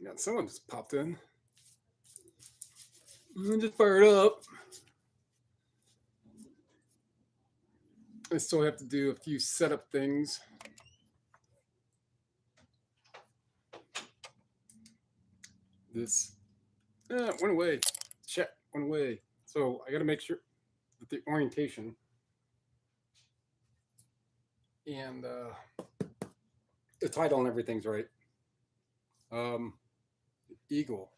Yeah, someone just popped in. Just fire it up. I still have to do a few setup things. This went away. Chat went away. So I got to make sure that the orientation and the title and everything's right. Eagle.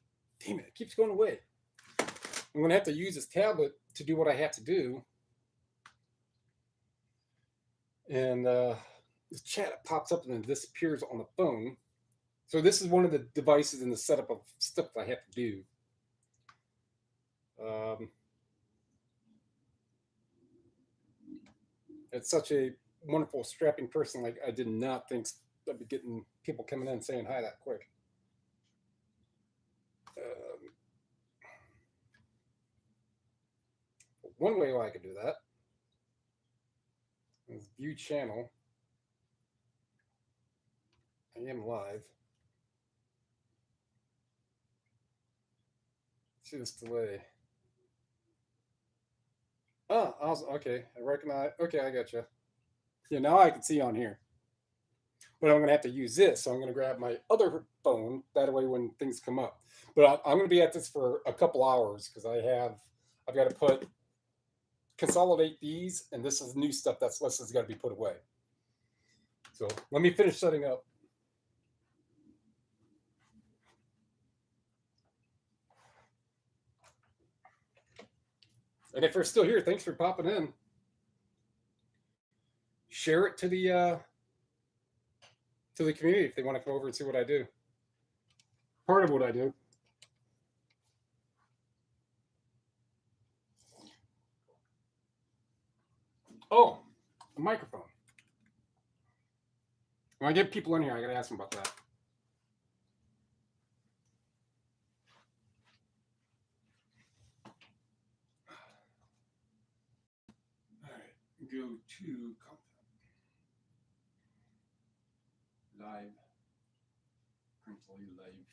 Damn it keeps going away. I'm going to have to use this tablet to do what I have to do. And this chat pops up and then disappears on the phone. So this is one of the devices in the setup of stuff I have to do. It's such a wonderful, strapping person. Like I did not think I'd be getting people coming in saying hi that quick. One way I could do that is view channel. I am live. See this delay. Oh, awesome. Okay, I recognize. Okay, I got you. Yeah, now I can see on here. But I'm going to have to use this. So I'm going to grab my other phone. That way when things come up. But I'm going to be at this for a couple hours because I've got to consolidate these. And this is new stuff that's got to be put away. So let me finish setting up. And if you're still here, thanks for popping in. Share it to the community if they want to come over and see what I do. Part of what I do. Oh, a microphone. When I get people in here, I got to ask them about that. All right, go to content. Live. Currently live.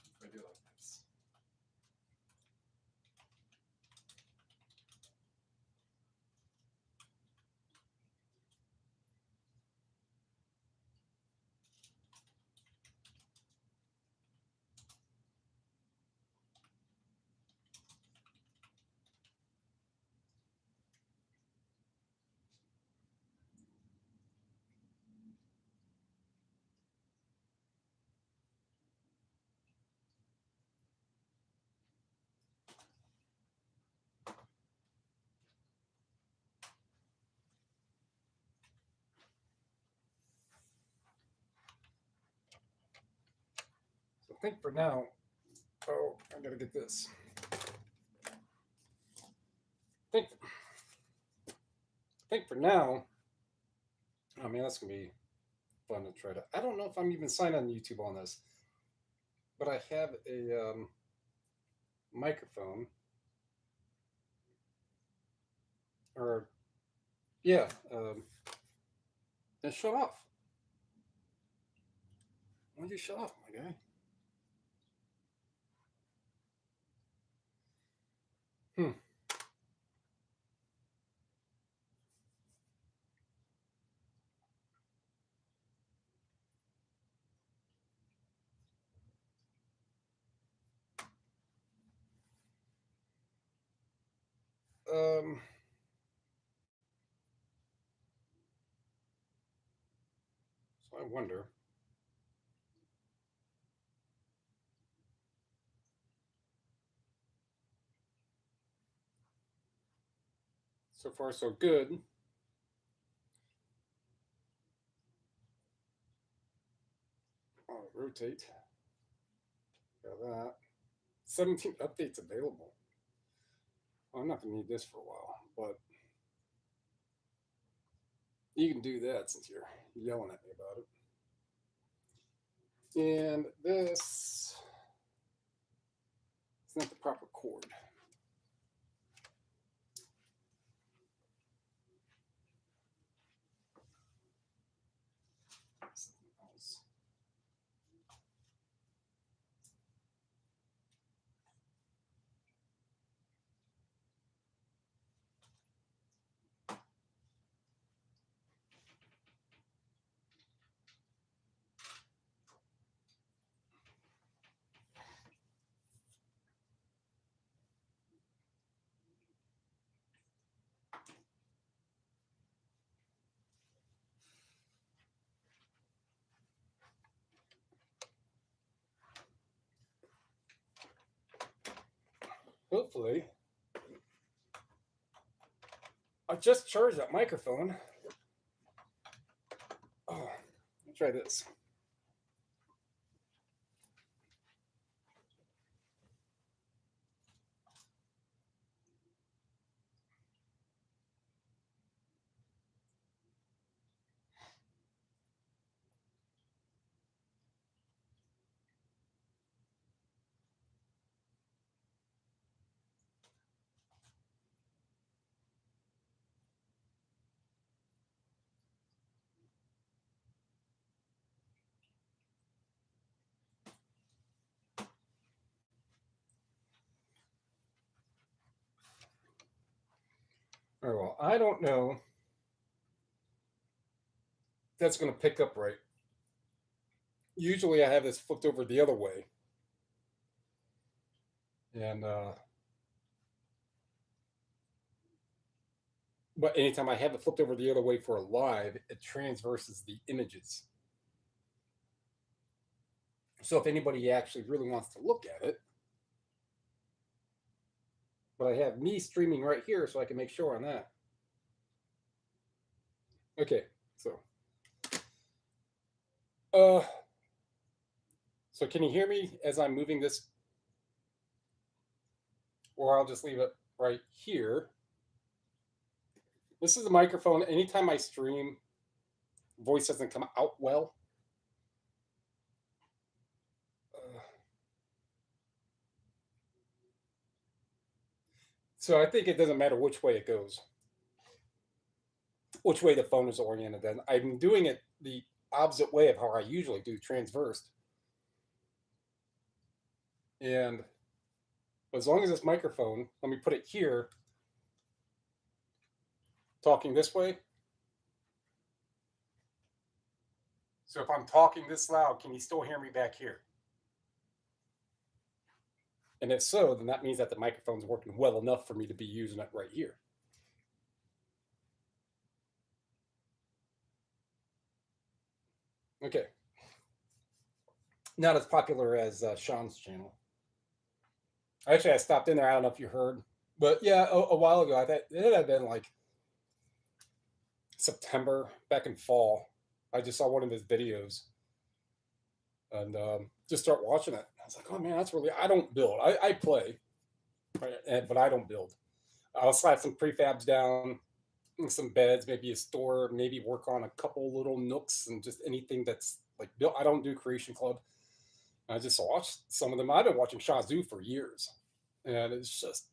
If I do like this. So I think for now, I gotta get this. I think for now, oh man, that's gonna be fun to try to. I don't know if I'm even signed on YouTube on this, but I have a microphone, or yeah, and shut off. Why don't you shut off, my guy? So I wonder. So far, so good. I'll rotate. Got that. 17 updates available. Well, I'm not going to need this for a while, but you can do that since you're yelling at me about it. And this, It's not the proper cord. Hopefully, I just charged that microphone. Oh, let's try this. All right, well, I don't know if that's going to pick up right. Usually I have this flipped over the other way. And, but anytime I have it flipped over the other way for a live, it transverses the images. So if anybody actually really wants to look at it, but I have me streaming right here so I can make sure on that. Okay, so so can you hear me as I'm moving this? Or I'll just leave it right here. This is the microphone. Anytime I stream, voice doesn't come out well. So I think it doesn't matter which way it goes, which way the phone is oriented. Then I'm doing it the opposite way of how I usually do, transversed. And as long as this microphone, let me put it here, talking this way. So if I'm talking this loud, can you still hear me back here? And if so, then that means that the microphone's working well enough for me to be using it right here. Okay. Not as popular as Sean's channel. Actually, I stopped in there. I don't know if you heard, but yeah, a while ago, I thought it had been like September, back in fall. I just saw one of his videos and just start watching it. I was like, oh man, that's really, I don't build. I play, right, but I don't build. I'll slap some prefabs down, some beds, maybe a store, maybe work on a couple little nooks and just anything that's like built. I don't do Creation Club. I just watched some of them. I've been watching Shazoo for years, and it's just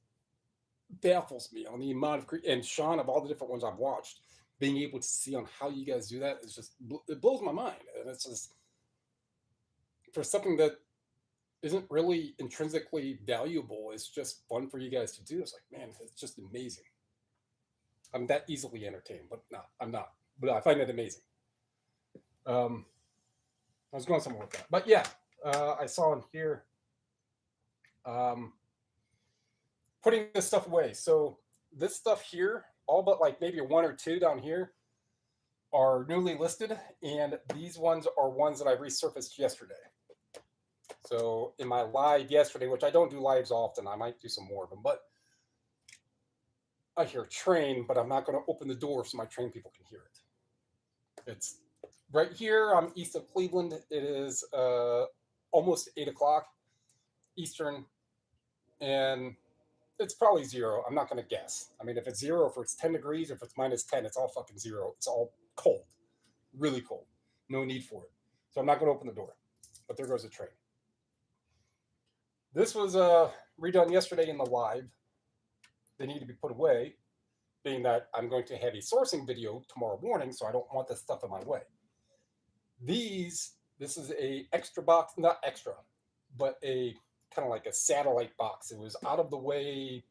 baffles me on the amount of and Sean, of all the different ones I've watched, being able to see on how you guys do that is just, it blows my mind. And it's just for something that isn't really intrinsically valuable. It's just fun for you guys to do. It's like, man, it's just amazing. I'm that easily entertained, but no, I'm not. But I find it amazing. I was going somewhere with that, but yeah, I saw in here putting this stuff away. So this stuff here, all but like maybe one or two down here, are newly listed, and these ones are ones that I resurfaced yesterday. So in my live yesterday, which I don't do lives often, I might do some more of them, but I hear train, but I'm not going to open the door so my train people can hear it. It's right here. I'm east of Cleveland. It is almost 8 o'clock Eastern, and it's probably zero. I'm not going to guess. I mean, if it's zero, if it's 10 degrees, if it's minus 10, it's all fucking zero. It's all cold, really cold. No need for it. So I'm not going to open the door, but there goes the train. This was redone yesterday in the live. They need to be put away, being that I'm going to have a sourcing video tomorrow morning, so I don't want this stuff in my way. This is a extra box, not extra, but a kind of like a satellite box. It was out of the way,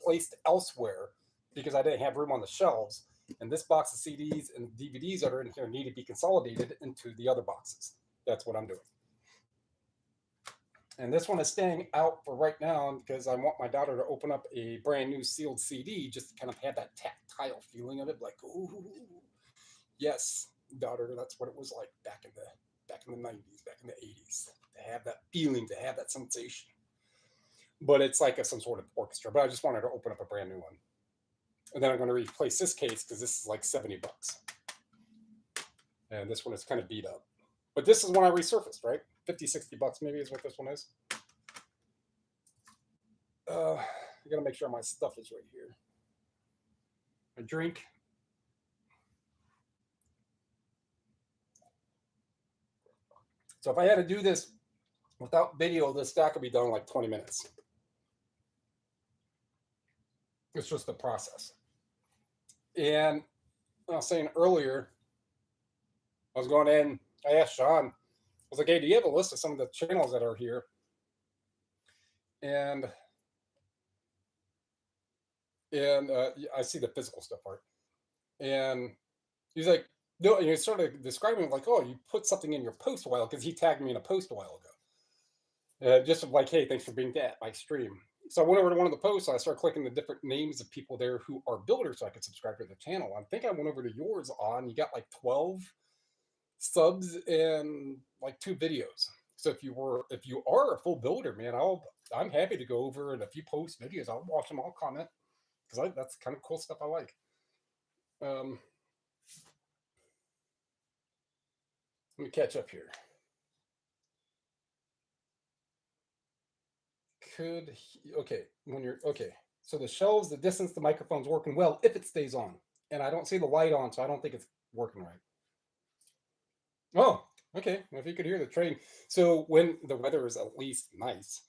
placed elsewhere because I didn't have room on the shelves. And this box of CDs and DVDs that are in here need to be consolidated into the other boxes. That's what I'm doing. And this one is staying out for right now because I want my daughter to open up a brand new sealed CD just to kind of have that tactile feeling of it, like, ooh, yes, daughter, that's what it was like back in the 90s, back in the 80s, to have that feeling, to have that sensation. But it's like some sort of orchestra. But I just wanted to open up a brand new one. And then I'm going to replace this case because this is like $70. And this one is kind of beat up. But this is when I resurfaced, right? 50, $60 maybe is what this one is. I got to make sure my stuff is right here. My drink. So if I had to do this without video, this stack would be done in like 20 minutes. It's just the process. And I was saying earlier, I was going in, I asked Sean, I was like, hey, do you have a list of some of the channels that are here? And I see the physical stuff, right? And he's like, no, and he started describing it like, oh, you put something in your post a while, because he tagged me in a post a while ago. Just like, hey, thanks for being at my stream. So I went over to one of the posts, and I started clicking the different names of people there who are builders so I could subscribe to their channel. I think I went over to yours you got like 12 subs and like 2 videos. So if you are a full builder, man, I'm happy to go over, and if you post videos, I'll watch them, I'll comment, because that's kind of cool stuff I like. Let me catch up here. So the shelves, the distance, the microphone's working well if it stays on, and I don't see the light on, so I don't think it's working right. Oh, okay. Well, if you could hear the train. So when the weather is at least nice,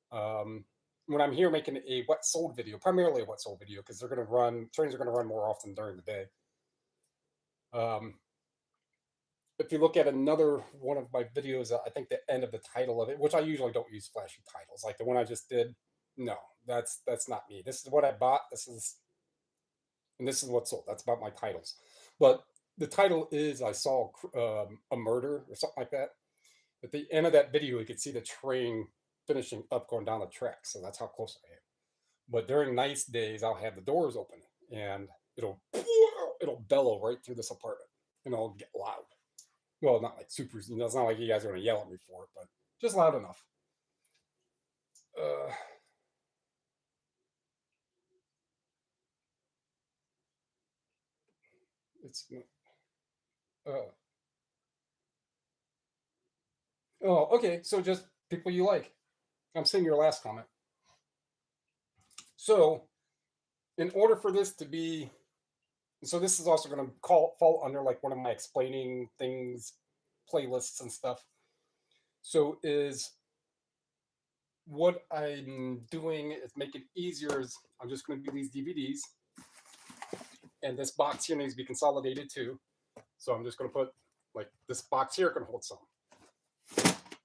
when I'm here making a wet sold video, primarily a wet sold video, because trains are going to run more often during the day. If you look at another one of my videos, I think the end of the title of it, which I usually don't use flashy titles, like the one I just did. No, that's not me. This is what I bought. This is what's sold. That's about my titles. But the title is I saw a murder or something like that. At the end of that video, you could see the train finishing up going down the track. So that's how close I am. But during nice days, I'll have the doors open and it'll bellow right through this apartment and it'll get loud. Well, not like super, it's not like you guys are going to yell at me for it, but just loud enough. Oh, okay. So just people you like. I'm seeing your last comment. So, in order for this to be, so this is also going to fall under like one of my explaining things, playlists and stuff. So what I'm doing is make it easier. Is I'm just going to do these DVDs, and this box here needs to be consolidated too. So I'm just going to put like this box here can hold some.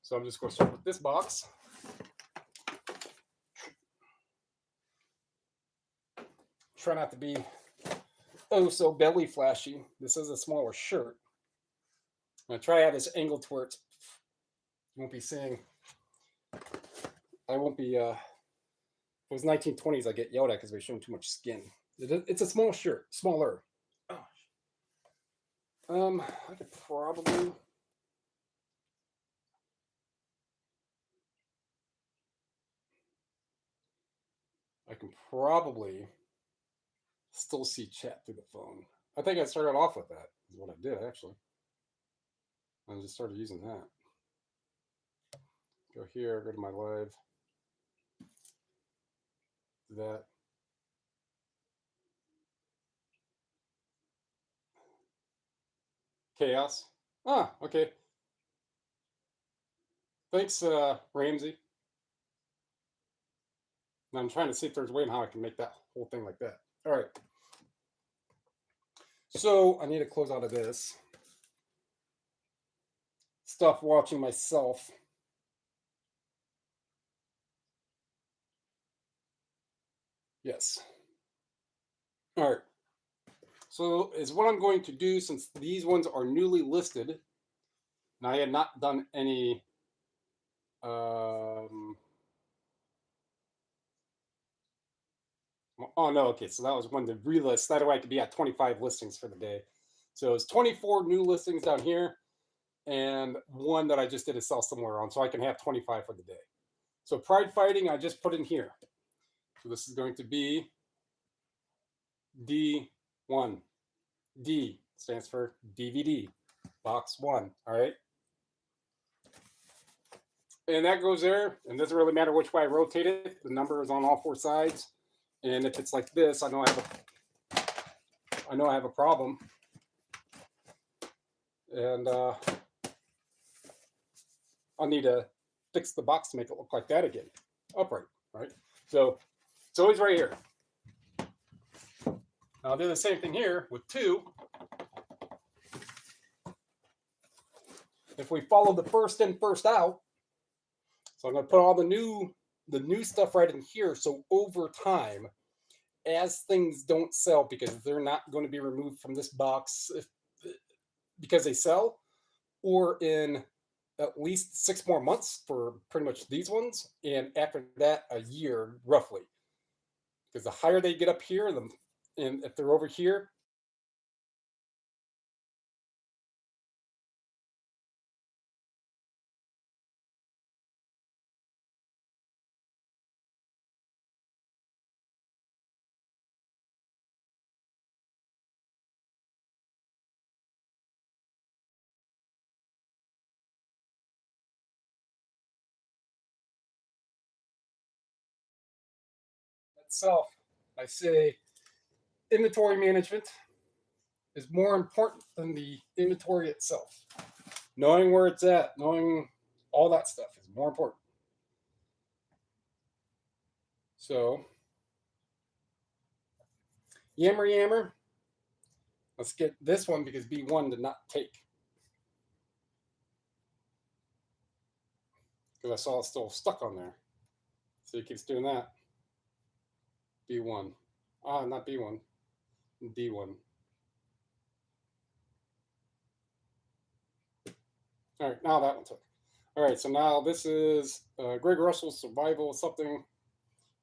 So I'm just going to start with this box. Try not to be so belly flashy. This is a smaller shirt. I'm going to try to have this angle to where you won't be seeing. I won't be. If it was 1920s, I get yelled at because we're showing too much skin. It's a small shirt, smaller. I could probably. I can probably still see chat through the phone. I think I started off with that, is what I did actually. I just started using that. Go here, go to my live. Do that. Chaos. Ah, okay. Thanks, Ramsey. And I'm trying to see if there's a way in how I can make that whole thing like that. All right. So I need to close out of this. Stop watching myself. Yes. All right. So is what I'm going to do, since these ones are newly listed, and I had not done any oh no, okay, so that was one to relist. That way I could be at 25 listings for the day. So it's 24 new listings down here, and one that I just did a sell somewhere on, so I can have 25 for the day. So pride fighting, I just put in here. So this is going to be D1. D stands for DVD, box 1. All right. And that goes there. And it doesn't really matter which way I rotate it. The number is on all 4 sides. And if it's like this, I know I have a problem. And I'll need to fix the box to make it look like that again. Upright, right? So it's always right here. Now I'll do the same thing here with 2. If we follow the first in, first out, so I'm going to put all the new stuff right in here. So over time, as things don't sell, because they're not going to be removed from this box because they sell, or in at least 6 more months for pretty much these ones, and after that, a year roughly. Because the higher they get up here, and if they're over here, itself, I say inventory management is more important than the inventory itself. Knowing where it's at, knowing all that stuff is more important. So, yammer. Let's get this one because B1 did not take. Because I saw it's still stuck on there. So it keeps doing that. B1. Not B1. D1. All right, now that one took. All right, so now this is Greg Russell's Survival something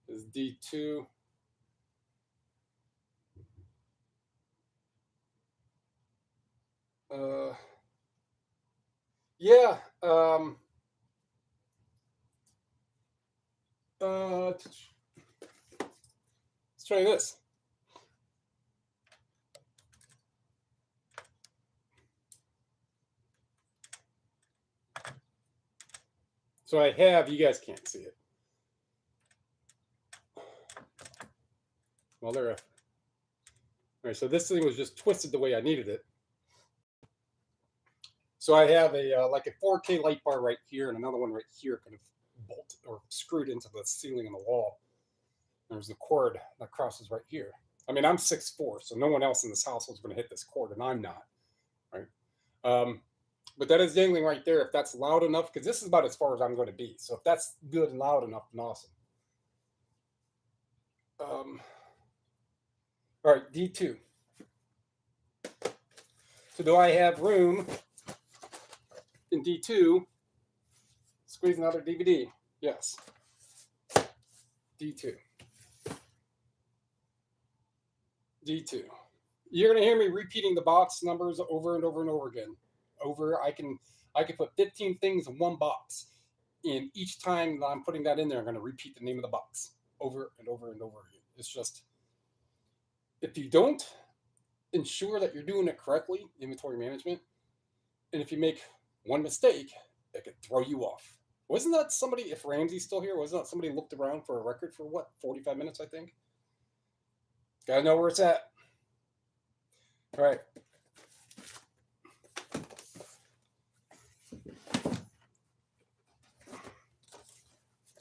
is D2. Yeah. Let's try this. So I have, you guys can't see it. Well, all right, so this thing was just twisted the way I needed it. So I have a like a 4K light bar right here and another one right here, kind of bolt or screwed into the ceiling and the wall. There's the cord that crosses right here. I mean, I'm 6'4", so no one else in this household is going to hit this cord, and I'm not, right? But that is dangling right there. If that's loud enough, because this is about as far as I'm going to be. So if that's good and loud enough, then awesome. All right, D2. So do I have room in D2? Squeeze another DVD. Yes. D2. D2. You're going to hear me repeating the box numbers over and over and over again. I can put 15 things in one box. And each time that I'm putting that in there, I'm going to repeat the name of the box over and over and over again. It's just, if you don't ensure that you're doing it correctly, inventory management, and if you make one mistake, it could throw you off. Wasn't that somebody, if Ramsey's still here, wasn't that somebody looked around for a record for what, 45 minutes, I think? Gotta know where it's at. All right.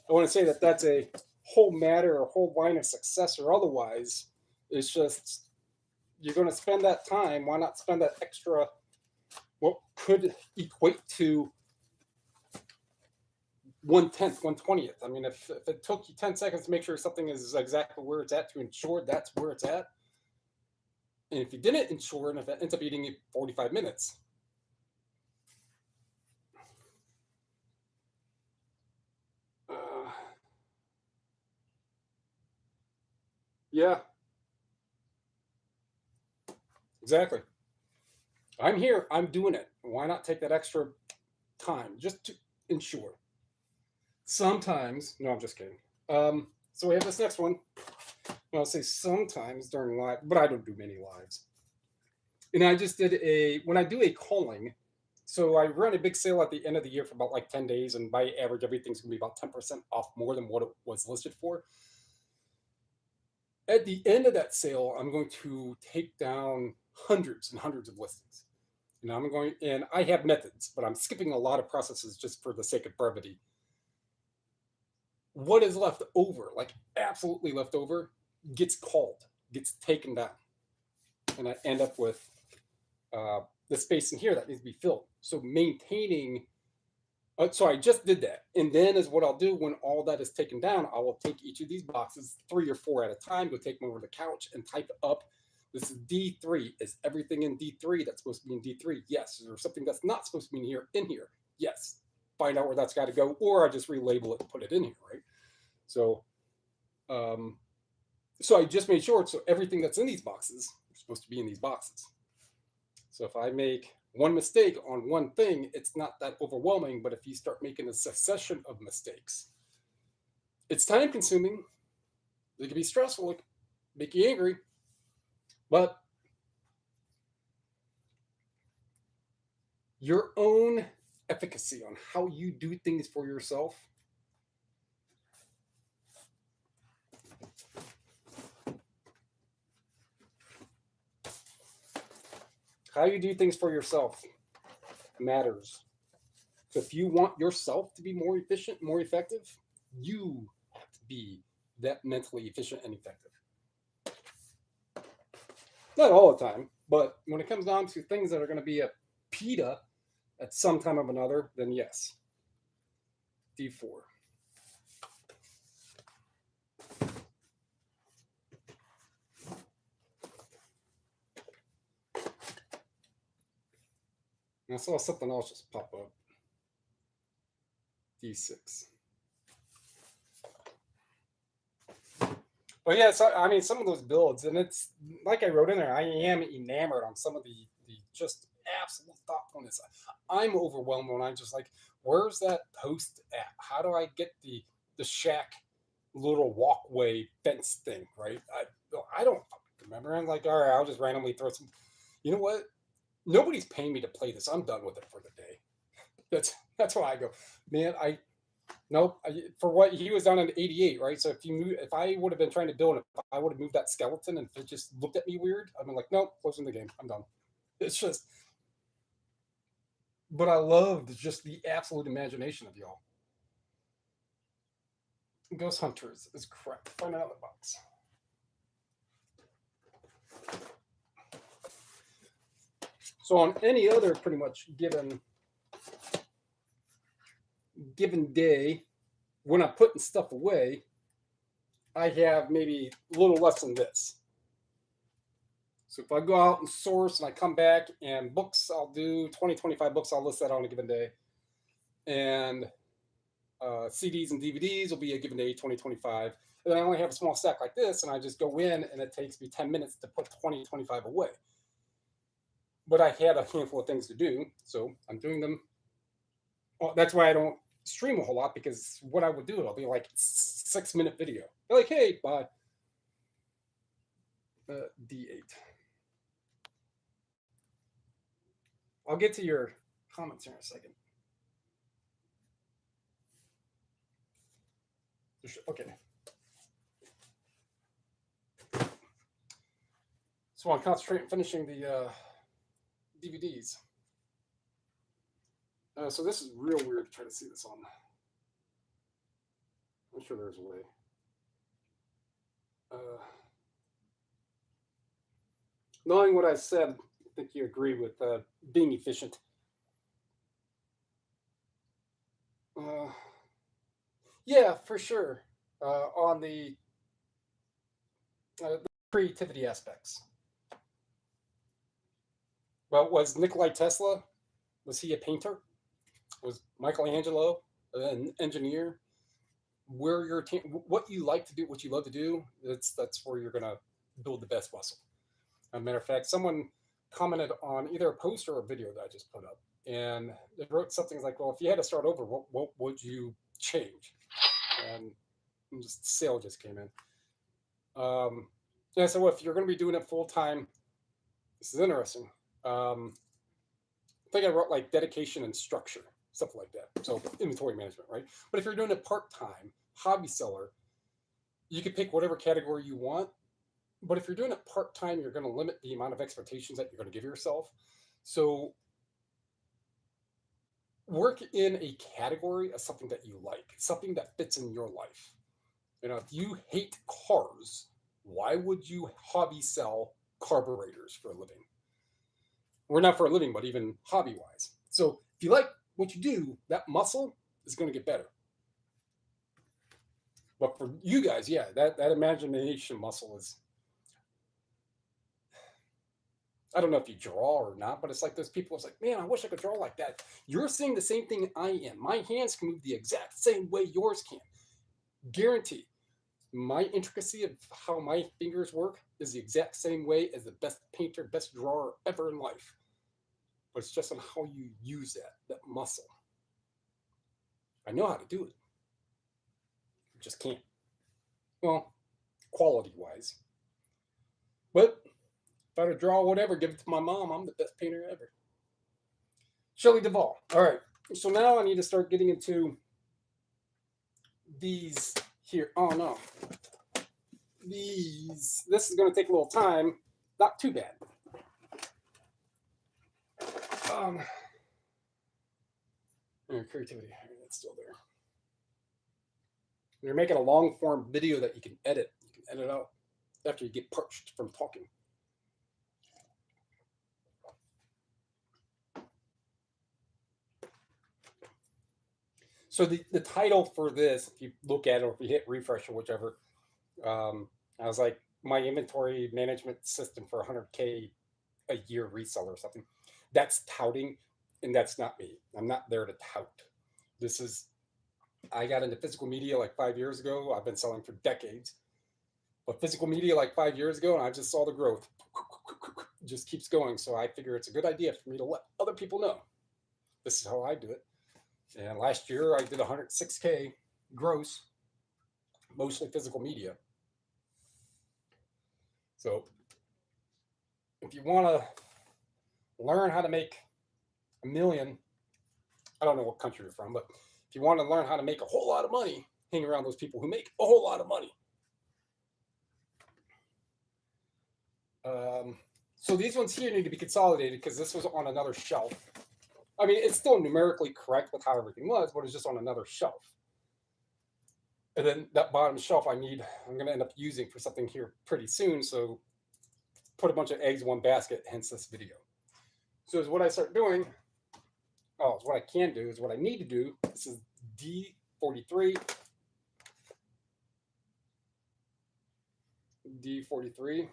I want to say that that's a whole matter or whole line of success or otherwise. It's just you're going to spend that time. Why not spend that extra, what could equate to 1/10, 1/20th? I mean, if it took you 10 seconds to make sure something is exactly where it's at to ensure that's where it's at, and if you didn't ensure, and if it ends up eating you 45 minutes, yeah, exactly. I'm here. I'm doing it. Why not take that extra time just to ensure? Sometimes, no, I'm just kidding. So we have this next one. I'll say sometimes during live, but I don't do many lives. And I just did when I do a calling, so I run a big sale at the end of the year for about like 10 days, and by average, everything's gonna be about 10% off more than what it was listed for. At the end of that sale, I'm going to take down hundreds and hundreds of listings. You know, and I have methods, but I'm skipping a lot of processes just for the sake of brevity. What is left over, like absolutely left over, gets called, gets taken down. And I end up with the space in here that needs to be filled. So maintaining, so I just did that. And then is what I'll do when all that is taken down, I will take each of these boxes, 3 or 4 at a time, go take them over to the couch and type up, this is D3. Is everything in D3 that's supposed to be in D3? Yes. Is there something that's not supposed to be in here? Yes. Find out where that's got to go, or I just relabel it and put it in here, right? So, so I just made sure, so everything that's in these boxes is supposed to be in these boxes. So if I make one mistake on one thing, it's not that overwhelming. But if you start making a succession of mistakes, it's time consuming. It can be stressful, it can make you angry. But your own efficacy on how you do things for yourself, how you do things for yourself matters. So if you want yourself to be more efficient, more effective, you have to be that mentally efficient and effective. Not all the time, but when it comes down to things that are going to be a PETA at some time or another, then yes. D4. And I saw something else just pop up. D6. But yeah, so I mean, some of those builds, and it's like I wrote in there, I am enamored on some of the just absolute thoughtfulness. I'm overwhelmed when I'm just like, where's that post at? How do I get the shack little walkway fence thing, right? I don't remember. I'm like, all right, I'll just randomly throw some. You know what? Nobody's paying me to play this. I'm done with it for the day. That's why I go, man. Nope. For what he was on an 88, right? So if I would have been trying to build it, if I would have moved that skeleton and if it just looked at me weird, I'd been like, nope, closing the game. I'm done. It's just, but I loved just the absolute imagination of y'all. Ghost Hunters is correct. Find out the box. So on any other pretty much given day, when I'm putting stuff away, I have maybe a little less than this. So if I go out and source and I come back and books, I'll do 20, 25 books. I'll list that on a given day. And CDs and DVDs will be a given day, 20, 25. And I only have a small stack like this, and I just go in and it takes me 10 minutes to put 20, 25 away. But I had a handful of things to do, so I'm doing them. Well, that's why I don't stream a whole lot, because what I would do, it'll be like 6-minute video. They're like, hey, bye. D8. I'll get to your comments here in a second. Okay. So I'll concentrate on finishing the DVDs. So this is real weird to try to see this on. I'm sure there's a way. knowing what I said, I think you agree with being efficient. Uh, yeah, for sure. On the creativity aspects. Well, was Nikolai Tesla? Was he a painter? Was Michelangelo an engineer? Where your what you like to do, what you love to do, that's where you're gonna build the best muscle. As a matter of fact, someone commented on either a post or a video that I just put up, and they wrote something like, "Well, if you had to start over, what would you change?" And just sale just came in. Yeah, so if you're going to be doing it full time, this is interesting. I think I wrote like dedication and structure, stuff like that. So inventory management, right? But if you're doing it part time, hobby seller, you can pick whatever category you want. But if you're doing it part time, you're going to limit the amount of expectations that you're going to give yourself. So work in a category of something that you like, something that fits in your life. You know, if you hate cars, why would you hobby sell carburetors for a living? Or not for a living, but even hobby wise. So if you like what you do, that muscle is going to get better. But for you guys, yeah, that imagination muscle is, I don't know if you draw or not, but it's like those people, it's like, man, I wish I could draw like that. You're seeing the same thing I am. My hands can move the exact same way yours can. Guarantee. My intricacy of how my fingers work is the exact same way as the best painter, best drawer ever in life. But it's just on how you use that muscle. I know how to do it. I just can't. Well, quality wise. But if I were to draw whatever, give it to my mom, I'm the best painter ever. Shelley Duvall. All right. So now I need to start getting into these here. Oh no. This is going to take a little time. Not too bad. Creativity. That's still there. You're making a long form video that you can edit. You can edit out after you get parched from talking. So the title for this, if you look at it or if you hit refresh or whichever, I was like, my inventory management system for 100K a year reseller or something. That's touting, and that's not me. I'm not there to tout. This is, I got into physical media like 5 years ago. I've been selling for decades. But physical media like 5 years ago, and I just saw the growth. It just keeps going. So I figure it's a good idea for me to let other people know. This is how I do it. And last year I did 106K gross, mostly physical media. So if you want to learn how to make a million, I don't know what country you're from, but if you want to learn how to make a whole lot of money, hang around those people who make a whole lot of money. So these ones here need to be consolidated because this was on another shelf. I mean, it's still numerically correct with how everything was, but it's just on another shelf. And then that bottom shelf I'm going to end up using for something here pretty soon. So put a bunch of eggs in one basket, hence this video. So is what I start doing, is what I can do, is what I need to do. This is D43. D43.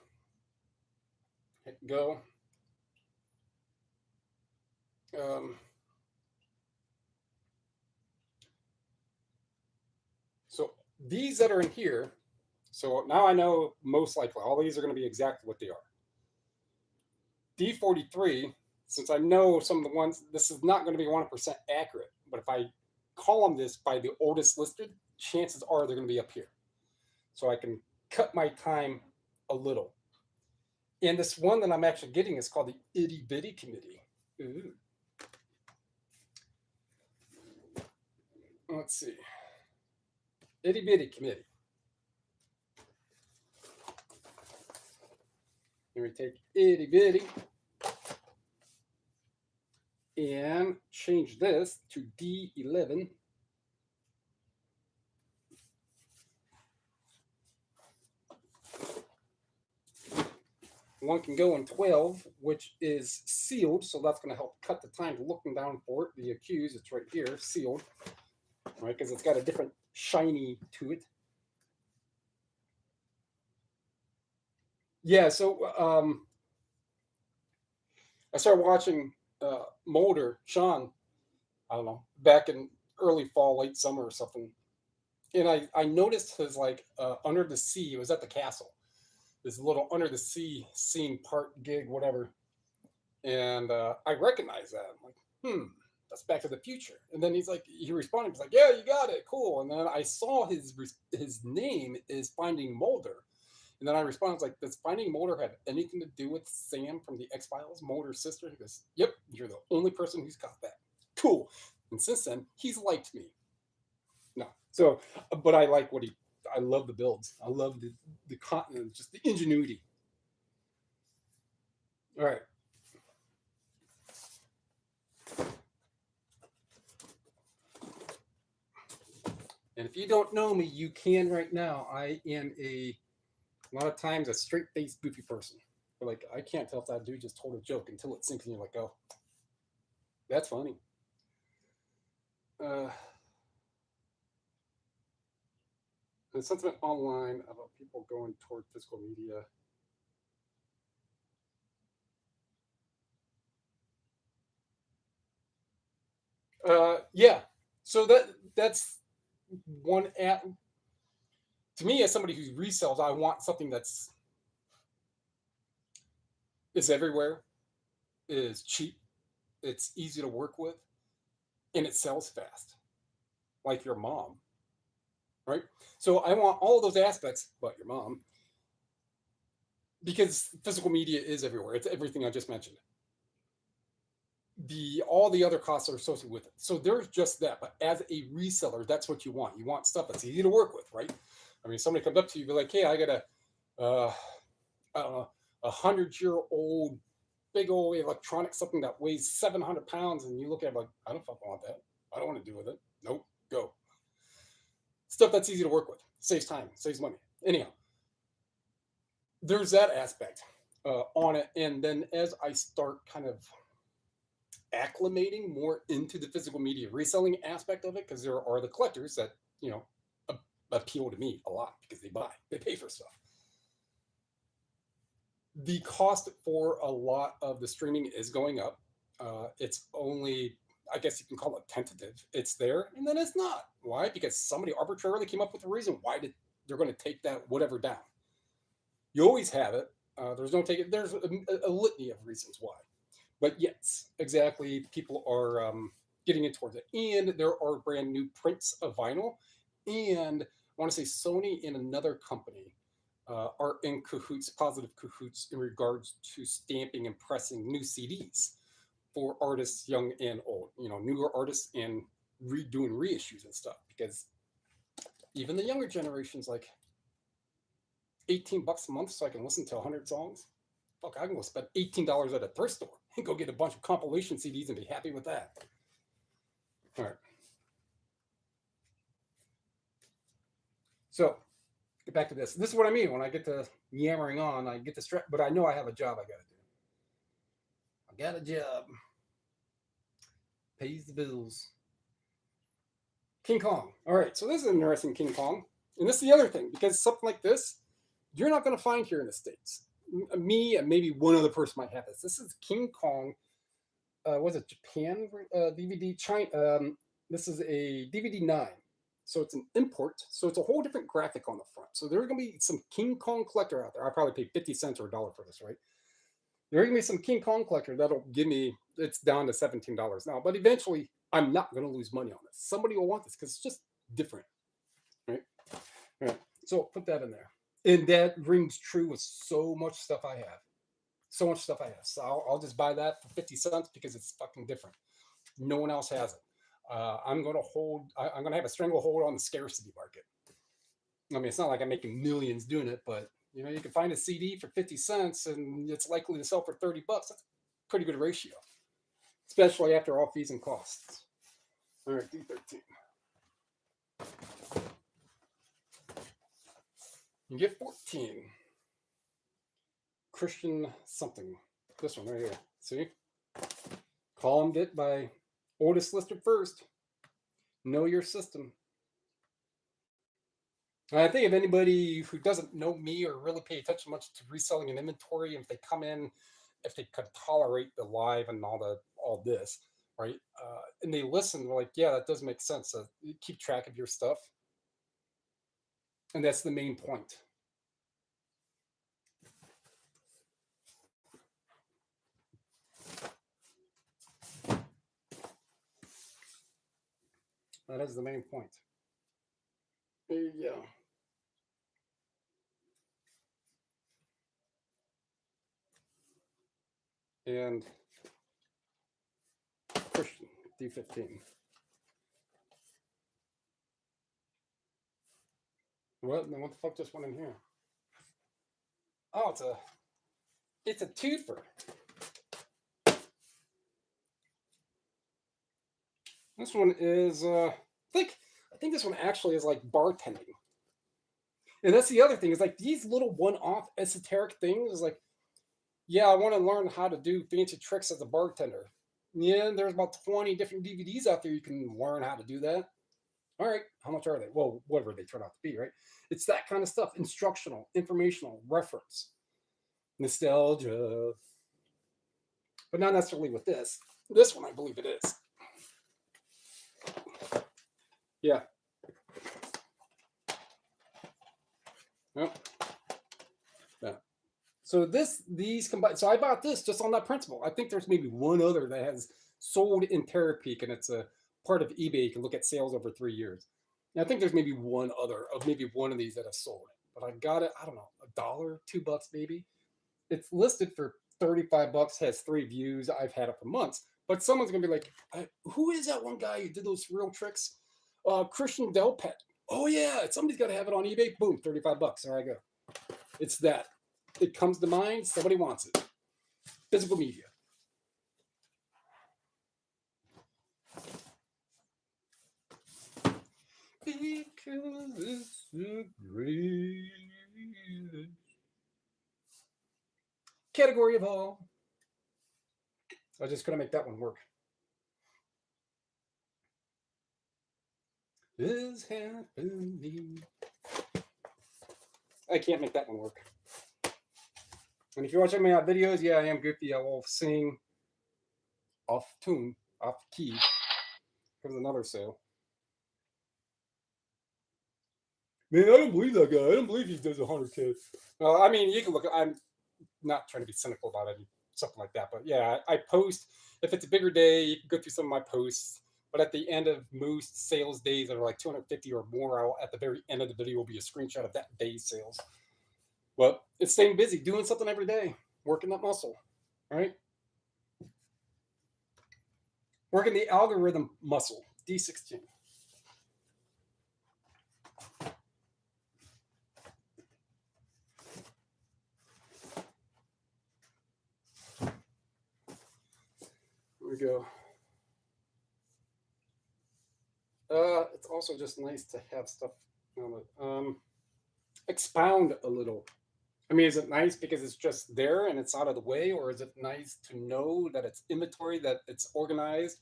Hit go. So these that are in here, so now I know most likely all these are going to be exactly what they are. D43, since I know some of the ones, this is not going to be 100% accurate, but if I column this by the oldest listed, chances are they're going to be up here. So I can cut my time a little. And this one that I'm actually getting is called the Itty Bitty Committee. Ooh. Let's see. Itty Bitty Committee. Let me take Itty Bitty and change this to D11. One can go in 12, which is sealed, so that's going to help cut the time to looking down for it. The accused, it's right here, sealed, right? Because it's got a different shiny to it. Yeah, so I started watching Mulder, Sean, I don't know, back in early fall, late summer or something. And I noticed his like under the sea, it was at the castle, this little under the sea scene part gig, whatever. And I recognized that. I'm like, that's Back to the Future. And then he's like, he responded, he's like, yeah, you got it, cool. And then I saw his name is Finding Mulder. And then I responded, I was like, does Finding Mulder have anything to do with Sam from the X-Files, Mulder's sister? He goes, yep, you're the only person who's got that. Cool. And since then, he's liked me. No. So, but I like I love the builds. I love the continent, just the ingenuity. All right. And if you don't know me, you can right now. I am a lot of times a straight-faced, goofy person. But like, I can't tell if that dude just told a joke until it sinks in. You're like, oh, that's funny. The sentiment online about people going toward physical media. Yeah. So that's one app. To me, as somebody who resells, I want something that's is everywhere, is cheap, it's easy to work with, and it sells fast, like your mom, right? So I want all of those aspects, but your mom, because physical media is everywhere. It's everything I just mentioned. All the other costs are associated with it. So there's just that. But as a reseller, that's what you want. You want stuff that's easy to work with, right? I mean, somebody comes up to you, be like, "Hey, I got I don't know, 100-year-old big old electronic something that weighs 700 pounds," and you look at it like, "I don't fucking want that. I don't want to deal with it. Nope, go." Stuff that's easy to work with, saves time, saves money. Anyhow, there's that aspect on it, and then as I start kind of acclimating more into the physical media reselling aspect of it, because there are the collectors that appeal to me a lot because they pay for stuff. The cost for a lot of the streaming is going up. It's only, I guess you can call it tentative. It's there and then it's not. Why? Because somebody arbitrarily came up with a reason why they're going to take that whatever down. You always have it. There's no take it. There's a litany of reasons why. But yes, exactly. People are getting in towards it. And there are brand new prints of vinyl. And I want to say Sony and another company are in cahoots, positive cahoots, in regards to stamping and pressing new CDs for artists young and old. Newer artists and doing reissues and stuff. Because even the younger generation's like $18 a month so I can listen to 100 songs. Fuck, I can go spend $18 at a thrift store and go get a bunch of compilation CDs and be happy with that. All right. So, get back to this. This is what I mean when I get to yammering on. I get to stress, but I know I have a job I got to do. I got a job. Pays the bills. King Kong. All right. So this is interesting, King Kong. And this is the other thing, because something like this, you're not going to find here in the States. Me and maybe one other person might have this. This is King Kong. Was it Japan DVD? China. This is a DVD 9. So it's an import. So it's a whole different graphic on the front. So there's going to be some King Kong collector out there. I probably paid 50 cents or $1 for this, right? There's going to be some King Kong collector that'll give me, it's down to $17 now. But eventually, I'm not going to lose money on this. Somebody will want this because it's just different, right? All right. So put that in there. And that rings true with so much stuff I have. So much stuff I have. So I'll just buy that for 50 cents because it's fucking different. No one else has it. I'm going to have a stranglehold on the scarcity market. I mean, it's not like I'm making millions doing it, but you can find a CD for 50 cents and it's likely to sell for $30. That's a pretty good ratio, especially after all fees and costs. All right, D13. You get 14. Christian something. This one right here. See? Columned it by oldest listed first. Know your system. I think if anybody who doesn't know me or really pay attention much to reselling and inventory, if they come in, if they could tolerate the live and all this, right? And they listen, they're like, yeah, that does make sense. You keep track of your stuff, and that's the main point. That is the main point. Yeah. And Christian D15. What? Then what the fuck just went in here? Oh, it's a twofer. This one is I think this one actually is like bartending. And that's the other thing, is like these little one-off esoteric things is like, yeah, I want to learn how to do fancy tricks as a bartender. Yeah, there's about 20 different DVDs out there you can learn how to do that. All right, how much are they? Well, whatever they turn out to be, right? It's that kind of stuff, instructional, informational, reference, nostalgia. But not necessarily with this. This one, I believe it is. Yeah. Yep. Yeah. So these combined. So I bought this just on that principle. I think there's maybe one other that has sold in Terapeak, and it's a part of eBay. You can look at sales over 3 years. And I think there's maybe one other of maybe one of these that have sold. But I got it. I don't know, $1, $2 maybe. It's listed for $35. Has 3 views. I've had it for months. But someone's gonna be like, "Who is that one guy who did those real tricks?" Christian Delpet. Oh yeah, somebody's got to have it on eBay. Boom, $35. There I go. It's that. It comes to mind. Somebody wants it. Physical media. Because it's a great category of all. I just couldn't make that one work. Is happening. I can't make that one work. And if you're watching my videos, yeah, I am goofy. I will sing off tune, off key. Here's another sale. Man, I don't believe that guy. I don't believe he does 100K. I mean, you can look. I'm not trying to be cynical about it, something like that. But yeah, I post. If it's a bigger day, you can go through some of my posts. But at the end of most sales days that are like 250 or more, at the very end of the video will be a screenshot of that day's sales. Well, it's staying busy, doing something every day, working that muscle, right? Working the algorithm muscle, D16. Here we go. It's also just nice to have stuff on it. Expound a little. I mean, is it nice because it's just there and it's out of the way, or is it nice to know that it's inventory, that it's organized,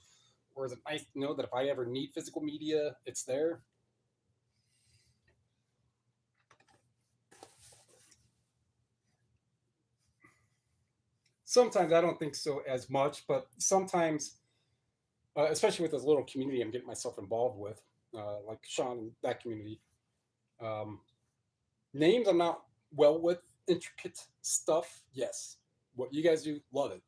or is it nice to know that if I ever need physical media, it's there? Sometimes I don't think so as much, but sometimes, especially with this little community I'm getting myself involved with, like Sean and that community, names I'm not well with. Intricate stuff, yes. What you guys do, love it.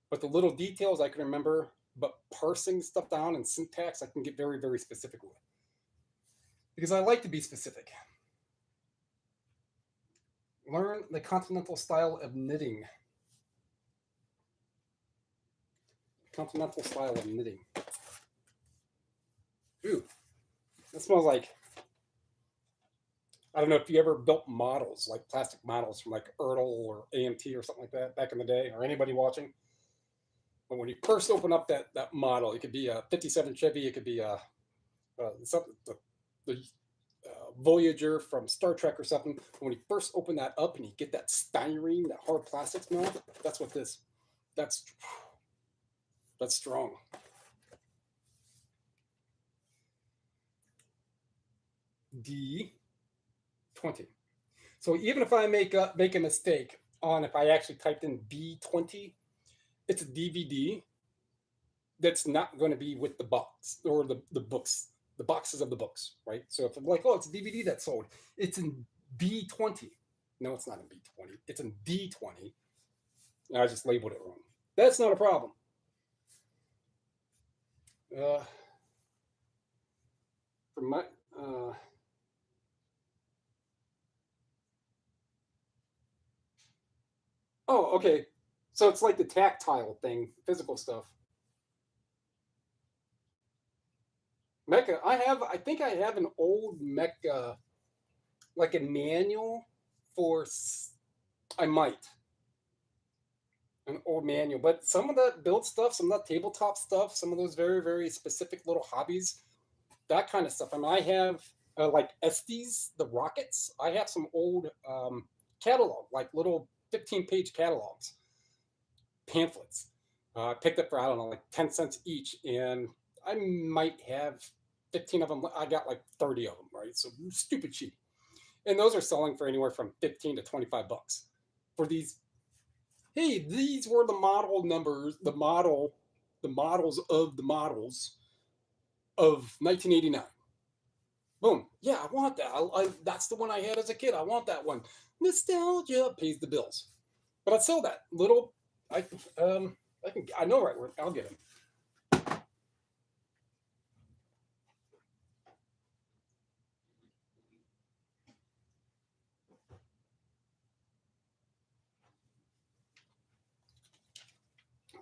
But the little details I can remember, but parsing stuff down and syntax, I can get very, very specific with. Because I like to be specific. Learn the continental style of knitting. Continental style of knitting. Ooh, that smells like, I don't know if you ever built models, like plastic models from like Ertl or AMT or something like that back in the day, or anybody watching. But when you first open up that model, it could be a 57 Chevy, it could be a something, the Voyager from Star Trek or something. When you first open that up and you get that styrene, that hard plastic smell, that's what this. That's strong. D20. So even if I make a mistake on if I actually typed in B20, it's a DVD that's not going to be with the box or the books, the boxes of the books, right? So if I'm like, oh, it's a DVD that's sold, it's in B20. No, it's not in B20. It's in D20. And I just labeled it wrong. That's not a problem. For my oh, okay. So it's like the tactile thing, physical stuff. Mecha, I think I have an old Mecha, like a manual for, I might, an old manual, but some of that build stuff, some of that tabletop stuff, some of those very, very specific little hobbies, that kind of stuff. I mean, I have like Estes, the rockets. I have some old catalog, like little 15-page catalogs, pamphlets. I picked up for, I don't know, like 10 cents each, and I might have 15 of them. I got like 30 of them, right? So stupid cheap. And those are selling for anywhere from 15 to 25 bucks for these. Hey, these were the model numbers, the models of the models of 1989. Boom. Yeah, I want that. That's the one I had as a kid. I want that one. Nostalgia pays the bills. But I'd sell that little. I know right where I'll get them.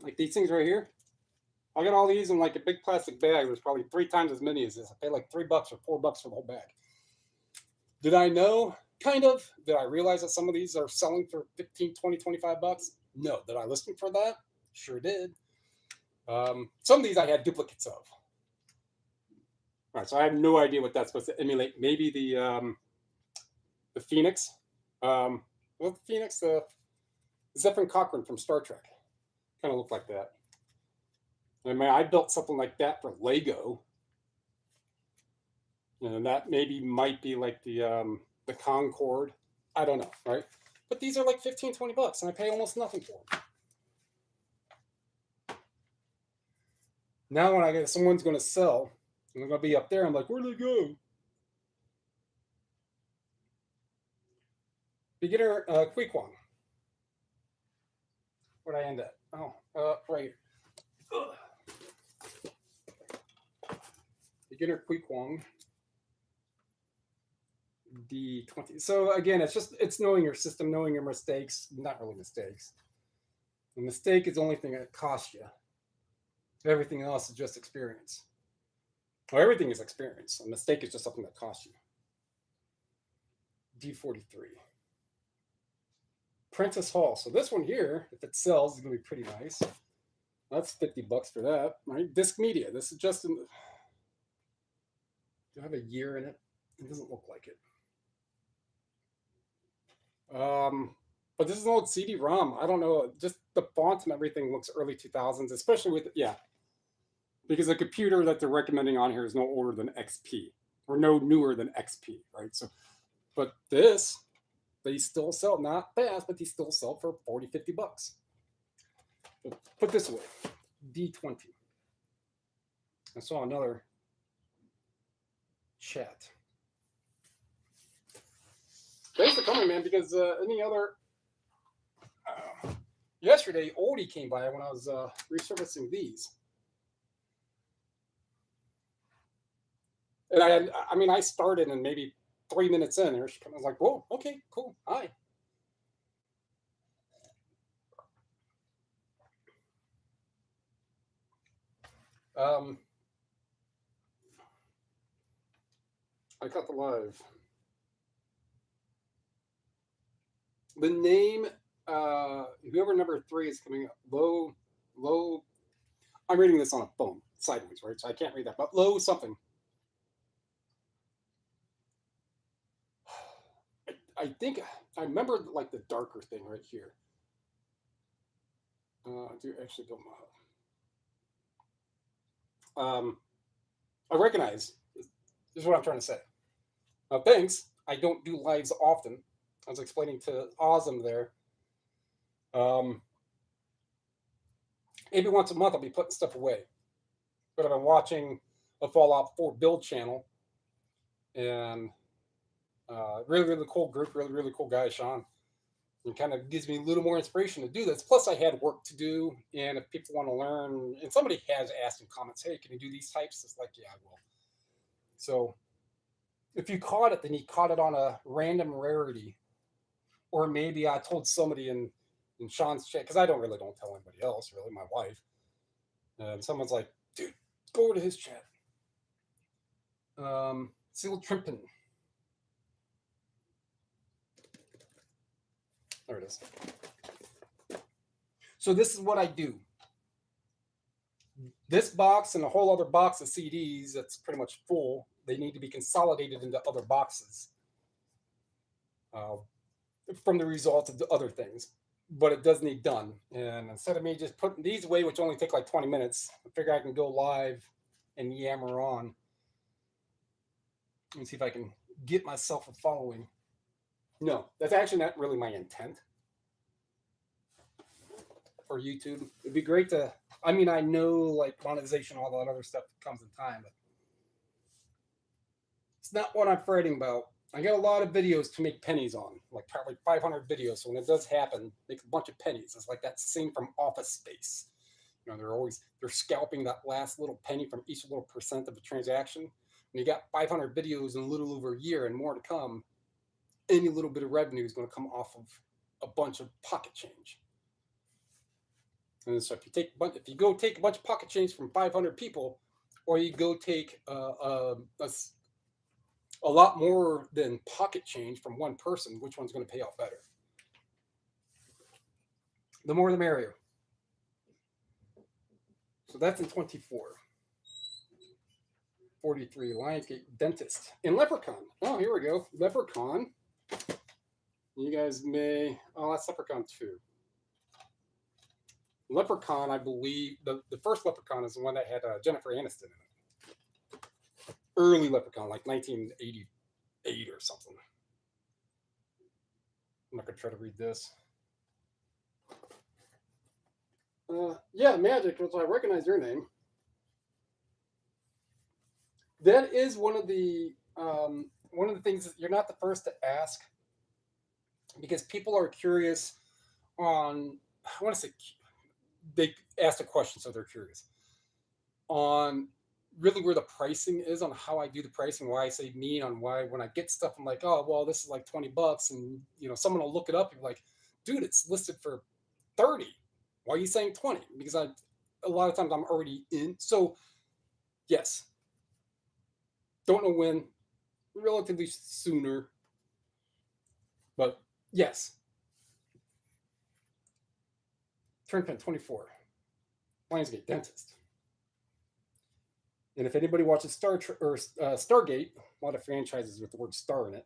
Like these things right here. I got all these in like a big plastic bag. There's probably 3 times as many as this. I paid like $3 or $4 for the whole bag. Did I know? Kind of. Did I realize that some of these are selling for 15, 20, 25 bucks? No. Did I list them for that? Sure did. Some of these I had duplicates of. All right, so I have no idea what that's supposed to emulate. Maybe the Phoenix. Well, the Phoenix, the Zephyr Cochrane from Star Trek. Kind of looked like that. I mean, I built something like that for Lego. And that maybe might be like the Concorde. I don't know, right? But these are like 15, 20 bucks, and I pay almost nothing for them. Now when I get someone's going to sell, and they're going to be up there, I'm like, where'd they go? Beginner Queequong. Where'd I end at? Oh, right here. Beginner Queequong. D20. So again, it's knowing your system, knowing your mistakes. Not really mistakes. The mistake is the only thing that costs you. Everything else is just experience. Well, everything is experience. A mistake is just something that costs you. D43. Prentice Hall. So this one here, if it sells, it's going to be pretty nice. That's 50 bucks for that. Right? Disc Media. This is just in. Do I have a year in it? It doesn't look like it. But this is an old CD-ROM. I don't know. Just the font and everything looks early 2000s, especially with, yeah. Because the computer that they're recommending on here is no older than XP or no newer than XP, right? So, but this, they still sell, not fast, but they still sell for 40, 50 bucks. So put this away, D20. I saw another chat. Thanks for coming, man, because any other, yesterday, Oldie came by when I was resurfacing these. And I started and maybe 3 minutes in, there she comes. I was like, whoa, okay, cool, hi. I cut the live. The name, whoever number 3 is coming up, low. I'm reading this on a phone, sideways, right? So I can't read that, but low something. I think I remember like the darker thing right here. I do actually build my I recognize. This is what I'm trying to say. Thanks. I don't do lives often. I was explaining to Awesome there. Um, Maybe once a month I'll be putting stuff away. But I've been watching a Fallout 4 build channel, and really, really cool group, really, really cool guy, Sean. It kind of gives me a little more inspiration to do this. Plus, I had work to do, and if people want to learn, and somebody has asked in comments, "Hey, can you do these types?" It's like, yeah, I will. So, if you caught it, then you caught it on a random rarity, or maybe I told somebody in Sean's chat because I don't tell anybody else, really, my wife. And someone's like, "Dude, go over to his chat." Seal Trimpin. There it is. So this is what I do. This box and a whole other box of CDs that's pretty much full, they need to be consolidated into other boxes from the results of the other things. But it does need done. And instead of me just putting these away, which only take like 20 minutes, I figure I can go live and yammer on. Let me see if I can get myself a following. No, that's actually not really my intent for YouTube. It'd be great to, I mean, I know like monetization, all that other stuff comes in time, but it's not what I'm fretting about. I got a lot of videos to make pennies on, like probably 500 videos. So when it does happen, make a bunch of pennies. It's like that scene from Office Space. You know, they're scalping that last little penny from each little percent of a transaction. When you got 500 videos in a little over a year and more to come, any little bit of revenue is going to come off of a bunch of pocket change. And so if you go take a bunch of pocket change from 500 people, or you go take a lot more than pocket change from one person, which one's going to pay out better? The more the merrier. So that's in 24. 43, Lionsgate Dentist. And Leprechaun. Oh, here we go. Leprechaun. You guys may... Oh, that's Leprechaun 2. Leprechaun, I believe... The first Leprechaun is the one that had Jennifer Aniston in it. Early Leprechaun, like 1988 or something. I'm not going to try to read this. Yeah, Magic, which I recognize your name. That is one of the things that you're not the first to ask, because people are curious on, I want to say, they asked a question, so they're curious on really where the pricing is, on how I do the pricing, why I say mean, on why when I get stuff, I'm like, oh, well, this is like $20. And, you know, someone will look it up and be like, dude, it's listed for 30. Why are you saying 20? Because a lot of times I'm already in. So yes, don't know when, relatively sooner, but yes. Turnpin 24, Lionsgate Dentist. And if anybody watches Stargate, a lot of franchises with the word star in it,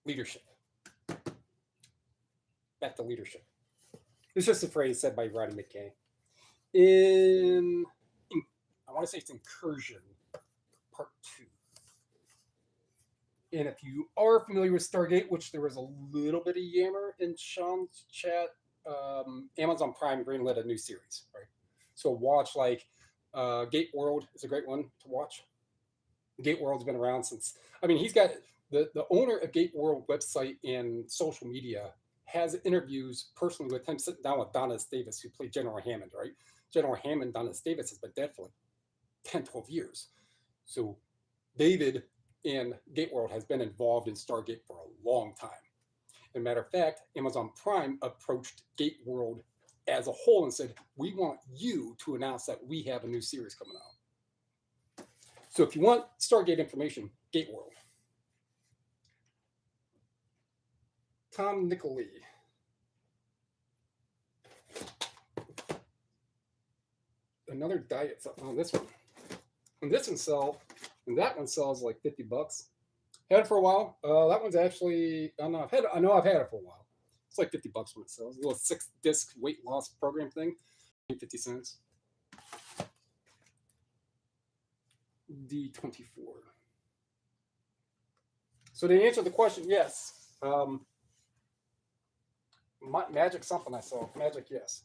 leadership. Back to leadership. It's just a phrase said by Roddy McKay. I want to say it's Incursion, Part 2. And if you are familiar with Stargate, which there was a little bit of yammer in Sean's chat, Amazon Prime greenlit a new series, right? So watch like Gate World is a great one to watch. Gate World's been around since, I mean, he's got the owner of Gate World website and social media has interviews personally with him, sitting down with Donna Davis, who played General Hammond, right? General Hammond, Donna Davis has been dead for like 10, 12 years. So David and Gate World has been involved in Stargate for a long time. As a matter of fact, Amazon Prime approached Gate World as a whole and said, we want you to announce that we have a new series coming out. So if you want Stargate information, Gate World. Tom Nicoli. Another diet on this one. And this one sells, and that one sells like $50. Had it for a while. That one's actually I know I've had it for a while. It's like $50 when it sells. A little 6-disc weight loss program thing. 50 cents. D24. So to answer the question, yes. Magic something I saw. Magic, yes.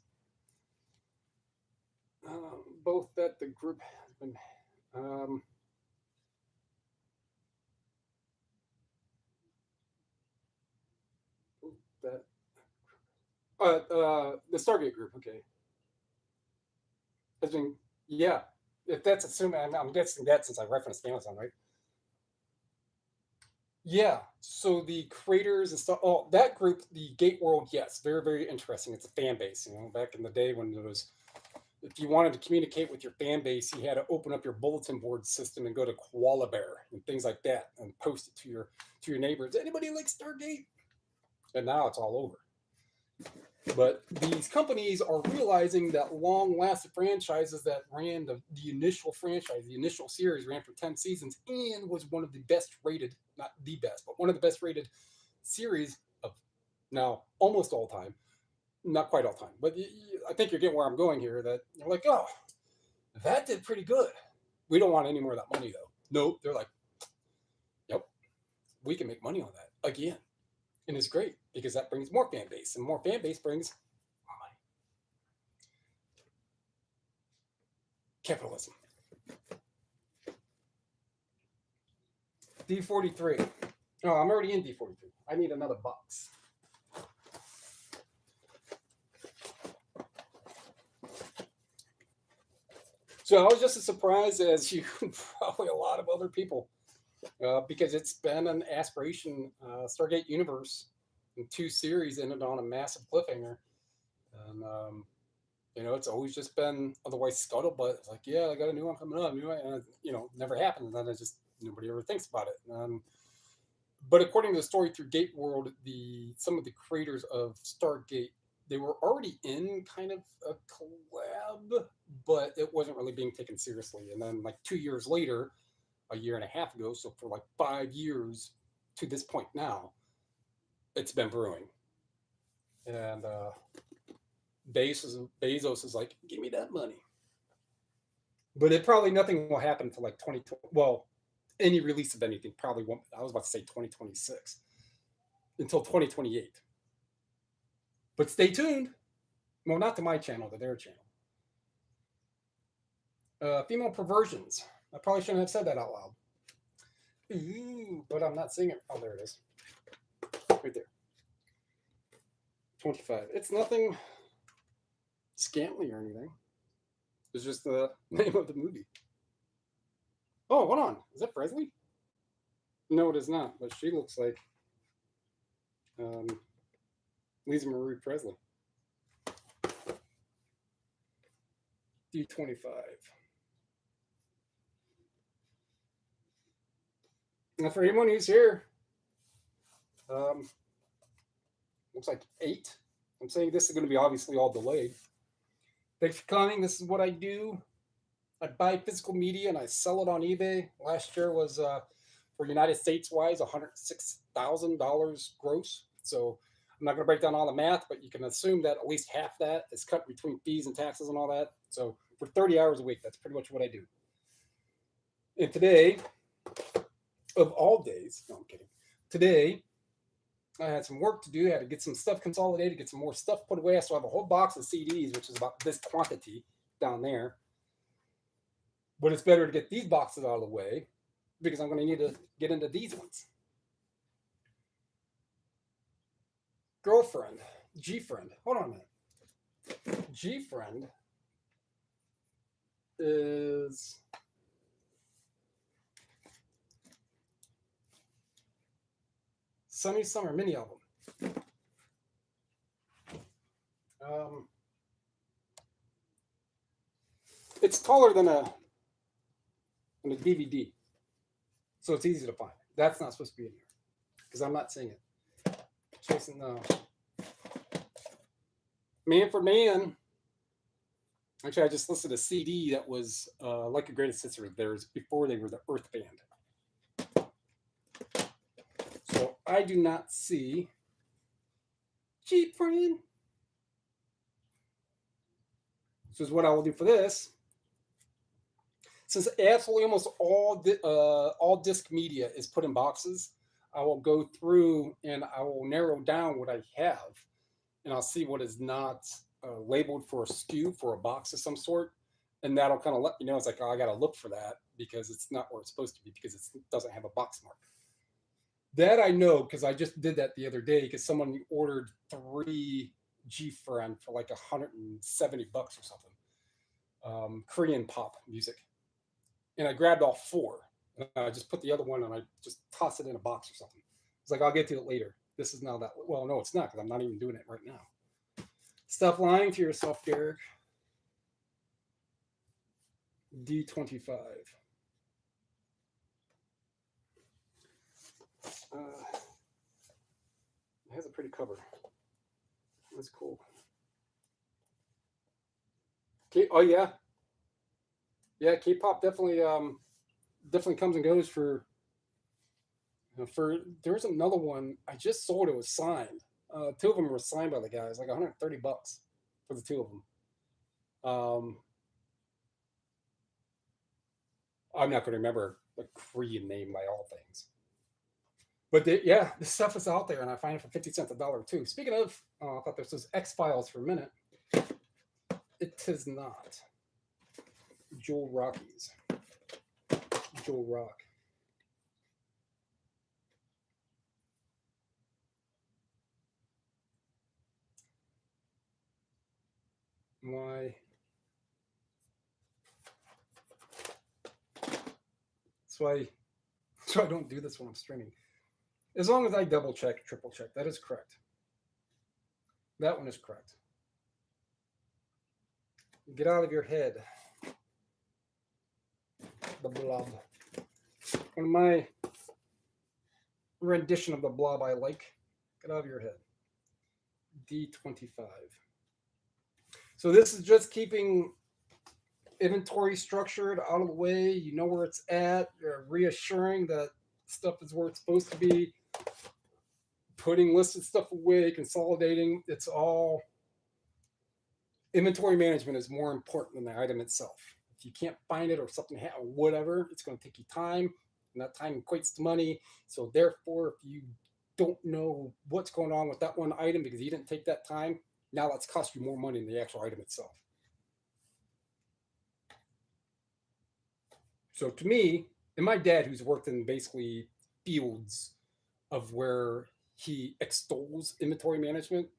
Both that the group has been. That the Stargate group, okay. Has been, yeah. If that's assuming, I'm guessing that since I referenced Amazon, right? Yeah. So the creators and stuff. Oh, that group, the Gate World, yes, very very interesting. It's a fan base. You know, back in the day when it was, if you wanted to communicate with your fan base, you had to open up your bulletin board system and go to Koala Bear and things like that, and post it to your neighbors. Anybody like Stargate? And now it's all over. But these companies are realizing that long-lasting franchises that ran the initial franchise, the initial series ran for 10 seasons and was one of the best rated, not the best, but one of the best rated series of now almost all time. Not quite all time, but I think you're getting where I'm going here, that you're like, oh, that did pretty good. We don't want any more of that money, though. Nope. They're like, yep, we can make money on that again. And it's great because that brings more fan base, and more fan base brings more money. Capitalism. D43. Oh, I'm already in D43. I need another box. So I was just as surprised as you, probably a lot of other people, because it's been an aspiration. Stargate Universe in 2 series ended on a massive cliffhanger, and it's always just been otherwise scuttlebutt. It's like, yeah, I got a new one coming up, and never happened. And then it just nobody ever thinks about it. But according to the story through Gate World, some of the creators of Stargate, they were already in kind of a collab, but it wasn't really being taken seriously. And then, like 2 years later, a year and a half ago, so for like 5 years to this point now, it's been brewing. And Bezos is like, give me that money. But nothing will happen until like 2020. Well, any release of anything probably won't. I was about to say 2026 until 2028. But stay tuned. Well, not to my channel, to their channel. Female perversions. I probably shouldn't have said that out loud. Ooh, but I'm not seeing it. Oh, there it is. Right there. 25. It's nothing scantly or anything. It's just the name of the movie. Oh, hold on. Is that Presley? No, it is not. But she looks like Lisa Marie Presley. D25. Now, for anyone who's here, looks like 8. I'm saying this is going to be obviously all delayed. Thanks for coming. This is what I do. I buy physical media and I sell it on eBay. Last year was, for United States wise, $106,000 gross. So I'm not going to break down all the math, but you can assume that at least half that is cut between fees and taxes and all that. So for 30 hours a week, that's pretty much what I do. And today, of all days, no, I'm kidding. Today, I had some work to do. I had to get some stuff consolidated, get some more stuff put away. So I have a whole box of CDs, which is about this quantity down there. But it's better to get these boxes out of the way because I'm going to need to get into these ones. Girlfriend, G-friend. Hold on a minute. G-friend is Sunny Summer mini album. It's taller than a DVD, so it's easy to find. That's not supposed to be in here because I'm not seeing it. Chasing the Man for Man. Actually, I just listed a CD that was like a greatest hits of theirs before they were the Earth Band. I do not see. Cheap friend. This is what I will do for this. Since absolutely almost all disc media is put in boxes, I will go through and I will narrow down what I have, and I'll see what is not labeled for a SKU for a box of some sort, and that'll kind of let me know. It's like, oh, I got to look for that because it's not where it's supposed to be because it doesn't have a box mark. That I know because I just did that the other day because someone ordered 3 G-Friend for like $170 or something. Korean pop music. And I grabbed all 4. And I just put the other one and I just tossed it in a box or something. It's like, I'll get to it later. This is now that. Well, no, it's not because I'm not even doing it right now. Stop lying to yourself, Derek. D25. It has a pretty cover. That's cool. Oh yeah, yeah. K-pop definitely comes and goes for. There's another one I just sold. It was signed. 2 of them were signed by the guys, like $130 for the 2 of them. I'm not going to remember the Korean name by all things. But yeah, this stuff is out there, and I find it for 50 cents a dollar too. Speaking of, I thought this was X-Files for a minute. It is not. Joel Rockies. Joel Rock. Why? That's why I don't do this when I'm streaming. As long as I double check, triple check. That is correct. That one is correct. Get out of your head. The Blob. One of my rendition of the Blob I like. Get out of your head. D25. So this is just keeping inventory structured, out of the way. You know where it's at. You're reassuring that stuff is where it's supposed to be. Putting listed stuff away, consolidating. It's all inventory management is more important than the item itself. If you can't find it or something, whatever, it's going to take you time, and that time equates to money. So therefore, if you don't know what's going on with that one item because you didn't take that time, now that's cost you more money than the actual item itself. So to me, and my dad, who's worked in basically fields of where he extols inventory management,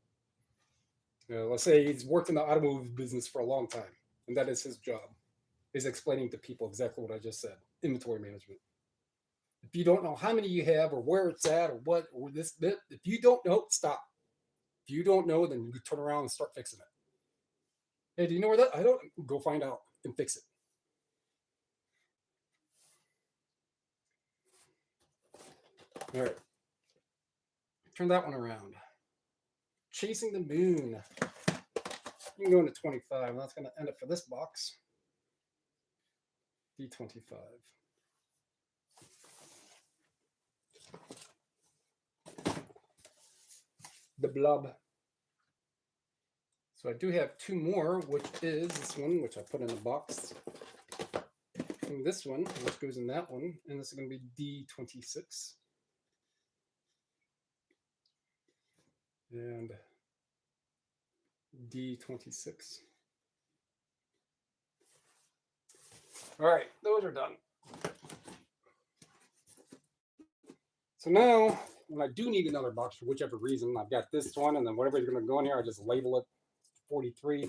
let's say he's worked in the automotive business for a long time, and that is his job, is explaining to people exactly what I just said, inventory management. If you don't know how many you have or where it's at or what, or this, if you don't know, stop. If you don't know, then you turn around and start fixing it. Hey, do you know where that? I don't. Go find out and fix it. All right. Turn that one around. Chasing the Moon. You can go into 25. That's going to end it for this box. D25. The Blob. So I do have 2 more, which is this one, which I put in the box. And this one, which goes in that one. And this is going to be D26. And D26. All right, those are done. So now, when I do need another box for whichever reason, I've got this one, and then whatever is going to go in here, I just label it 43.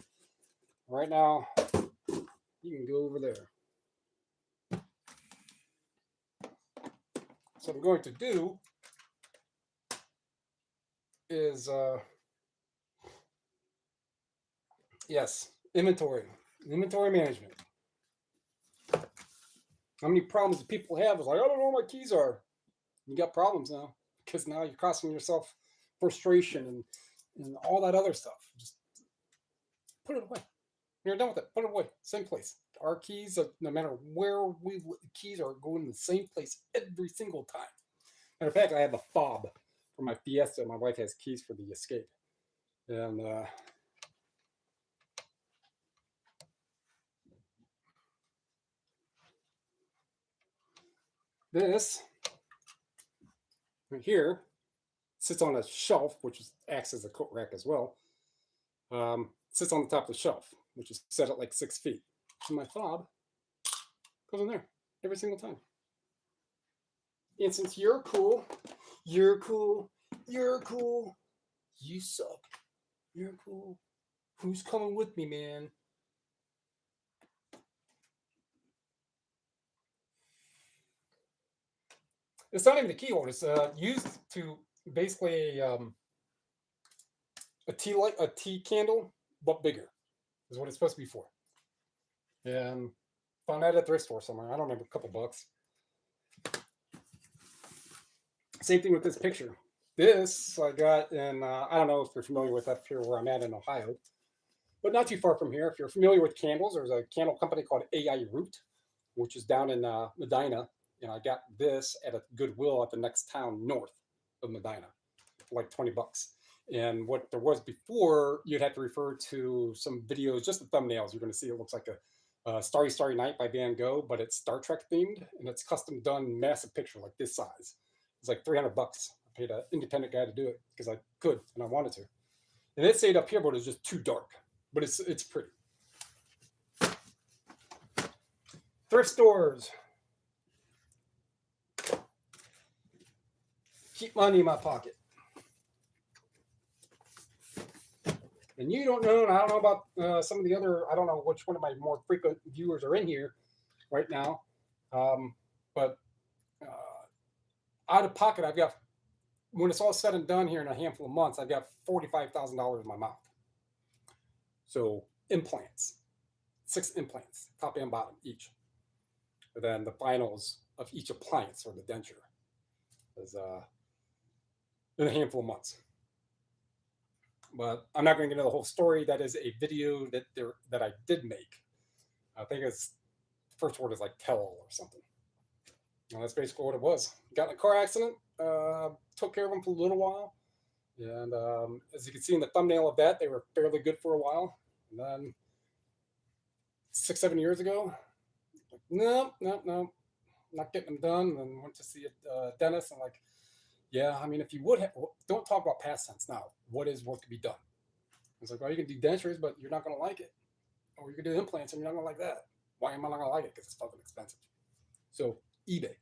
Right now, you can go over there. So what I'm going to do is, yes, inventory management. How many problems do people have? It's like, I don't know what my keys are. You got problems now because now you're costing yourself frustration and all that other stuff. Just put it away. You're done with it. Put it away. Same place. Our keys, no matter where the keys are going in the same place every single time. Matter of fact, I have a fob. for my Fiesta. My wife has keys for the Escape. And this right here sits on a shelf, which acts as a coat rack as well. Sits on the top of the shelf, which is set at like 6 feet. And my fob goes in there every single time. And since you're cool, you're cool, you're cool, you suck, you're cool. Who's coming with me, man? It's not even the keyhole. It's used to basically a tea light, a tea candle, but bigger, is what it's supposed to be for. And found that at the thrift store somewhere. I don't remember, a couple bucks. Same thing with this picture. This I got in, I don't know if you're familiar with up here where I'm at in Ohio, but not too far from here. If you're familiar with candles, there's a candle company called AI Root, which is down in Medina. And I got this at a Goodwill at the next town north of Medina for like 20 bucks. And what there was before, you'd have to refer to some videos, just the thumbnails. You're going to see it looks like a Starry, Starry Night by Van Gogh, but it's Star Trek themed, and it's custom done, massive picture like this size. It's like 300 bucks. I paid an independent guy to do it because I could and I wanted to. And it stayed up here, but it's just too dark. But it's pretty. Thrift stores. Keep money in my pocket. And you don't know, and I don't know about some of the other, I don't know which one of my more frequent viewers are in here right now. But out of pocket, I've got, when it's all said and done here in a handful of months, I've got $45,000 in my mouth. So implants, 6 implants, top and bottom each. And then the finals of each appliance or the denture is in a handful of months. But I'm not going to get into the whole story. That is a video that I did make. I think it's the first word is like tell all or something. And that's basically what it was. Got in a car accident, took care of them for a little while. And as you can see in the thumbnail of that, they were fairly good for a while. And then 6-7 years ago, like, no, not getting them done. And went to see a dentist and like, yeah, I mean, if you would have, don't talk about past tense now. What could be done? It's like, well, you can do dentures, but you're not going to like it. Or you can do implants and you're not going to like that. Why am I not going to like it? Because it's fucking expensive. So eBay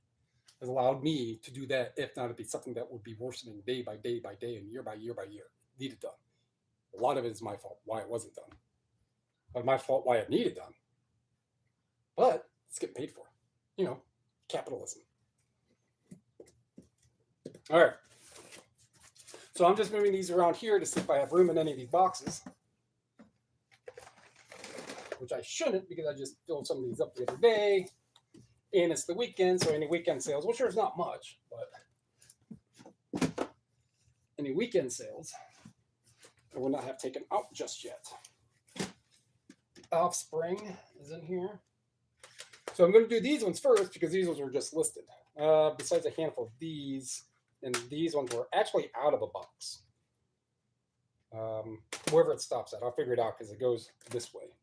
has allowed me to do that, if not, it'd be something that would be worsening day by day by day and year by year by year. Need it done. A lot of it is my fault why it wasn't done. But my fault why it needed done. But it's getting paid for. You know, capitalism. All right. So I'm just moving these around here to see if I have room in any of these boxes. Which I shouldn't, because I just filled some of these up the other day. And it's the weekend, so any weekend sales, well, sure, it's not much, but any weekend sales I will not have taken out just yet. Offspring is in here. So I'm going to do these ones first, because these ones were just listed. Besides a handful of these, and these ones were actually out of a box. Wherever it stops at, I'll figure it out because it goes this way.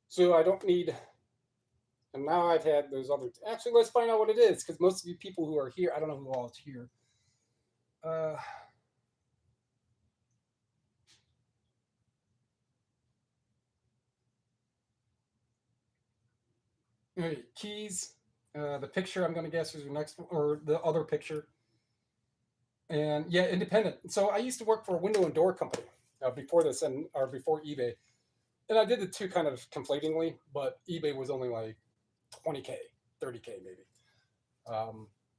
So I don't need, and now I've had those other, actually let's find out what it is, because most of you people who are here, I don't know who all is here. Keys, the picture I'm going to guess is the next one, or the other picture. And yeah, independent. So I used to work for a window and door company before this, or before eBay. And I did the two kind of conflatingly, but eBay was only like 20K, 30K maybe.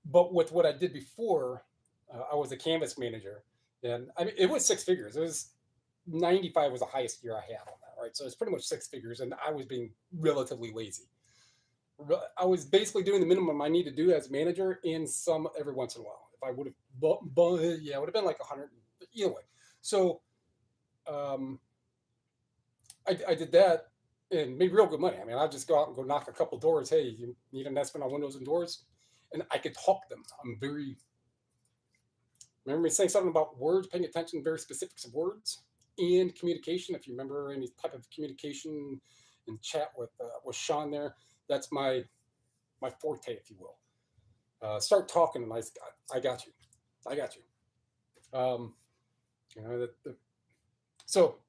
But with what I did before, I was a canvas manager. And I mean, it was 6 figures. It was 95 was the highest year I had on that, right? So it's pretty much 6 figures, and I was being relatively lazy. I was basically doing the minimum I need to do as manager, and some every once in a while. If I would have, yeah, it would have been like 100 either way. So I did that and made real good money. I mean, I'd just go out and go knock a couple doors. Hey, you need an estimate on windows and doors? and I could talk them. I'm very, remember me saying something about words, paying attention to very specifics of words and communication. If you remember any type of communication in chat with Sean there, that's my forte, if you will. Start talking, and I got you, I got you. You know so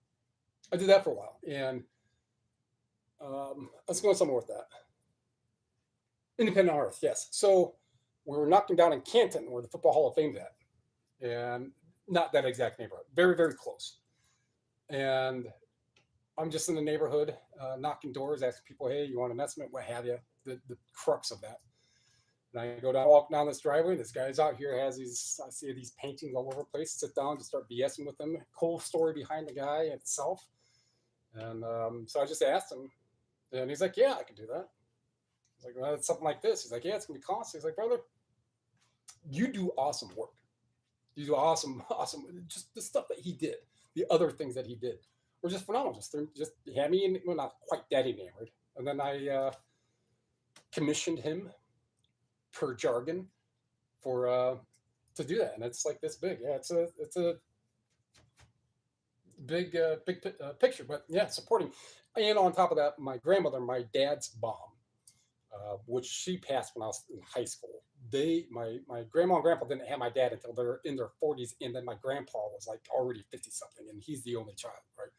I did that for a while, and let's go somewhere with that. Independent artist, yes. So we were knocking down in Canton, where the Football Hall of Fame's at, and not that exact neighborhood, very very close. And I'm just in the neighborhood, knocking doors, asking people, "Hey, you want an estimate? What have you?" The crux of that. And I go down, walk down this driveway. This guy's out here has these. I see these paintings all over the place. Sit down, just start BSing with him. Cool story behind the guy itself. And so I just asked him, and he's like, "Yeah, I can do that." I was like, "Well, it's something like this." He's like, "Yeah, it's gonna be costly." He's like, "Brother, you do awesome work. You do awesome, awesome. Just the stuff that he did, the other things that he did, were just phenomenal. Just had me, in, well, not quite that enamored." And then I commissioned him per jargon for to do that, and it's like this big. Yeah, it's a big picture, but yeah, supporting. And on top of that, my grandmother, my dad's mom, which she passed when I was in high school. My grandma and grandpa didn't have my dad until they're in their 40s, and then my grandpa was like already 50 something, and he's the only child, right?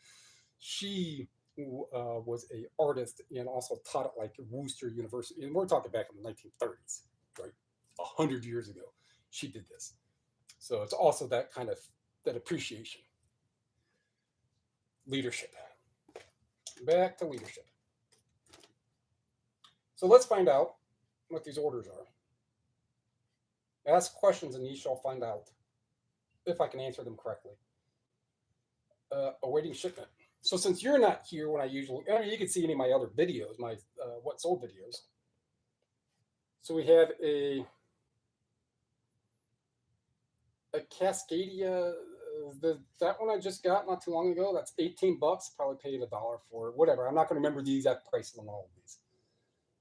She was a artist and also taught at like Worcester University, and we're talking back in the 1930s, right? 100 years ago, she did this. So it's also that kind of that appreciation, leadership. Back to leadership. So let's find out what these orders are. Ask questions and ye shall find out if I can answer them correctly. Awaiting shipment. So since you're not here when I mean, you can see any of my other videos, my what sold videos. So we have a Cascadia. That one I just got not too long ago. That's $18. Probably paid $1 for it. Whatever. I'm not going to remember the exact price on all of these.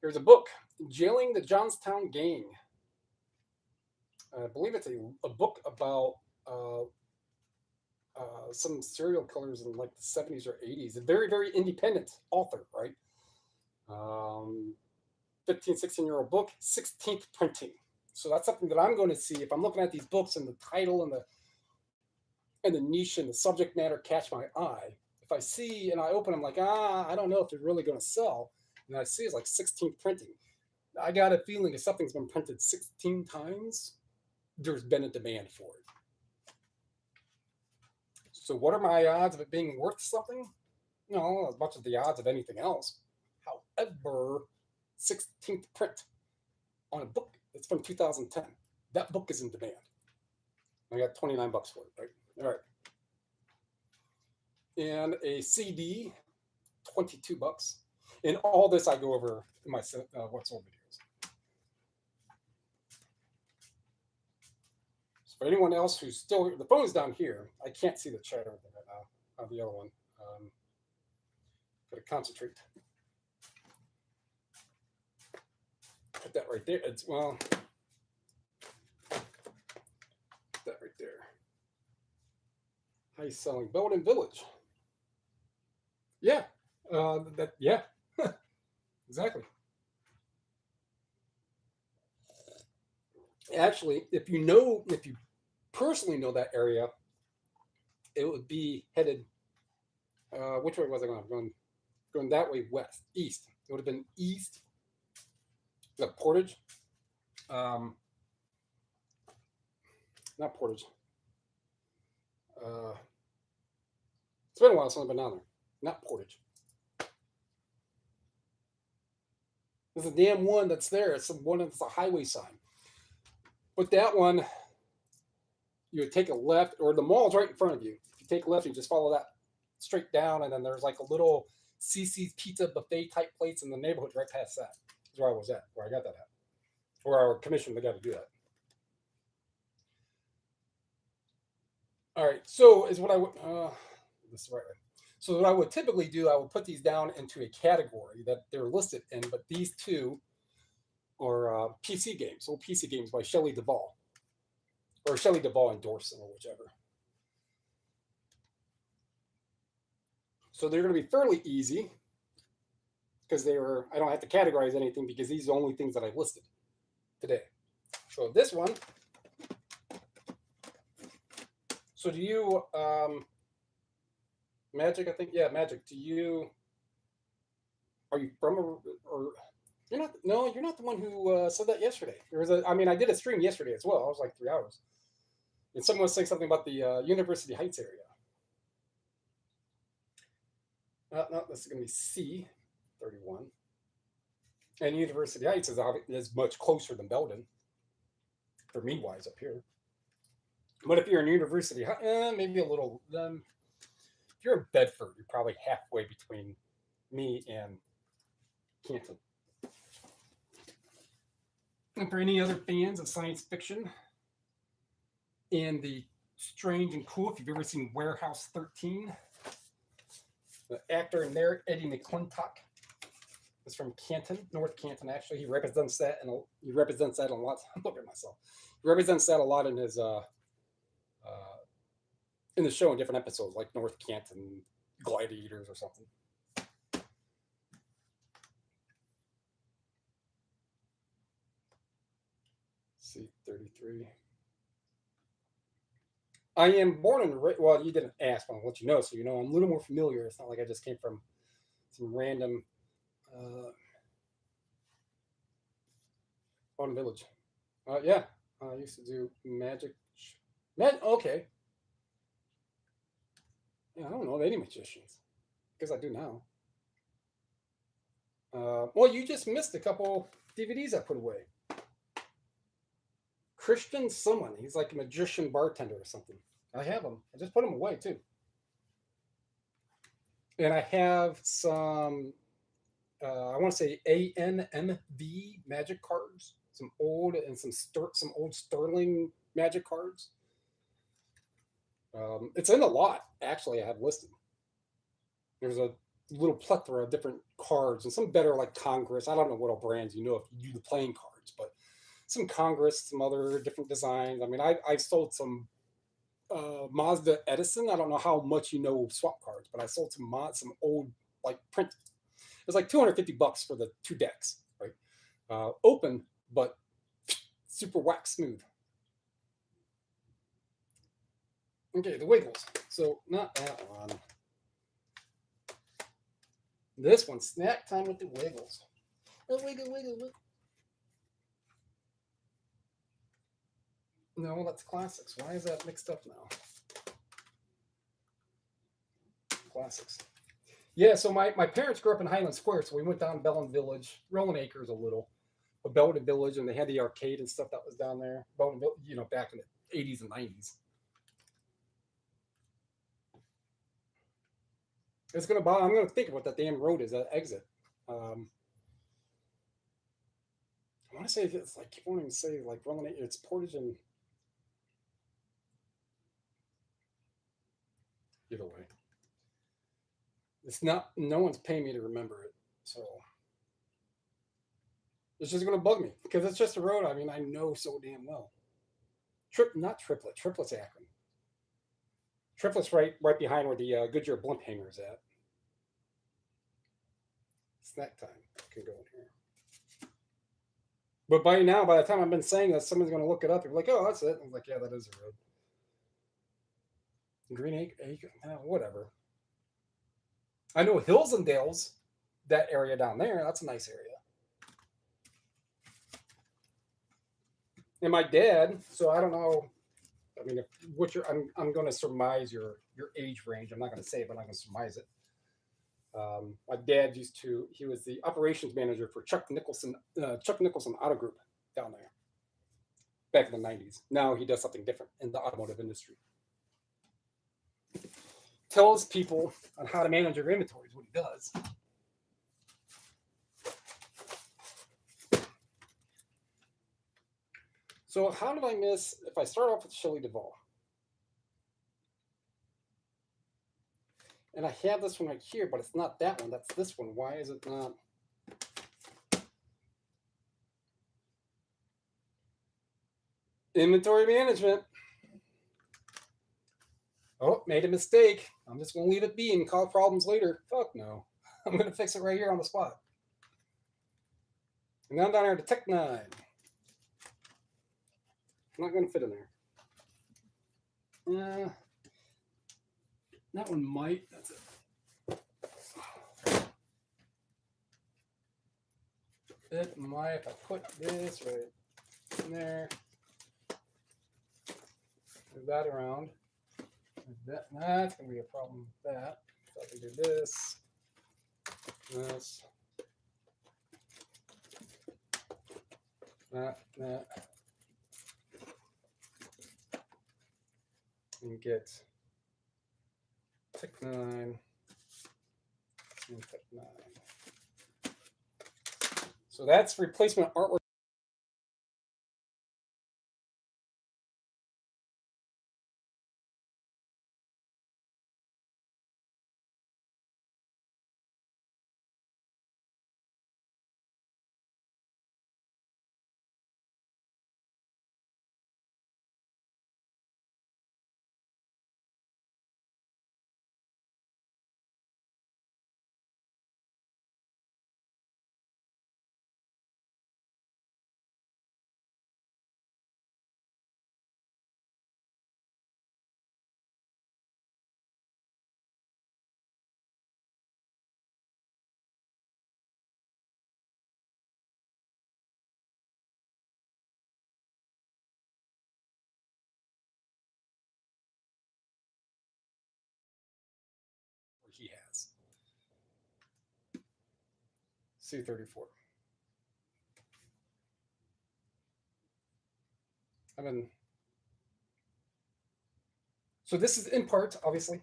Here's a book, Jailing the Johnstown Gang. I believe it's a book about some serial killers in like the 70s or 80s. A very, very independent author, right? 15, 16-year-old book, 16th printing. So that's something that I'm going to see if I'm looking at these books and the title and the niche and the subject matter catch my eye. If I see and I open them like, I don't know if they're really going to sell. And I see it's like 16th printing. I got a feeling if something's been printed 16 times, there's been a demand for it. So what are my odds of it being worth something? No, as much as the odds of anything else. However, 16th print on a book that's from 2010. That book is in demand. I got $29 for it, right? All right. And a CD, $22. And all this I go over in my What's Sold videos. So for anyone else who's still here, the phone is down here. I can't see the chat or anything right now. The other one. Gotta concentrate. Put that right there. Well, put that right there. High selling Belden Village. Yeah. Yeah. Exactly. Actually, if you personally know that area, it would be headed. Which way was I going? Going that way, west, east. It would have been east. The Portage. Not Portage. It's been a while since I've been down there. Not Portage. There's a damn one that's there. It's the one that's a highway sign. But that one, you would take a left, or the mall's right in front of you. If you take a left, you just follow that straight down, and then there's like a little CC's Pizza buffet type place in the neighborhood right past that. That's where I was at, where I got that at. Where I commissioned the guy to do that. All right, so is what I would, this is the right way. So what I would typically do, I would put these down into a category that they're listed in, but these two are PC games, old PC games by Shelley Duvall, or Shelley Duvall endorsed them, or whichever. So they're going to be fairly easy because I don't have to categorize anything because these are the only things that I listed today. So this one. So do you, Magic, I think, yeah, Magic, are you from or you're not, no, you're not the one who said that yesterday. I did a stream yesterday as well. I was like 3 hours. And someone was saying something about the University Heights area. No, this is going to be C31. And University Heights is much closer than Belden, for me wise up here. But if you're in University, maybe a little. If you're in Bedford, you're probably halfway between me and Canton. And for any other fans of science fiction and the strange and cool, if you've ever seen Warehouse 13, the actor in there, Eddie McClintock, is from Canton, North Canton. Actually, he represents that, and he represents that a lot. Look at myself. He represents that a lot in his in the show in different episodes, like North Canton Gladiators or something. C33. I am born and raised. Well, you didn't ask, but I'll let you know, so you know I'm a little more familiar. It's not like I just came from some random Bowden Village. Yeah, I used to do magic. Okay. Yeah, I don't know of any magicians, because I do now. Well, you just missed a couple DVDs I put away. Christian someone. He's like a magician bartender or something. I have them. I just put them away too. And I have some, I want to say ANMV magic cards, some old and some old sterling magic cards. It's in a lot, actually, I have listed. There's a little plethora of different cards and some better like Congress. I don't know what all brands you know if you do the playing cards, but some Congress, some other different designs. I mean, I've sold some Mazda Edison. I don't know how much you know swap cards, but I sold some old like print. It was like $250 for the 2 decks, right? Open, but super wax smooth. Okay, the Wiggles. So not that one. This one, snack time with the Wiggles. Oh, wiggle. No, that's classics. Why is that mixed up now? Classics. Yeah, so my parents grew up in Highland Square, so we went down Belden Village, Rolling Acres a little, but Belden Village, and they had the arcade and stuff that was down there. Belden Village, back in the 80s and 90s. I'm gonna think of what that damn road is, that exit. I want to say it's like, I won't even say like Rolling Acres, it's Portage and either way. It's not, no one's paying me to remember it, so it's just gonna bug me because it's just a road. I mean, I know so damn well. Triplet's Akron. Triplet's right behind where the Goodyear blimp hanger is at. Snack time can go in here. But by the time I've been saying that, someone's going to look it up. They're like, oh, that's it. I'm like, yeah, that is a road. Green Acre, whatever. I know Hills and Dales, that area down there. That's a nice area. And my dad, so I don't know. I mean, I'm going to surmise your age range. I'm not going to say it, but I'm going to surmise it. My dad he was the operations manager for Chuck Nicholson Auto Group down there back in the 90s. Now he does something different in the automotive industry. Tells people on how to manage your inventory is what he does. So how did I miss, if I start off with Shelley Duvall? And I have this one right here, but it's not that one. That's this one. Why is it not? Inventory management. Oh, made a mistake. I'm just going to leave it be and cause problems later. Fuck no. I'm going to fix it right here on the spot. And now I'm down here to Tech 9. I'm not going to fit in there. That one might. That's it. It might if I put this right in there. Move that around. That's going to be a problem with that. So I can do this. This. That. And get Tech 9 and Tech 9. So that's replacement artwork. He has C34. So this is in part, obviously.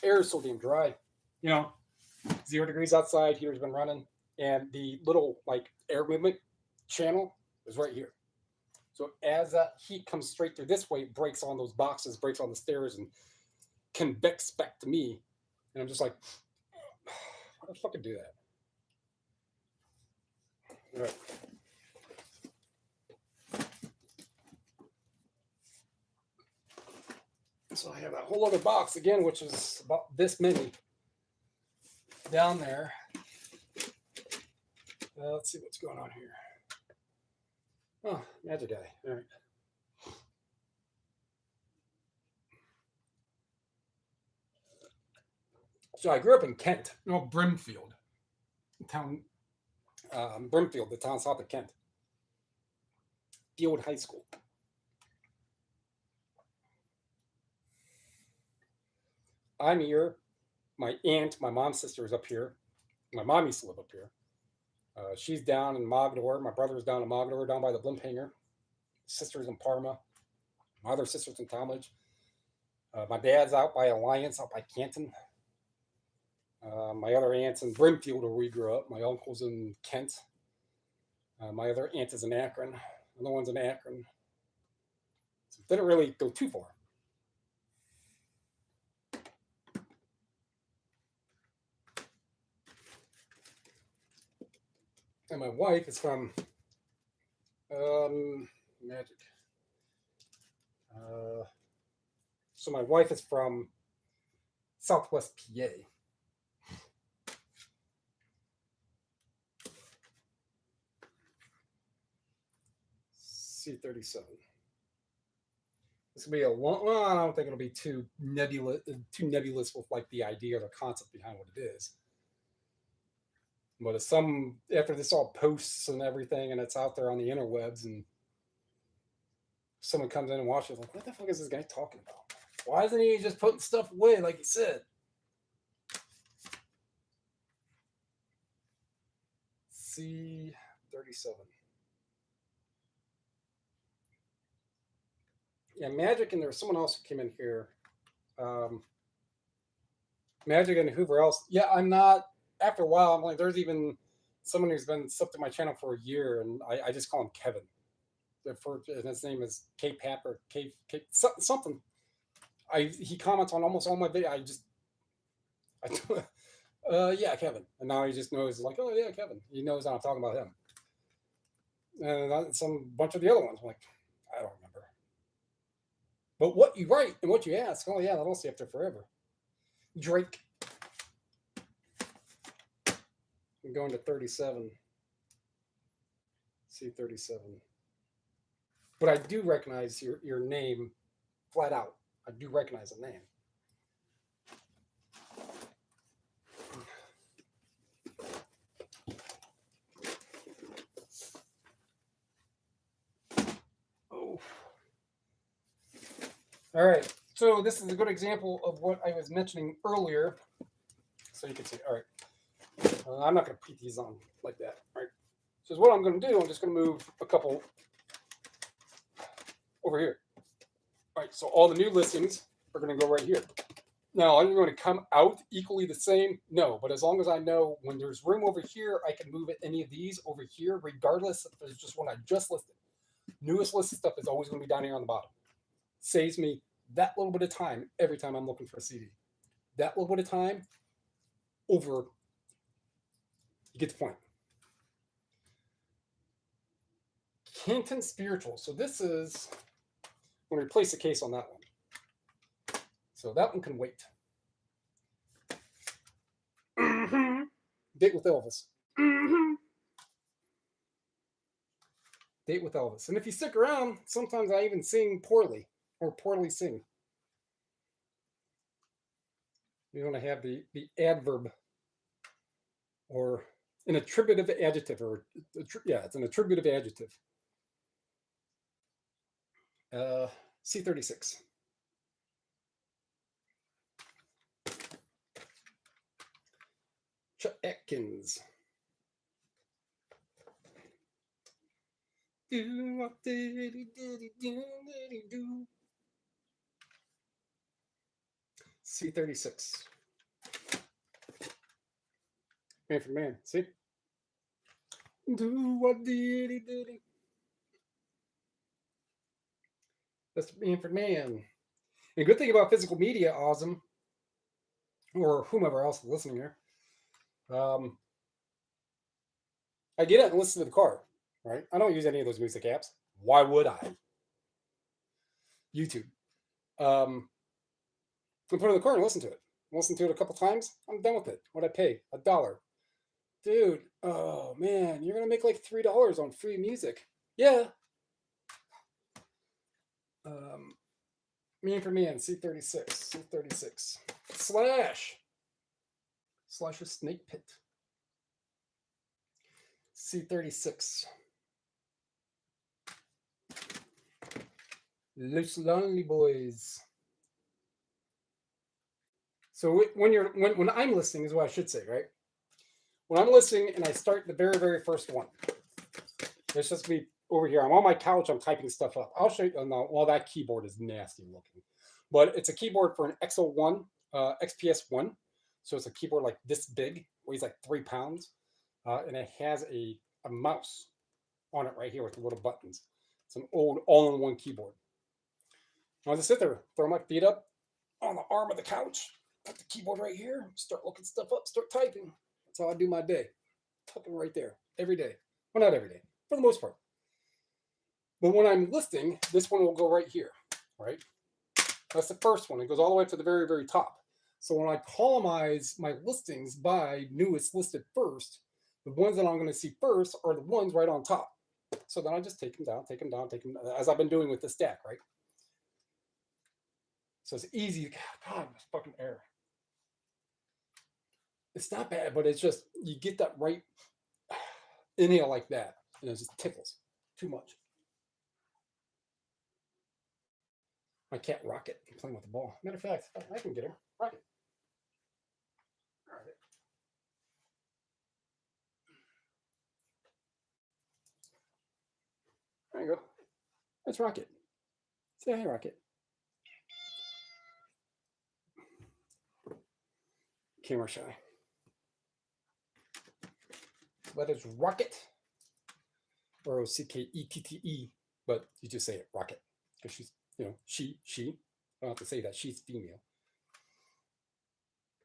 Air is so damn dry. 0 degrees outside, heater's been running, and the little like air movement channel is right here. So as that heat comes straight through this way, it breaks on those boxes, breaks on the stairs, and convects back to me. And I'm just like, how the fuck do that? All right. So I have that whole other box again, which is about this many down there. Let's see what's going on here. Oh, Magic Guy. All right. So I grew up in Kent, Brimfield, town. Brimfield, the town south of Kent. Field High School. I'm here. My aunt, my mom's sister, is up here. My mom used to live up here. She's down in Mogador. My brother's down in Mogador, down by the blimp hangar. Sister's in Parma. My other sister's in Talmadge. My dad's out by Alliance, out by Canton. My other aunt's in Brimfield, where we grew up. My uncle's in Kent. My other aunt is in Akron. Another one's in Akron. So it didn't really go too far. And my wife is from Magic. So my wife is from Southwest PA. C37. This will be a long. Well, I don't think it'll be too nebulous with like the idea or the concept behind what it is. But if after this all posts and everything, and it's out there on the interwebs, and someone comes in and watches, like, what the fuck is this guy talking about? Why isn't he just putting stuff away like he said? C37. Yeah, Magic, and there was someone else who came in here. Magic and whoever else. Yeah, I'm not. After a while, I'm like, there's even someone who's been sub to my channel for a year, and I just call him Kevin. And his name is K Pap or K something. He comments on almost all my videos. Yeah, Kevin. And now he just knows, like, oh yeah, Kevin. He knows I'm talking about him. and some bunch of the other ones. I'm like, I don't remember. But what you write and what you ask, oh yeah, that'll stay up there forever. Drake. I'm going to 37. C37. But I do recognize your name flat out. I do recognize the name. Oh. All right. So this is a good example of what I was mentioning earlier. So you can see, all right. I'm not going to put these on like that. All right. So what I'm going to do, I'm just going to move a couple over here. All right. So all the new listings are going to go right here. Now, are you going to come out equally the same? No, but as long as I know when there's room over here, I can move any of these over here, regardless if it's just one I just listed. Newest listed stuff is always going to be down here on the bottom. Saves me that little bit of time every time I'm looking for a CD. That little bit of time over, you get the point. Canton Spiritual. So this is, I'm going to replace the case on that one. So that one can wait. Mm-hmm. Date with Elvis. Mm-hmm. Date with Elvis. And if you stick around, sometimes I even sing poorly or poorly sing. You're going to have the adverb or an attributive adjective, or yeah, it's an attributive adjective. C36. Chuck Atkins. Do what did he do? C36. Man for man. See? Do what did he? That's man for man. And good thing about physical media, awesome, or whomever else is listening here. I get it and listen to the car, right? I don't use any of those music apps. Why would I? YouTube. I put it in the car and listen to it. Listen to it a couple times. I'm done with it. What'd I pay? $1. Dude, oh man, you're gonna make like $3 on free music. Yeah. Man for man, C36. Slash with Snake Pit. C36. Los Lonely Boys. So when I'm listening is what I should say, right? When I'm listening and I start the very, very first one, it's just me over here. I'm on my couch. I'm typing stuff up. I'll show you. Oh, no, well, that keyboard is nasty looking, but it's a keyboard for an XO1, XPS1. So it's a keyboard like this big, weighs like 3 pounds, and it has a mouse on it right here with the little buttons. It's an old all-in-one keyboard. I'll just sit there, throw my feet up on the arm of the couch, put the keyboard right here, start looking stuff up, start typing. That's how I do my day. Typing right there every day. Well, not every day, for the most part. But when I'm listing, this one will go right here, right? That's the first one. It goes all the way up to the very, very top. So when I columnize my listings by newest listed first, the ones that I'm going to see first are the ones right on top. So then I just take them down, as I've been doing with the stack, right? So it's easy. God, this fucking error. It's not bad, but it's just, you get that right inhale like that, and it just tickles too much. My cat Rocket playing with the ball. Matter of fact, I can get her. Rocket. All right. There you go. That's Rocket. Say hi, Rocket. Camera shy. That is Rocket. Rockette, but you just say it, Rocket, because she's, she. I don't have to say that. She's female.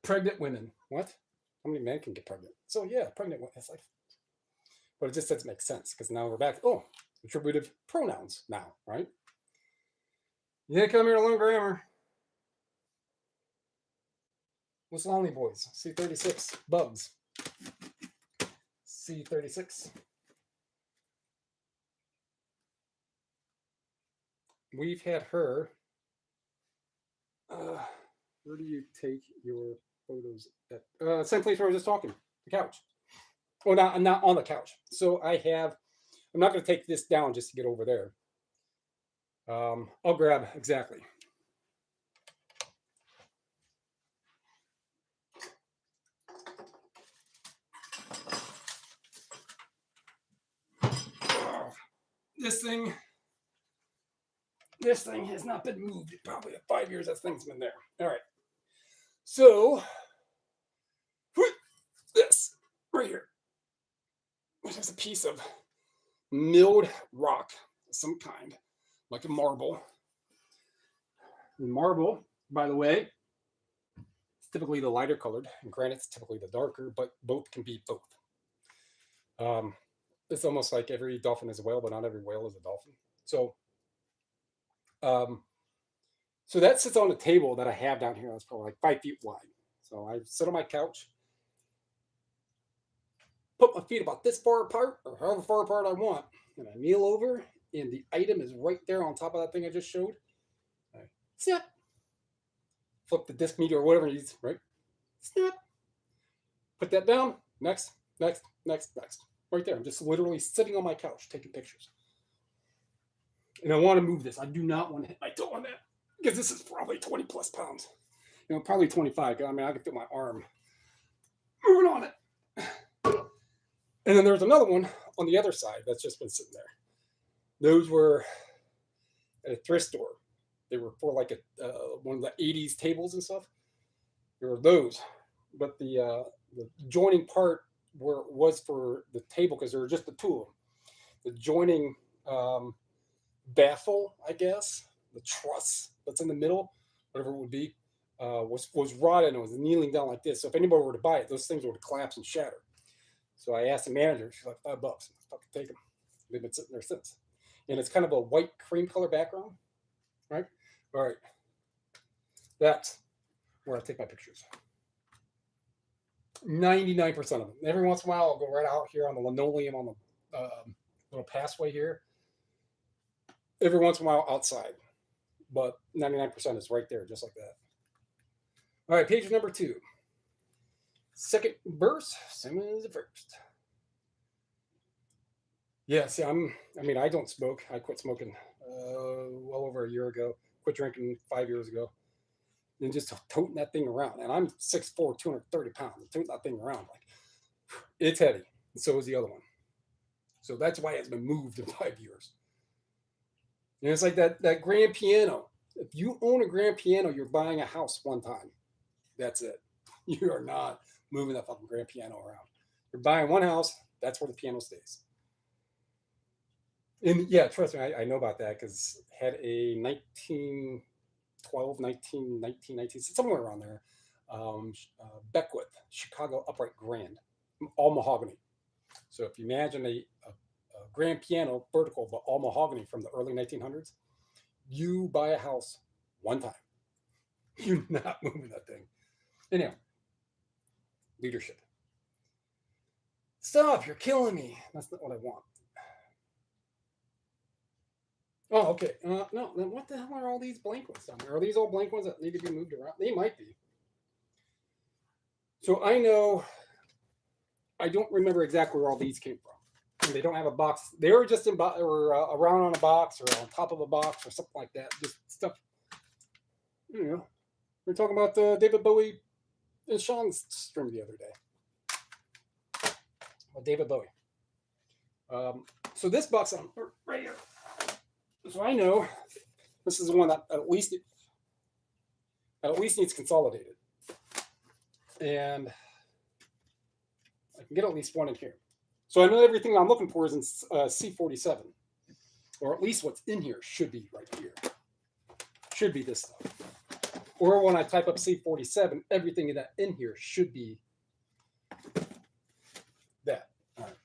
Pregnant women. What? How many men can get pregnant? So yeah, pregnant women. It's like, But it just doesn't make sense because now we're back. Oh, attributive pronouns now, right? You didn't come here to learn grammar. What's Lonely Boys? C36. Bugs. C36. We've had her. Where do you take your photos at? Same place where I was just talking, the couch. Oh, not on the couch. So I'm not going to take this down just to get over there. I'll grab, exactly. This thing has not been moved in probably 5 years. That thing's been there. All right. So this right here, which is a piece of milled rock of some kind, like a marble. And marble, by the way, it's typically the lighter colored, and granite's typically the darker, but both can be both. It's almost like every dolphin is a whale, but not every whale is a dolphin. So that sits on a table that I have down here. That's probably like 5 feet wide. So I sit on my couch, put my feet about this far apart, or however far apart I want, and I kneel over, and the item is right there on top of that thing I just showed. Snap. Flip the disc meter or whatever it is, right? Snap. Put that down. Next. Right there. I'm just literally sitting on my couch taking pictures. And I want to move this. I do not want to hit my toe on that because this is probably 20 plus pounds. Probably 25. I mean, I can feel my arm moving on it. And then there's another one on the other side that's just been sitting there. Those were at a thrift store. They were for like one of the 80s tables and stuff. There were those. But the joining part was for the table because there were just the two of them. The joining baffle, I guess, the truss that's in the middle, whatever it would be, was rotted and it was kneeling down like this. So if anybody were to buy it, those things would collapse and shatter. So I asked the manager, she's like, $5. Fucking take them. They've been sitting there since. And it's kind of a white cream color background, right? All right. That's where I take my pictures. 99% of them. Every once in a while, I'll go right out here on the linoleum on the little passway here. Every once in a while outside. But 99% is right there, just like that. All right, page number 2. Second verse, same as the first. Yeah, see, I don't smoke. I quit smoking well over a year ago. Quit drinking 5 years ago. And just toting that thing around. And I'm 6'4", 230 pounds. Toting that thing around. Like, it's heavy. And so is the other one. So that's why it's been moved in 5 years. And it's like that grand piano. If you own a grand piano, you're buying a house one time. That's it. You are not moving that fucking grand piano around. You're buying one house. That's where the piano stays. And yeah, trust me, I know about that because had a 19, somewhere around there, Beckwith, Chicago upright grand, all mahogany. So if you imagine a grand piano, vertical, but all mahogany from the early 1900s, you buy a house one time. You're not moving that thing. Anyhow, leadership. Stop, you're killing me. That's not what I want. Oh, okay. No, then what the hell are all these blank ones down there? Are these all blank ones that need to be moved around? They might be. So I don't remember exactly where all these came from. And they don't have a box. They were just around on a box or on top of a box or something like that. Just stuff. We're talking about David Bowie and Sean's stream the other day. Well, David Bowie. So this box on right here. So I know this is the one that at least needs consolidated. And I can get at least one in here. So I know everything I'm looking for is in C47. Or at least what's in here should be right here. Should be this stuff. Or when I type up C47, everything that in here should be that. All right.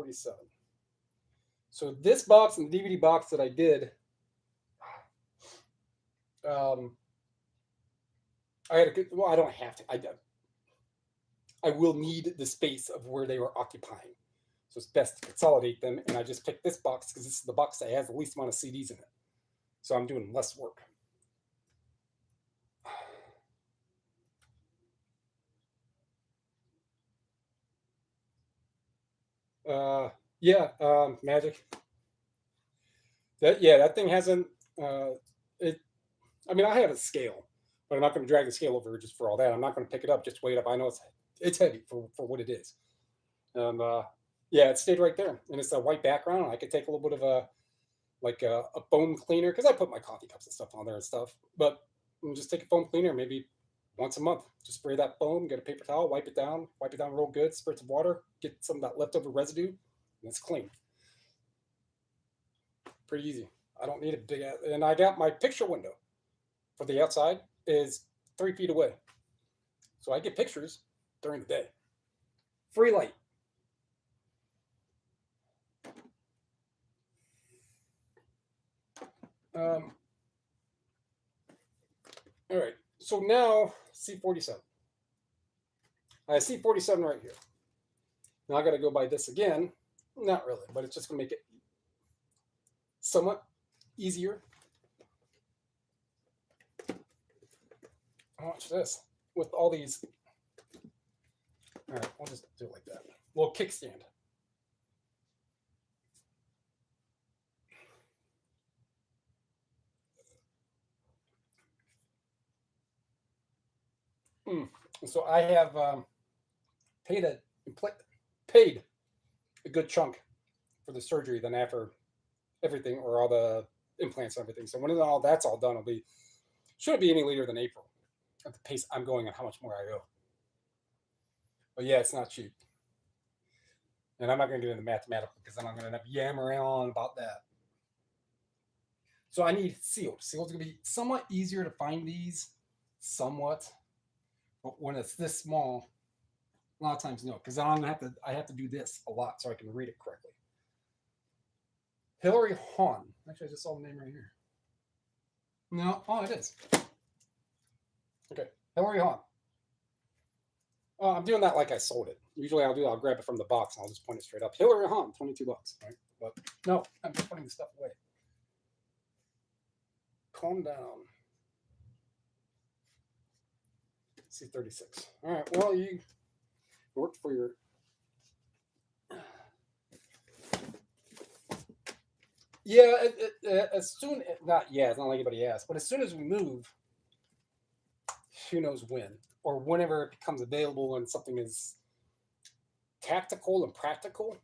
C47. So this box and the DVD box that I did, I had a well, I don't have to. I will need the space of where they were occupying. So it's best to consolidate them. And I just picked this box because this is the box that has the least amount of CDs in it. So I'm doing less work. Magic. That thing hasn't. It. I mean, I have a scale, but I'm not going to drag the scale over just for all that. I'm not going to pick it up just to weigh it up. I know it's heavy for what it is. And it stayed right there, and it's a white background. I could take a little bit of a foam cleaner because I put my coffee cups and stuff on there and stuff. But just take a foam cleaner maybe once a month. Just spray that foam, get a paper towel, wipe it down real good, spray some water, get some of that leftover residue, and it's clean. Pretty easy. I don't need a big ass, and I got my picture window for the outside is 3 feet away. So I get pictures during the day. Free light. All right, so now C47. I have C47 right here. Now I got to go buy this again. Not really, but it's just going to make it somewhat easier. Watch this with all these. All right, I'll just do it like that. Little kickstand. So I have paid a good chunk for the surgery. Then after everything, or all the implants and everything. So when all that's all done, shouldn't be any later than April at the pace I'm going and how much more I owe. But yeah, it's not cheap. And I'm not going to get into mathematical because then I'm going to end up yammering on about that. So I need sealed. Sealed's going to be somewhat easier to find these, somewhat. But when it's this small, a lot of times no, because I have to do this a lot so I can read it correctly. Hillary Hahn. Actually, I just saw the name right here. No, it is. Okay, Hillary Hahn. I'm doing that like I sold it. Usually I'll grab it from the box and I'll just point it straight up. Hillary Hahn, $22, right? But no, I'm just putting the stuff away. Calm down. C36. All right, well, you worked for your... Yeah, as soon... it's not like anybody asked, but as soon as we move, who knows when, or whenever it becomes available and something is tactical and practical.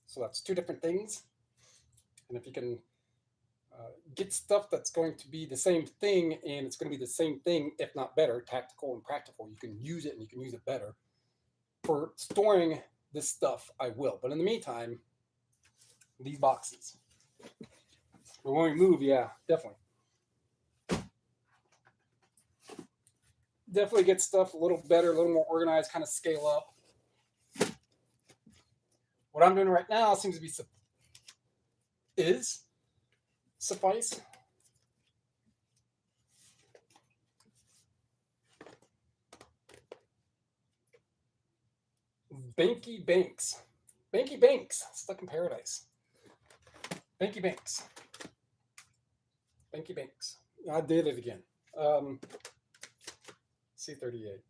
So that's two different things. And if you can get stuff that's going to be the same thing, and it's going to be the same thing, if not better, tactical and practical, you can use it and you can use it better. For storing this stuff, I will. But in the meantime, these boxes. But when we move, yeah, definitely. Definitely get stuff a little better, a little more organized, kind of scale up. What I'm doing right now seems to be suffice. Banky Banks, stuck in paradise. Banky Banks. I did it again. C38.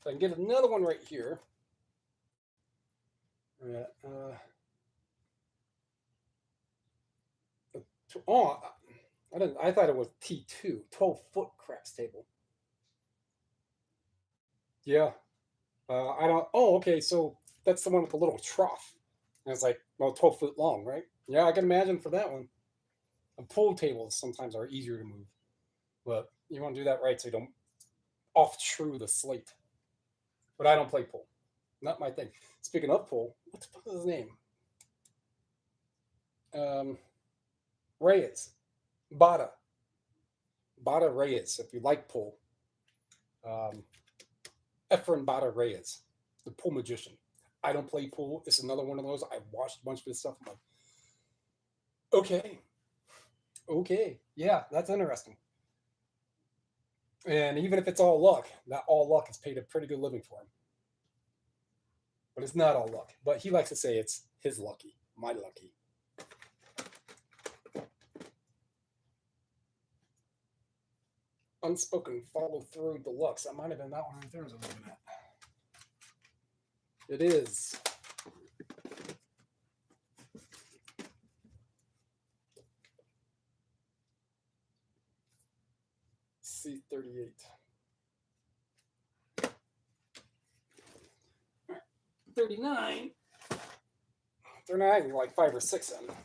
So I can get another one right here. I thought it was T2, 12-foot craps table. Yeah. I don't. Oh, okay. So that's the one with the little trough. And it's like, 12 foot long, right? Yeah, I can imagine for that one. And pool tables sometimes are easier to move, but you want to do that right so you don't off-true the slate. But I don't play pool. Not my thing. Speaking of pool, what the fuck is his name? Reyes. Bada Reyes, if you like pool. Efren Bada Reyes. the Pool Magician. I don't play pool. It's another one of those. I watched a bunch of this stuff. I'm like, okay, yeah, that's interesting. And even if it's all luck, that all luck has paid a pretty good living for him. But it's not all luck. But he likes to say it's his lucky, my lucky. Unspoken follow through deluxe. That might have been that one right there I was looking at. It is. C38. 39. 39, you're like 5 or 6 in.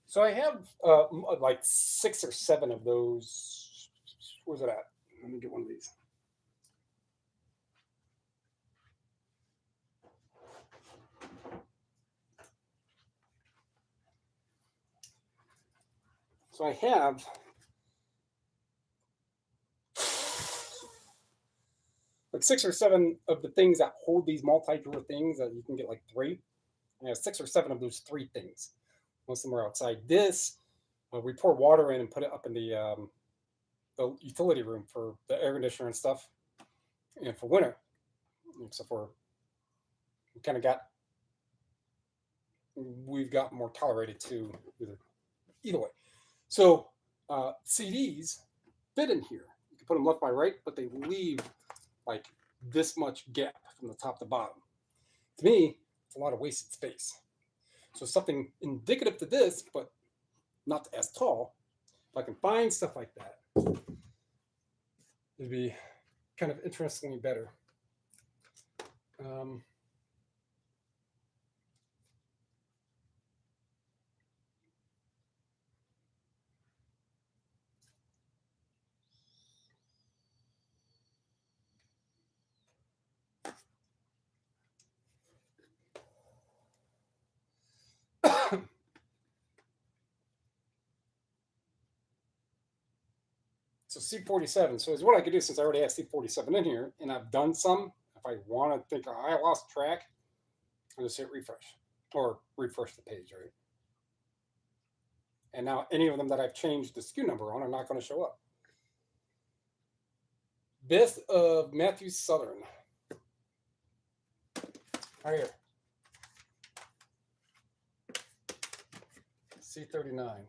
So I have like 6 or 7 of those. Where's it at? Let me get one of these. So I have like 6 or 7 of the things that hold these multi-drawer things that you can get like 3. I have 6 or 7 of those 3 things. Most of them are outside. This, we pour water in and put it up in the utility room for the air conditioner and stuff, and for winter. Except for we've got more tolerated too. Either way. So CDs fit in here. You can put them left by right, but they leave like this much gap from the top to bottom. To me, it's a lot of wasted space. So something indicative to this, but not as tall, if I can find stuff like that, it'd be kind of interestingly better. So C47. So is what I could do since I already have C47 in here, and I've done some. If I want to think I lost track, I just hit refresh or refresh the page, right? And now any of them that I've changed the SKU number on are not going to show up. Best of Matthew Southern. Right here. C39.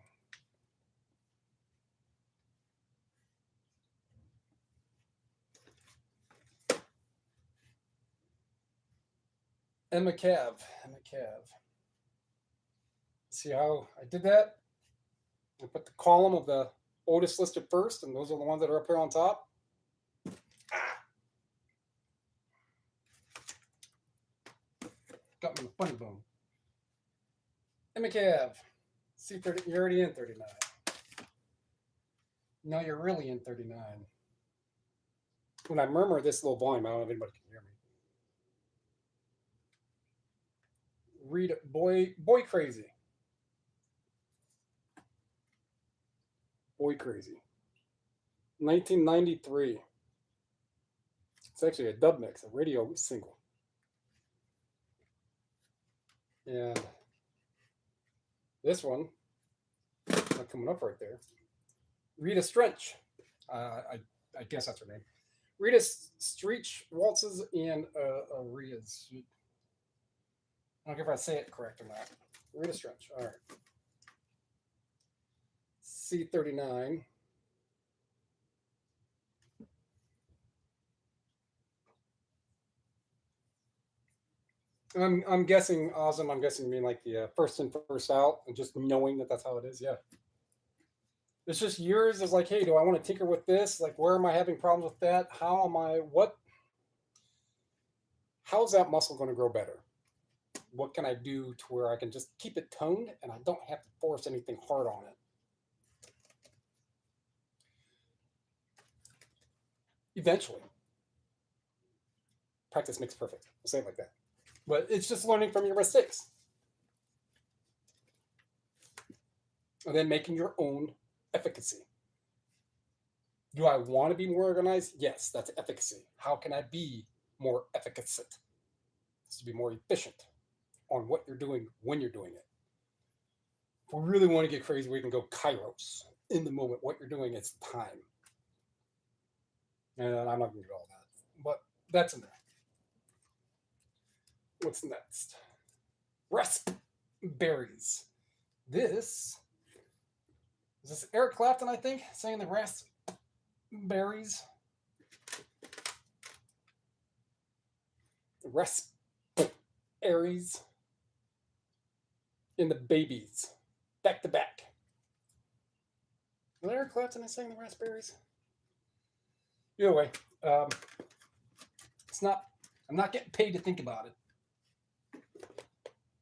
Emma Cav. See how I did that? I put the column of the oldest listed first, and those are the ones that are up here on top. Got me the funny bone. Emma Cav. C30. You're already in 39. No, you're really in 39. When I murmur this low volume, I don't know if anybody can hear me. Read Boy Crazy. Boy Crazy. 1993. It's actually a dub mix, a radio single. And this one, not coming up right there. Rita Strench. I guess that's her name. Rita Streech waltzes and Arias. I don't care if I say it correct or not. Rita Strench. All right. C39. I'm guessing, Awesome. I'm guessing you mean like the first in, first out, and just knowing that that's how it is. Yeah. It's just yours is like, hey, do I want to tinker with this? Like, where am I having problems with that? How's that muscle going to grow better? What can I do to where I can just keep it toned and I don't have to force anything hard on it? eventually. Practice makes perfect. We'll say it like that. But it's just learning from your mistakes. And then making your own efficacy. Do I want to be more organized? Yes, that's efficacy. How can I be more efficient? It's to be more efficient on what you're doing when you're doing it. If we really want to get crazy, we can go kairos. In the moment, what you're doing is time. And I'm not going to do all that. But that's in there. What's next? Raspberries. This is this Eric Clapton, I think, saying the raspberries. Raspberries in the babies, back to back. Is Eric Clapton is saying the raspberries? Either way, it's not. I'm not getting paid to think about it.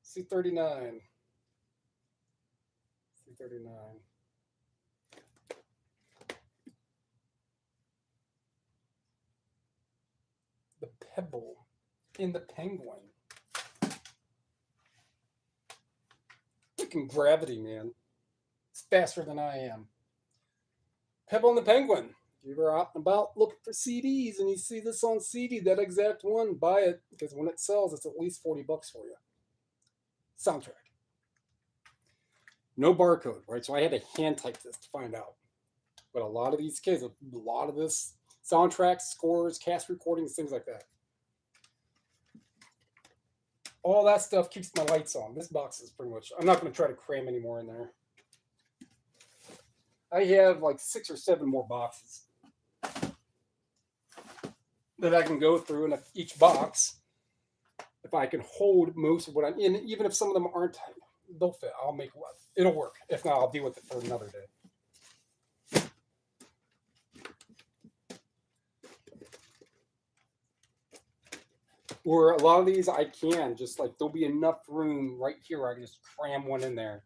C39. C39. The pebble in the penguin. Freaking gravity, man. It's faster than I am. Pebble in the penguin. If you're out and about looking for CDs and you see this on CD, that exact one, buy it because when it sells, it's at least $40 for you. Soundtrack. No barcode, right? So I had to hand type this to find out. But a lot of these kids, a lot of this soundtracks, scores, cast recordings, things like that. All that stuff keeps my lights on. This box is pretty much, I'm not going to try to cram any more in there. I have like 6 or 7 more boxes that I can go through, and if each box, if I can hold most of what I'm in, even if some of them aren't, they'll fit. I'll make one. It'll work. If not, I'll deal with it for another day. Or a lot of these I can just like, there'll be enough room right here. I can just cram one in there.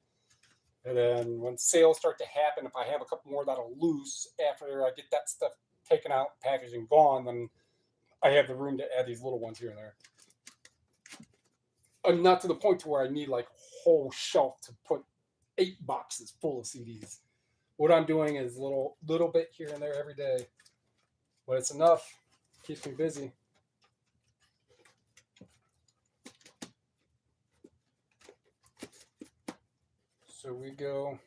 And then when sales start to happen, if I have a couple more that'll loose after I get that stuff taken out, packaged and gone, then I have the room to add these little ones here and there. I'm not to the point to where I need like a whole shelf to put 8 boxes full of CDs. What I'm doing is a little bit here and there every day. But it's enough. Keeps me busy. So we go.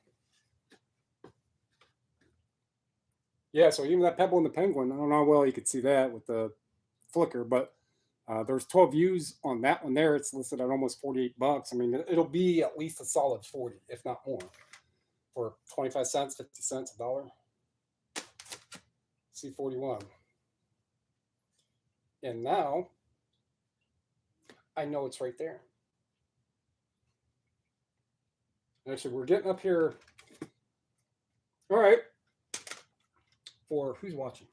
Yeah, so even that pebble in the penguin, I don't know how well you could see that with the flicker, but there's 12 views on that one there. It's listed at almost $48. I mean, it'll be at least a solid 40, if not more, for 25 cents, 50 cents, $1. C41. And now I know it's right there. Actually, we're getting up here. All right. For who's watching?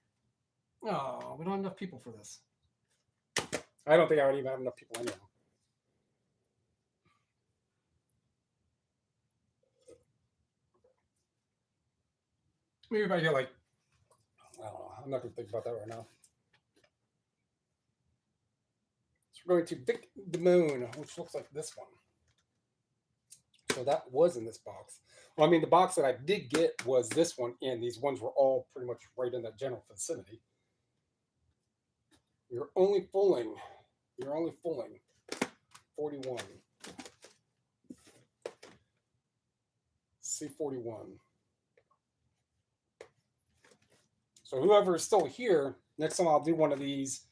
Oh, we don't have enough people for this. I don't think I would even have enough people anyhow. Maybe if I get like, I don't know. I'm not going to think about that right now. So we're going to Vic the Moon, which looks like this one. So that was in this box. Well, I mean, the box that I did get was this one, and these ones were all pretty much right in that general vicinity. You're only fooling 41. C41. So whoever is still here, next time I'll do one of these.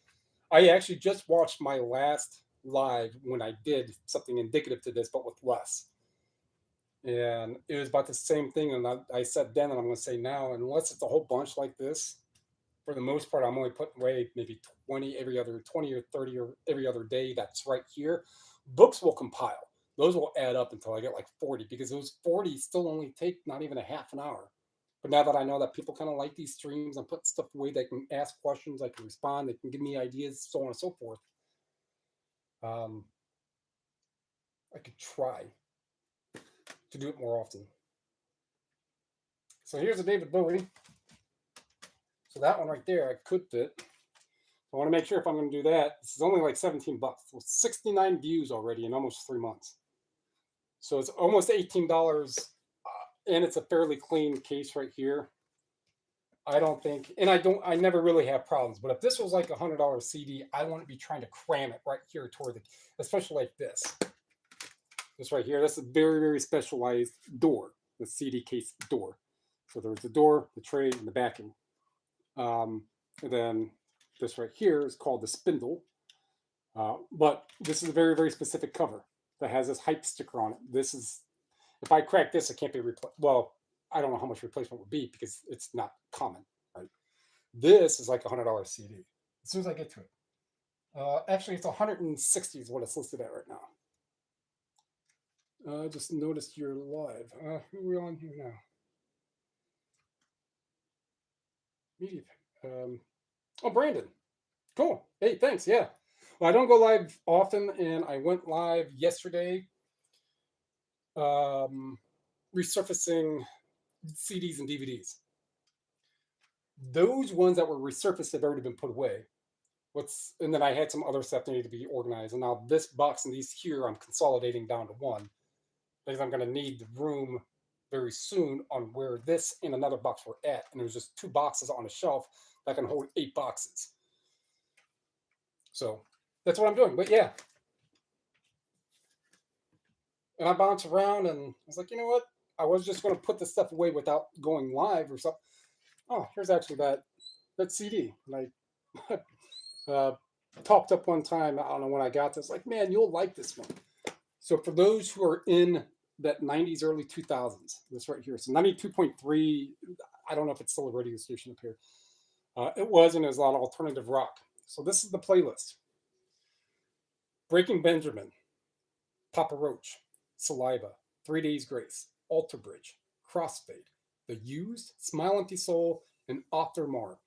I actually just watched my last live when I did something indicative to this, but with less. And it was about the same thing. And I said then, and I'm going to say now, unless it's a whole bunch like this, for the most part, I'm only putting away maybe 20 or 30 or every other day. That's right here. Books will compile. Those will add up until I get like 40, because those 40 still only take not even a half an hour. But now that I know that people kind of like these streams, I'm putting stuff away. They can ask questions. I can respond. They can give me ideas, so on and so forth. I could try to do it more often. So here's a David Bowie. So that one right there, I could fit. I want to make sure if I'm going to do that. This is only like 17 bucks. So 69 views already in almost 3 months. So it's almost $18, and it's a fairly clean case right here. I don't think, and I never really have problems. But if this was like $100 CD, I wouldn't be trying to cram it right here toward the, especially like this. This right here, that's a very, very specialized door, the CD case door. So there's the door, the tray, and the backing. And then this right here is called the spindle. But this is a very, very specific cover that has this hype sticker on it. This is, if I crack this, it can't be replaced. Well, I don't know how much replacement would be because it's not common, right? This is like $100 CD. As soon as I get to it. Actually, it's 160 is what it's listed at right now. I just noticed you're live. Who are we on here now? Media. Oh, Brandon. Cool. Hey, thanks. Yeah. Well, I don't go live often, and I went live yesterday resurfacing CDs and DVDs. Those ones that were resurfaced have already been put away. And then I had some other stuff that needed to be organized. And now this box and these here, I'm consolidating down to one because I'm going to need the room very soon on where this and another box were at. And there's just 2 boxes on a shelf that can hold 8 boxes. So that's what I'm doing. But yeah. And I bounced around and I was like, you know what? I was just going to put this stuff away without going live or something. Oh, here's actually that CD. Like, talked up one time. I don't know when I got this. Like, man, you'll like this one. So for those who are in that 90s, early 2000s, this right here. So 92.3. I don't know if it's still a radio station up here. It was, and there's a lot of alternative rock. So this is the playlist. Breaking Benjamin, Papa Roach, Saliva, 3 Days Grace, Alter Bridge, Crossfade, The Used, Smile Empty Soul, and Off Their Mark.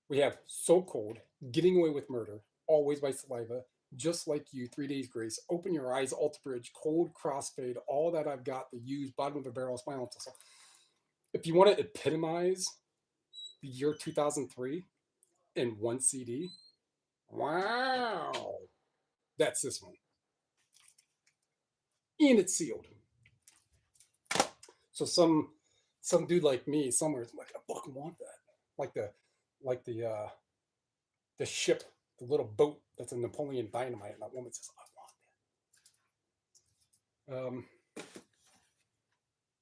We have So Cold, Getting Away with Murder, Always by Saliva, Just Like You, 3 Days Grace, Open Your Eyes, Alter Bridge, Cold, Crossfade, All That I've Got, The Used, Bottom of a Barrel, Smile Empty Soul. If you want to epitomize the year 2003 in one CD, wow, that's this one. And it's sealed. So some dude like me somewhere is like, I fucking want that. Like the ship, the little boat that's in Napoleon Dynamite, and that woman says, I want that.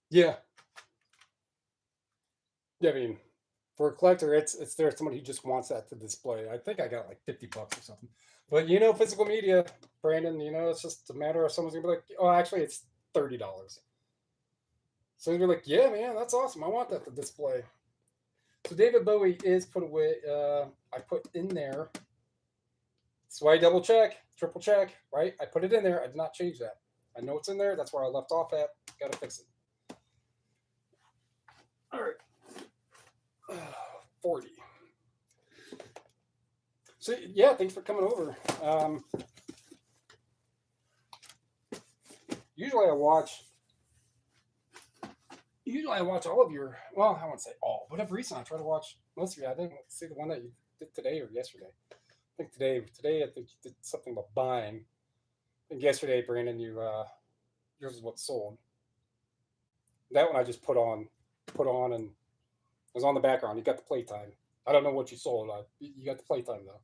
Yeah. Yeah, I mean, for a collector, it's there. Somebody who just wants that to display. I think I got like 50 bucks or something. But you know, physical media, Brandon, you know, it's just a matter of someone's gonna be like, oh, actually, it's $30. So you're like, yeah, man, that's awesome. I want that to display. So David Bowie is put away. I put in there. So I double check, triple check, right? I put it in there. I did not change that. I know it's in there. That's where I left off at. Got to fix it. All right. 40. So yeah, thanks for coming over. Usually I watch all of your, well, I won't say all, but every recent I try to watch most of you. I didn't see the one that you did today or yesterday. I think today I think you did something about buying. I think yesterday, Brandon, yours is what sold. That one I just put on and it was on the background. You got the playtime. I don't know what you sold. You got the playtime though.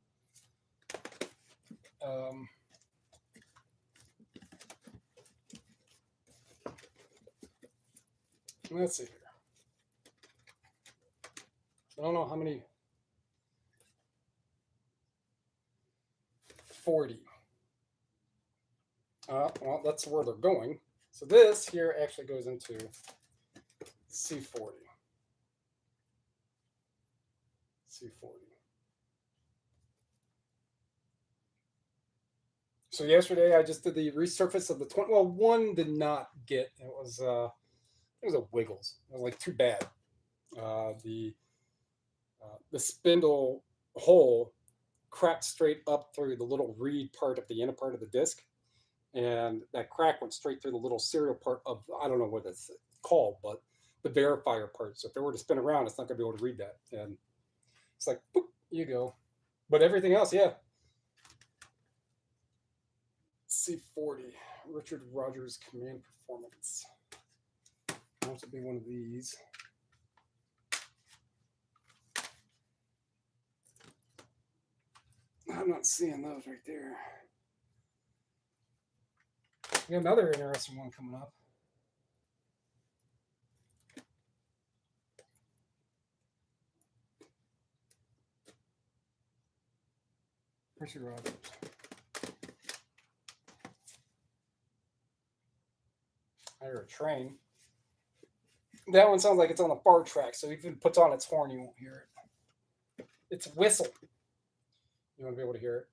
Let's see here. I don't know how many. 40. Well, that's where they're going. So this here actually goes into C40. C40. So yesterday I just did the resurface of the 20. Well, one did not get. It was a Wiggles. It was like too bad. The spindle hole cracked straight up through the little reed part of the inner part of the disc, and that crack went straight through the little serial part of, I don't know what it's called, but the verifier part. So if it were to spin around, it's not going to be able to read that. And it's like, boop, you go. But everything else, yeah. C40, Richard Rogers Command Performance. That would be one of these. I'm not seeing those right there. We got another interesting one coming up. Richard Rogers. I hear a train. That one sounds like it's on the bar track, so if it puts on its horn, you won't hear it. It's a whistle. You want to be able to hear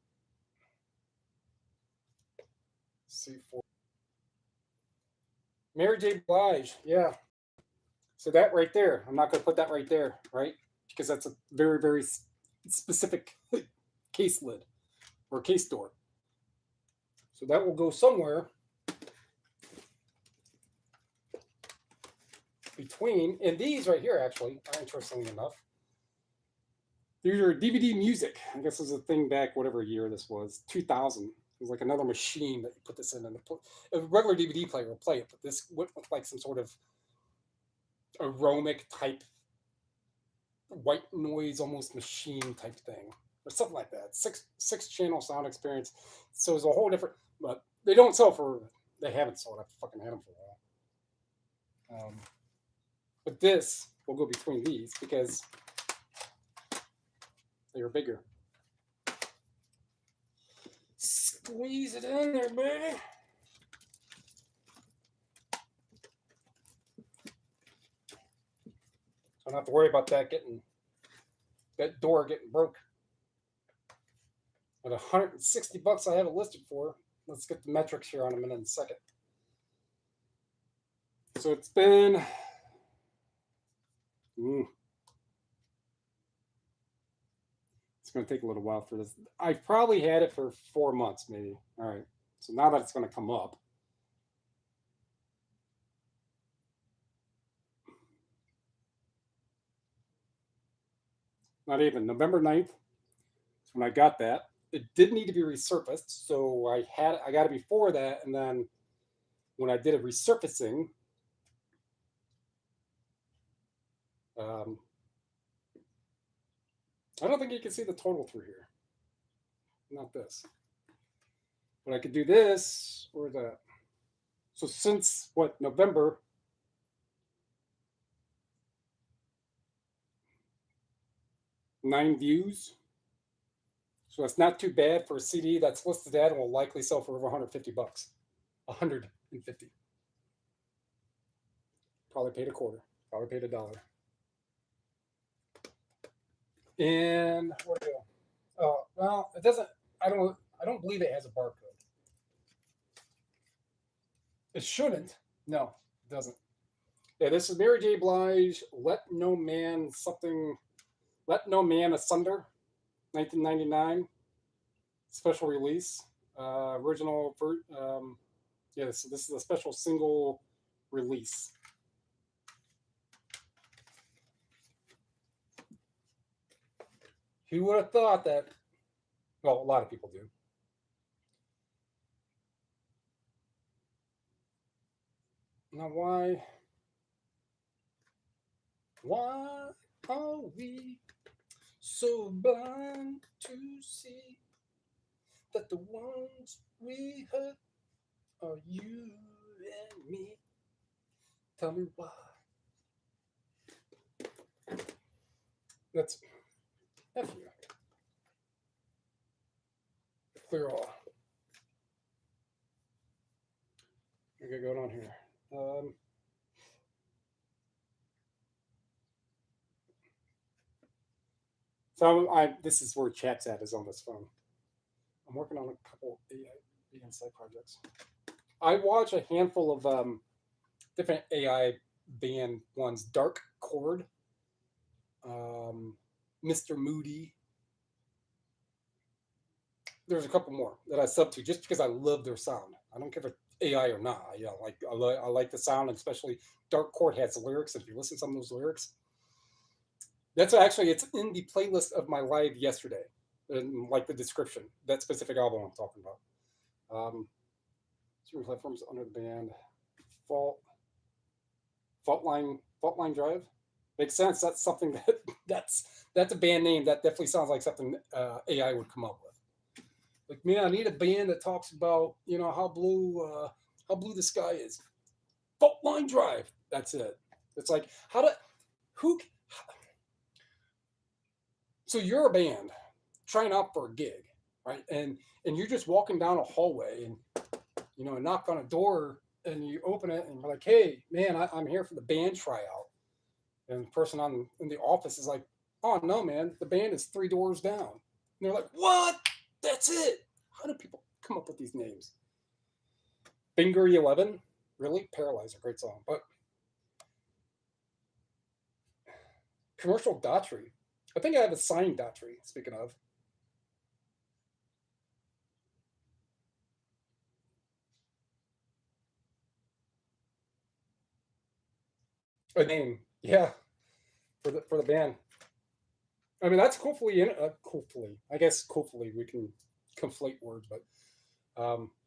it. C4. Mary J. Blige, yeah. So that right there, I'm not going to put that right there, right? Because that's a very, very specific case lid or case door. So that will go somewhere between, and these right here actually are interestingly enough. These are DVD music. I guess this is a thing back, whatever year this was, 2000. It was like another machine that you put this in, and a regular DVD player will play it, but this went with like some sort of aromatic type white noise, almost machine type thing, or something like that. Six channel sound experience. So it's a whole different. But they don't sell for. They haven't sold. I've fucking had them for a while. But this will go between these because they are bigger. Squeeze it in there, baby. So I don't have to worry about that door getting broke. At $160 I have it listed for. Let's get the metrics here on them in a second. So it's been it's going to take a little while for this. I've probably had it for 4 months, maybe. All right. So now that it's going to come up. Not even. November 9th is when I got that. It did need to be resurfaced, so I got it before that, and then when I did a resurfacing, I don't think you can see the total through here. Not this. But I could do this or that. So since what, November, nine views. So that's not too bad for a CD that's listed at and will likely sell for over $150. 150. Probably paid a quarter. Probably paid $1. And where to go? Oh, well, it doesn't. I don't believe it has a barcode. It shouldn't. No, it doesn't. Yeah, this is Mary J. Blige. Let No Man Asunder. 1999 special release. Original. Yeah, this is a special single release. Who would have thought that? Well, a lot of people do. Now, why are we so blind to see that the ones we hurt are you and me? Tell me why. That's F you. Clear all. Okay, going on here. So this is where chat's at, is on this phone. I'm working on a couple AI side projects. I watch a handful of different AI band ones. Dark Chord, Mr. Moody. there's a couple more that I sub to just because I love their sound. I don't care if it's AI or not. Like I like the sound, and especially Dark Court has the lyrics. If you listen to some of those lyrics, that's actually it's in the playlist of my live yesterday, and like the description. That specific album I'm talking about. Streaming platforms under the band Fault Fault Line Drive makes sense. That's something that's a band name that definitely sounds like something AI would come up with. Like, man, I need a band that talks about how blue the sky is. Fault Line Drive. That's it. It's like how to who. So you're a band trying out for a gig, right? And you're just walking down a hallway and knock on a door and you open it and you're like, hey, man, I'm here for the band tryout. And the person in the office is like, oh no, man, the band is 3 doors down. And they're like, what? That's it. How do people come up with these names? Finger 11, really? Paralyzer, great song. But Commercial Daughtry. I think I have a signed Daughtry, speaking of. A name, yeah, for the band. I mean, that's hopefully, I guess hopefully we can conflate words, but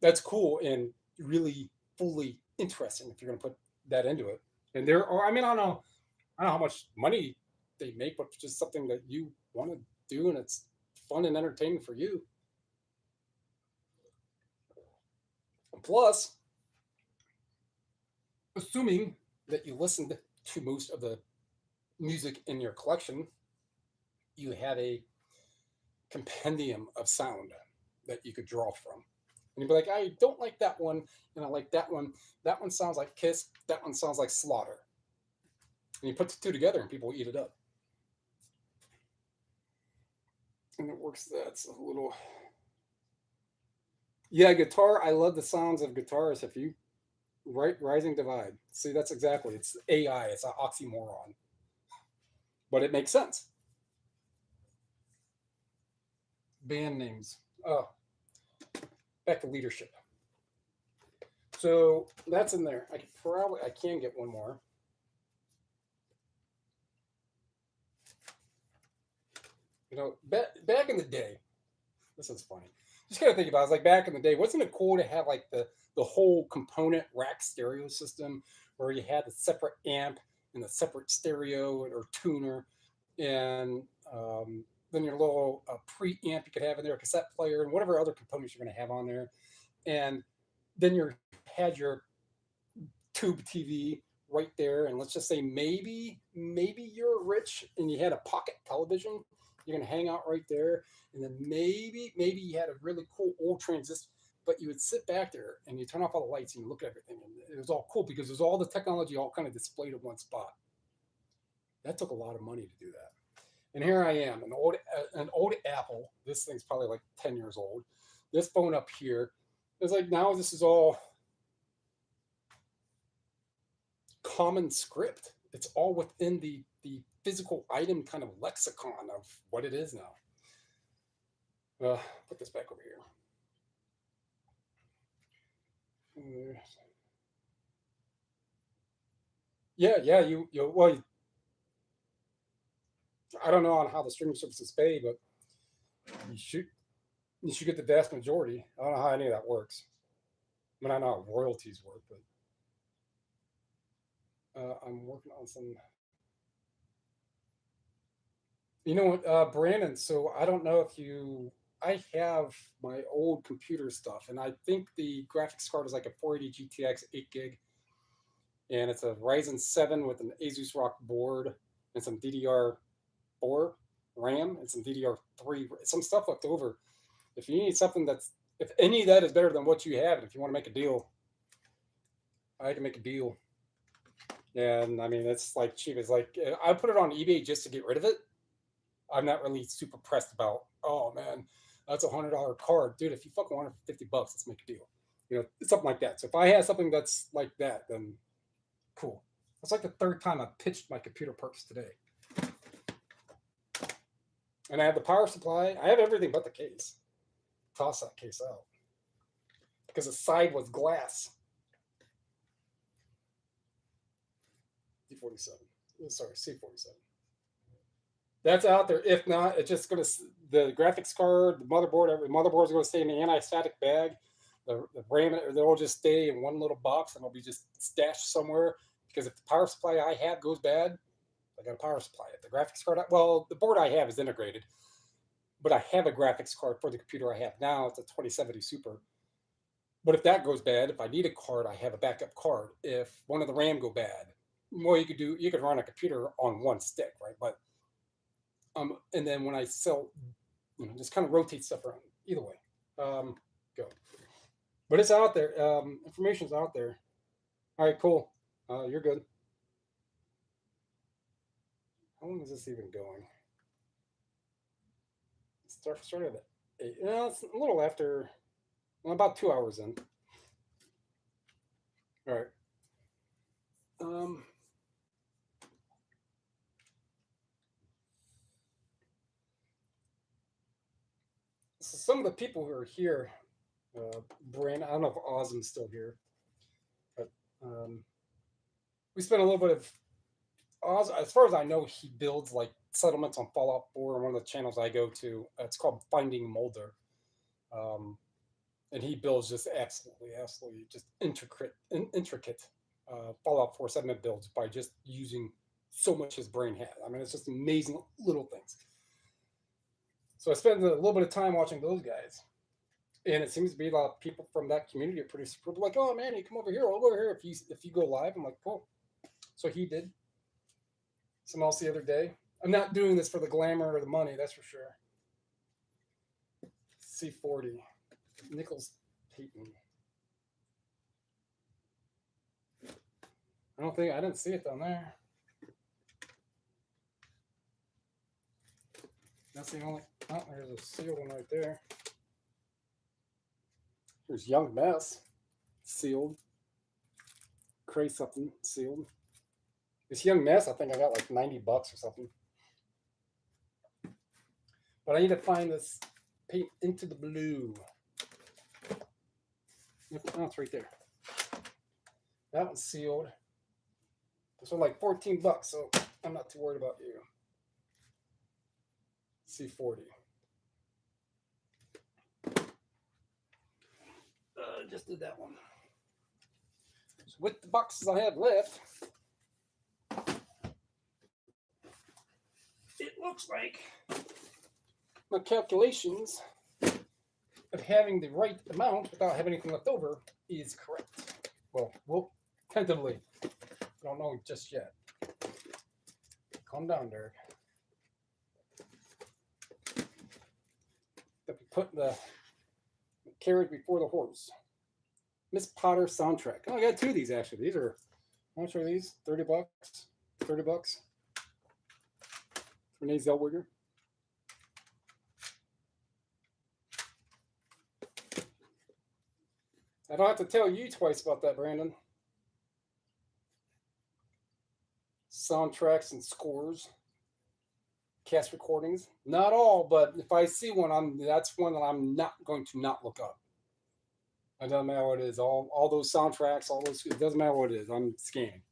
that's cool and really fully interesting if you're going to put that into it. And there are, I mean, I don't know how much money they make, but just something that you want to do and it's fun and entertaining for you. And plus, assuming that you listened to most of the music in your collection, you have a compendium of sound that you could draw from. And you'd be like, I don't like that one, and I like that one. That one sounds like Kiss. That one sounds like Slaughter. And you put the two together, and people eat it up. And it works. That's a little. Yeah, guitar. I love the sounds of guitars. If you Rising Divide. See, that's exactly. It's AI. It's an oxymoron, but it makes sense. Band names. Oh, back to leadership. So that's in there. I can get one more. Back in the day, this is funny. Just gotta think about it. It's like back in the day, wasn't it cool to have like the whole component rack stereo system where you had the separate amp and the separate stereo or tuner, and then your little preamp you could have in there, a cassette player, and whatever other components you're going to have on there, and then you had your tube TV right there, and let's just say maybe you're rich and you had a pocket television, you're going to hang out right there, and then maybe you had a really cool old transistor, but you would sit back there and you turn off all the lights and you look at everything, and it was all cool because there's all the technology all kind of displayed at one spot. That took a lot of money to do that. And here I am, an old Apple. This thing's probably like 10 years old. This phone up here is like, now this is all common script. It's all within the physical item kind of lexicon of what it is now. Put this back over here. Yeah. Well, I don't know on how the streaming services pay, but you should get the vast majority. I don't know how any of that works. I mean, I know how royalties work, but I'm working on some. You know what, Brandon? So I don't know if you. I have my old computer stuff, and I think the graphics card is like a 480 GTX 8 gig, and it's a Ryzen 7 with an Asus ROG board and some DDR4 RAM and some DDR3, some stuff left over. If you need something if any of that is better than what you have, and if you want to make a deal, I can make a deal. And I mean, it's like cheap. It's like I put it on eBay just to get rid of it. I'm not really super pressed about, oh man, that's $100 card. Dude, if you fucking want it for $50, let's make a deal. Something like that. So if I have something that's like that, then cool. That's like the third time I pitched my computer parts today. And I have the power supply. I have everything but the case. toss that case out because the side was glass. D47. Sorry, C47. That's out there. If not, it's just going to, the graphics card, the motherboard, every motherboard's going to stay in the anti-static bag. The RAM, they'll just stay in one little box and they'll be just stashed somewhere. Because if the power supply I have goes bad, I got a power supply. If the graphics card, well, the board I have is integrated, but I have a graphics card for the computer I have now. It's a 2070 Super. But if that goes bad, if I need a card, I have a backup card. If one of the RAM go bad, well, you could run a computer on one stick, right? But and then when I sell, just kind of rotate stuff around. Either way, go. But it's out there. Information's out there. All right, cool. You're good. How long is this even going? Started at 8. It's a little after. Well, about 2 hours in. All right. So some of the people who are here, Brandon, I don't know if Ozm's still here, but we spent a little bit of Oz. As far as I know, he builds like settlements on Fallout 4 on one of the channels I go to. It's called Finding Mulder. And he builds just absolutely just intricate Fallout 4 settlement builds by just using so much his brain has. I mean, it's just amazing little things. So I spent a little bit of time watching those guys. And it seems to be a lot of people from that community are pretty super like, oh man, you come over here if you go live. I'm like, cool. So he did. Someone else the other day. I'm not doing this for the glamour or the money, that's for sure. C40. Nichols Payton. I didn't see it down there. That's the only. Oh, there's a sealed one right there. There's Young Mess, sealed. Cray something sealed. This Young Mess, I think I got like $90 or something. But I need to find this Paint Into the Blue. Oh, it's right there. That one's sealed. This one like $14, so I'm not too worried about you. C40. Just did that one. So with the boxes I have left, it looks like my calculations of having the right amount without having anything left over is correct. Well, tentatively. I don't know just yet. Calm down, Derek. Put the carriage before the horse. Miss Potter soundtrack. Oh, I got 2 of these actually. These are, how much are these? $30? $30. Renee Zellweger. I don't have to tell you twice about that, Brandon. Soundtracks and scores. Cast recordings. Not all, but if I see one, that's one that I'm not going to not look up. It doesn't matter what it is. All those soundtracks, it doesn't matter what it is. I'm scanning.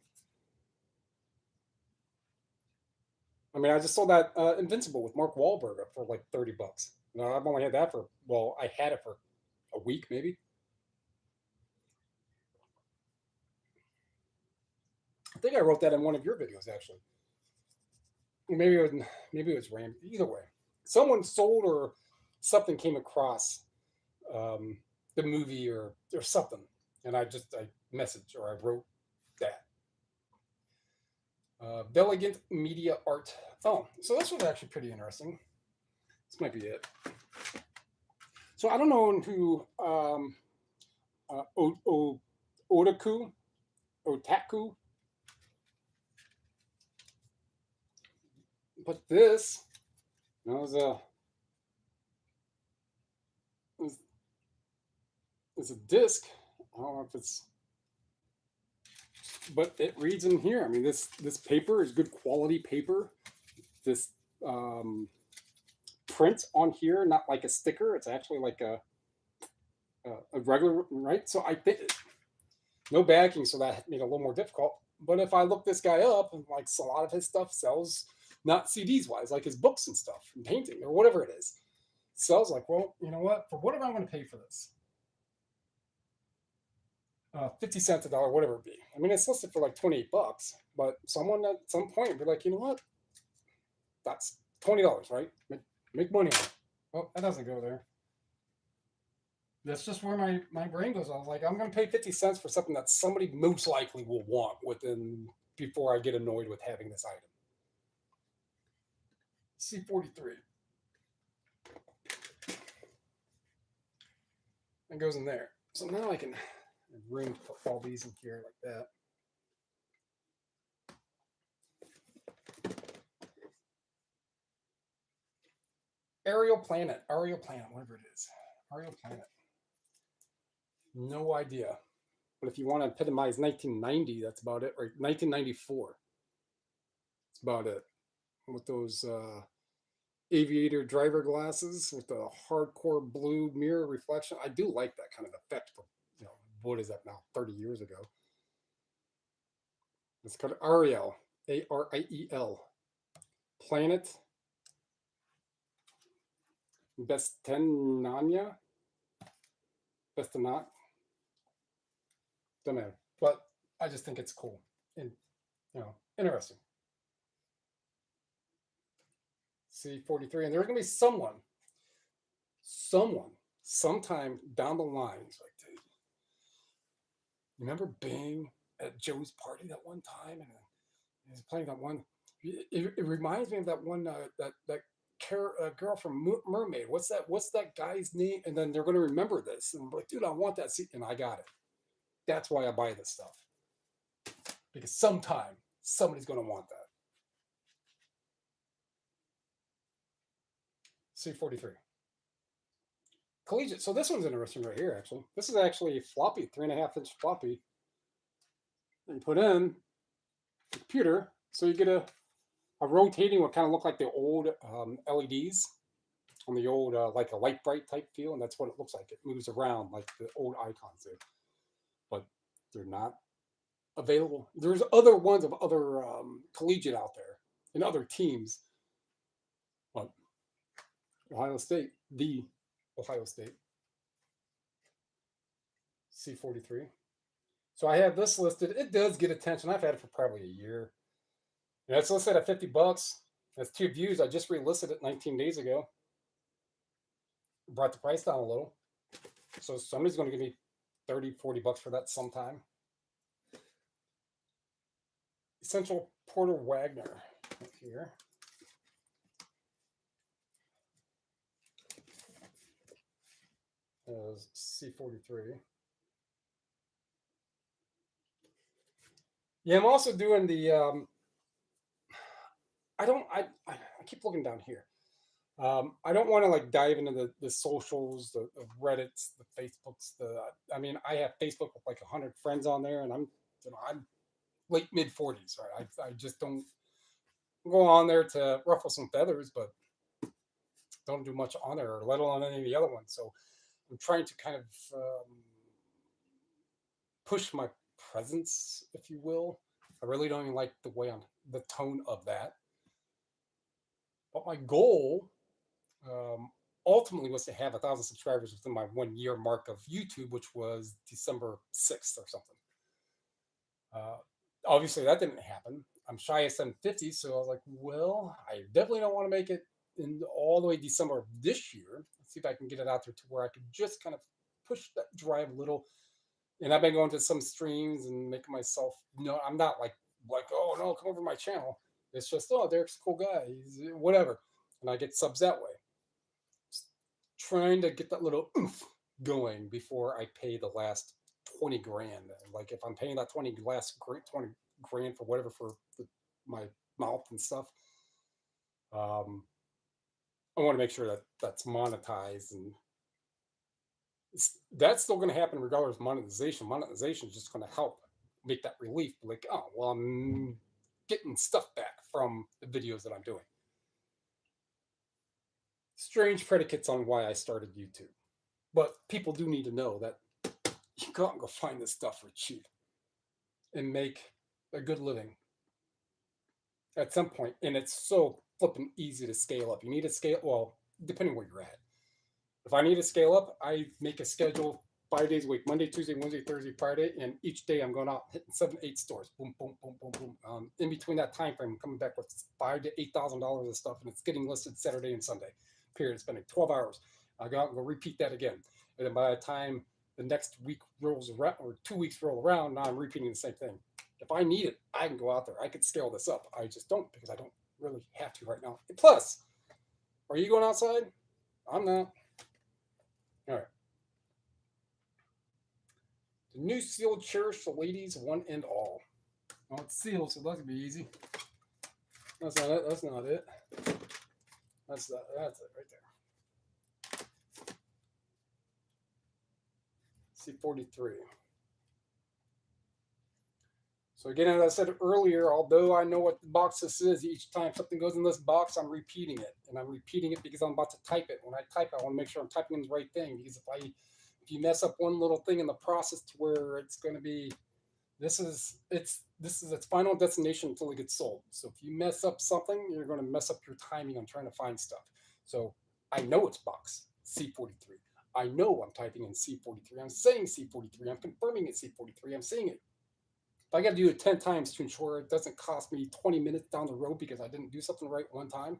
I mean, I just saw that Invincible with Mark Wahlberg for like $30. No, I've only had that I had it for a week maybe. I think I wrote that in one of your videos actually. Maybe it was Ram. Either way, someone sold or something came across the movie or something, and I messaged or I wrote that. Elegant Media Art. Oh, so this was actually pretty interesting. This might be it. So I don't know who Otaku. But this is a disc. I don't know if it's, but it reads in here. I mean, this paper is good quality paper. This print on here, not like a sticker. It's actually like a a regular, right? So I think no backing, so that made it a little more difficult. But if I look this guy up, and like a lot of his stuff sells not CDs wise, like his books and stuff and painting or whatever it is, sells like, well, you know what? For what am I going to pay for this? 50 cents a dollar, whatever it be. I mean, it's listed for like 28 bucks, but someone at some point would be like, you know what? That's $20, right? Make money on it. Well, that doesn't go there. That's just where my brain goes. I was like, I'm going to pay 50 cents for something that somebody most likely will want within before I get annoyed with having this item. C43. It goes in there. So now I can have room to put all these in here like that. Aerial Planet, whatever it is. Aerial Planet. No idea. But if you want to epitomize 1990, that's about it. Or 1994. That's about it. With those aviator driver glasses with the hardcore blue mirror reflection. I do like that kind of effect for, what is that now? 30 years ago. It's called Ariel. Ariel. Planet. Bestenania. Bestenat. Don't matter. But I just think it's cool and, interesting. C43. And there's going to be someone, sometime down the line, it's like, dude, remember Bing at Joe's party that one time? And he was playing that one. It reminds me of that one, that girl from Mermaid. What's that guy's name? And then they're going to remember this. And I'm like, dude, I want that seat. And I got it. That's why I buy this stuff. Because sometime somebody's going to want that. C43. Collegiate. So this one's interesting right here, actually. This is actually a floppy, 3.5-inch floppy that you put in the computer. So you get a rotating, what kind of look like the old LEDs on the old, like a light bright type feel. And that's what it looks like. It moves around like the old icons there. But they're not available. There's other ones of other collegiate out there and other teams. But Ohio State, the Ohio State. C43. So I have this listed. It does get attention. I've had it for probably a year. And it's listed at 50 bucks. That's 2 views. I just relisted it 19 days ago. Brought the price down a little. So somebody's going to give me 30, 40 bucks for that sometime. Essential Porter Wagner right here. As C43. Yeah, I'm also doing the. I keep looking down here. I don't want to like dive into the socials, the Reddits, the Facebooks. I have Facebook with like 100 friends on there, and I'm late mid 40s, right? I just don't go on there to ruffle some feathers, but don't do much on there, or let alone any of the other ones. So I'm trying to kind of push my presence, if you will. I really don't even like the tone of that. But my goal ultimately was to have 1,000 subscribers within my 1 year mark of YouTube, which was December 6th or something. Obviously, that didn't happen. I'm shy of 750, so I was like, well, I definitely don't want to make it in all the way December of this year. Let's see if I can get it out there to where I could just kind of push that drive a little. And I've been going to some streams and making myself, I'm not like, oh no, come over to my channel. It's just, oh, Derek's a cool guy. He's whatever. And I get subs that way. Just trying to get that little oomph going before I pay the last 20 grand. Like if I'm paying that 20 grand for whatever for my mouth and stuff, I want to make sure that that's monetized, and that's still going to happen regardless of monetization. Monetization is just going to help make that relief. Like, oh, well, I'm getting stuff back from the videos that I'm doing. Strange predicates on why I started YouTube. But people do need to know that you go out and go find this stuff for cheap and make a good living at some point. And it's so flipping easy to scale up. You need to scale, well, depending where you're at. If I need to scale up, I make a schedule 5 days a week: Monday, Tuesday, Wednesday, Thursday, Friday, and each day I'm going out hitting 7, 8 stores. Boom, boom, boom, boom, boom. In between that time frame, I'm coming back with $5,000 to $8,000 of stuff, and it's getting listed Saturday and Sunday. Period. Spending 12 hours. I go out and go repeat that again, and then by the time the next week rolls around or 2 weeks roll around, now I'm repeating the same thing. If I need it, I can go out there. I could scale this up. I just don't, because I don't really have to right now. Plus, are you going outside? I'm not. All right. The new sealed chairs for ladies, one and all. Well, it's sealed, so that could be easy. That's not it. That's not it. That's it right there. C43. So again, as I said earlier, although I know what the box this is, each time something goes in this box, I'm repeating it. And I'm repeating it because I'm about to type it. When I type, I want to make sure I'm typing in the right thing. Because if you mess up one little thing in the process to where it's going to be, this is its final destination until it gets sold. So if you mess up something, you're going to mess up your timing on trying to find stuff. So I know it's box C43. I know I'm typing in C43. I'm saying C43. I'm confirming it's C43. I'm saying it. If I got to do it 10 times to ensure it doesn't cost me 20 minutes down the road because I didn't do something right one time,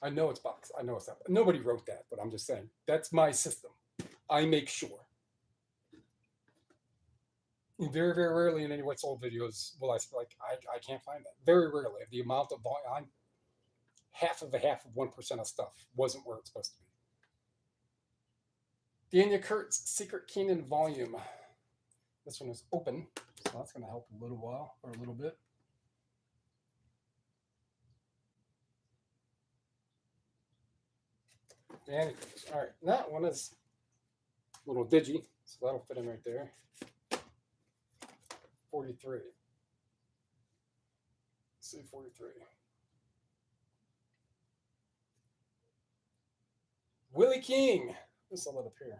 I know it's box. I know it's not. Nobody wrote that, but I'm just saying that's my system. I make sure. And very, very rarely in any What's Sold videos will I I can't find that. Very rarely. The amount of volume, I'm half of 1% of stuff wasn't where it's supposed to be. Daniel Kurtz, Secret Keenan volume. This one is open, so that's going to help a little while or a little bit. Daniel Kurtz. All right, that one is a little digi, so that'll fit in right there. 43. C43. Willie King. Let's let it appear.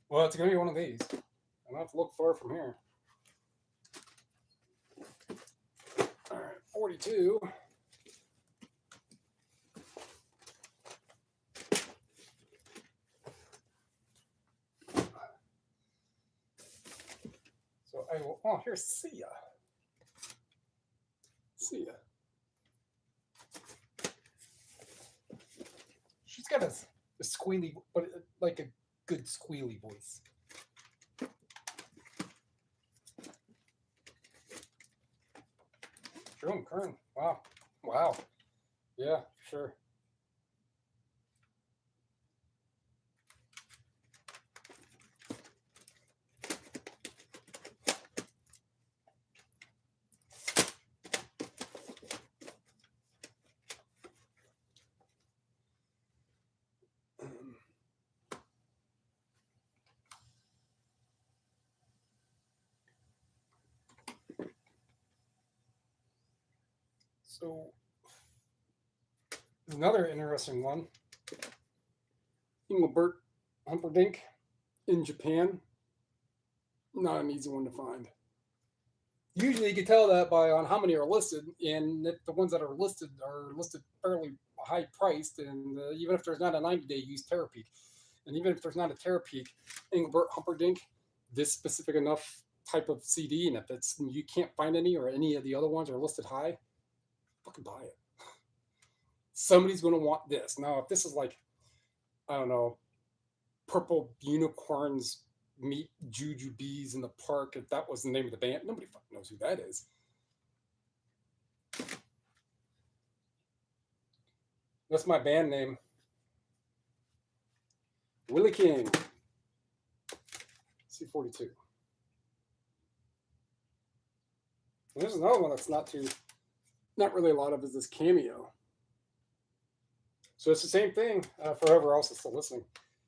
Well, it's going to be one of these. I'm going to have to look far from here. All right, 42. So I will, oh, here's Sia. Sia. She's got a squealy, but like a good squealy voice. Jerome Kern. Wow. Wow. Yeah, sure. So, another interesting one. Engelbert Humperdinck in Japan. Not an easy one to find. Usually you can tell that by on how many are listed, and if the ones that are listed fairly high priced, and even if there's not a 90-day use Terapeak, and even if there's not a Terapeak, Engelbert Humperdinck, this specific enough type of CD, and if it's you can't find any or any of the other ones are listed high, fucking buy it. Somebody's going to want this. Now, if this is like, I don't know, Purple Unicorns meet Juju Bees in the Park, if that was the name of the band, nobody fucking knows who that is. That's my band name. Willie King. C42. And there's another one that's not really a lot of, is this Cameo. So it's the same thing for whoever else is still listening.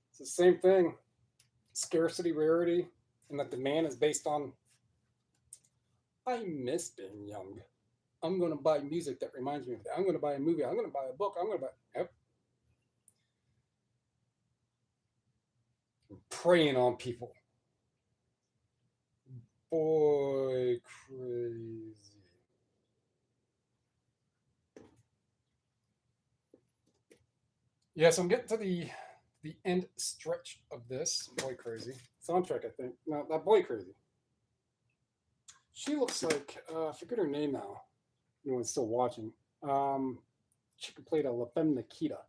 It's the same thing. Scarcity, rarity, and that demand is based on, I miss being young. I'm going to buy music that reminds me of that. I'm going to buy a movie. I'm going to buy a book. I'm going to buy. Yep. I'm preying on people. Boy, crazy. Yeah, so I'm getting to the end stretch of this. Boy, crazy. Soundtrack, I think. No, that Boy, crazy. She looks like, I forget her name now. Anyone's still watching. She could play La Femme Nikita.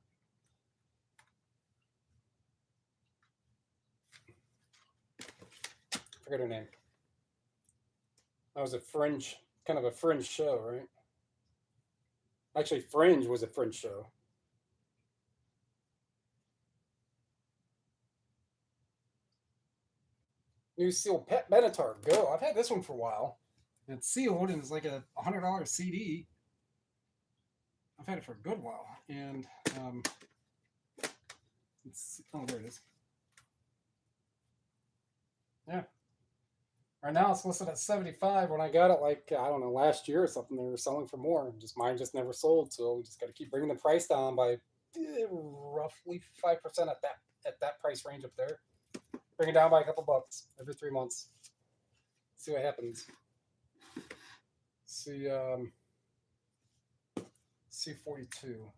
I forget her name. That was a fringe, kind of a fringe show, right? Actually, Fringe was a fringe show. New seal Pet Benatar, go. I've had this one for a while. It's sealed and it's like a $100 CD. I've had it for a good while. And oh, there it is. Yeah. Right now it's listed at 75. When I got it, like, I don't know, last year or something, they were selling for more. Just mine just never sold, so we just got to keep bringing the price down by roughly 5% at that price range up there. Bring it down by a couple bucks every 3 months. See what happens. See, C42.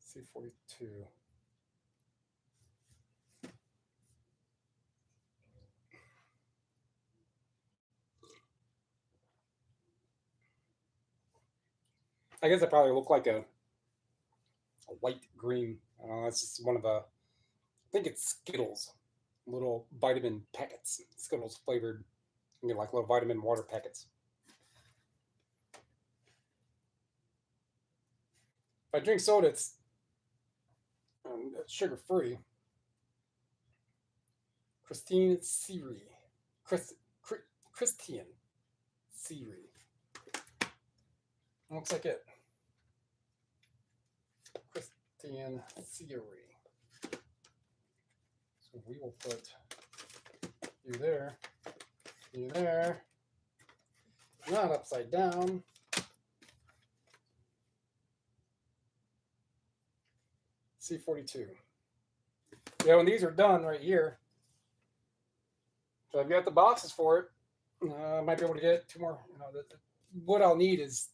C42. I guess it probably looked like a light green. That's just one of the, I think it's Skittles, little vitamin packets. Skittles flavored, you know, like little vitamin water packets. If I drink soda, it's sugar free. Christine Siri. Christian Siri. Looks like it. Christian Siri. So we will put you there, not upside down. C42. Yeah, when these are done right here, so I've got the boxes for it. I might be able to get 2 more. You know, what I'll need is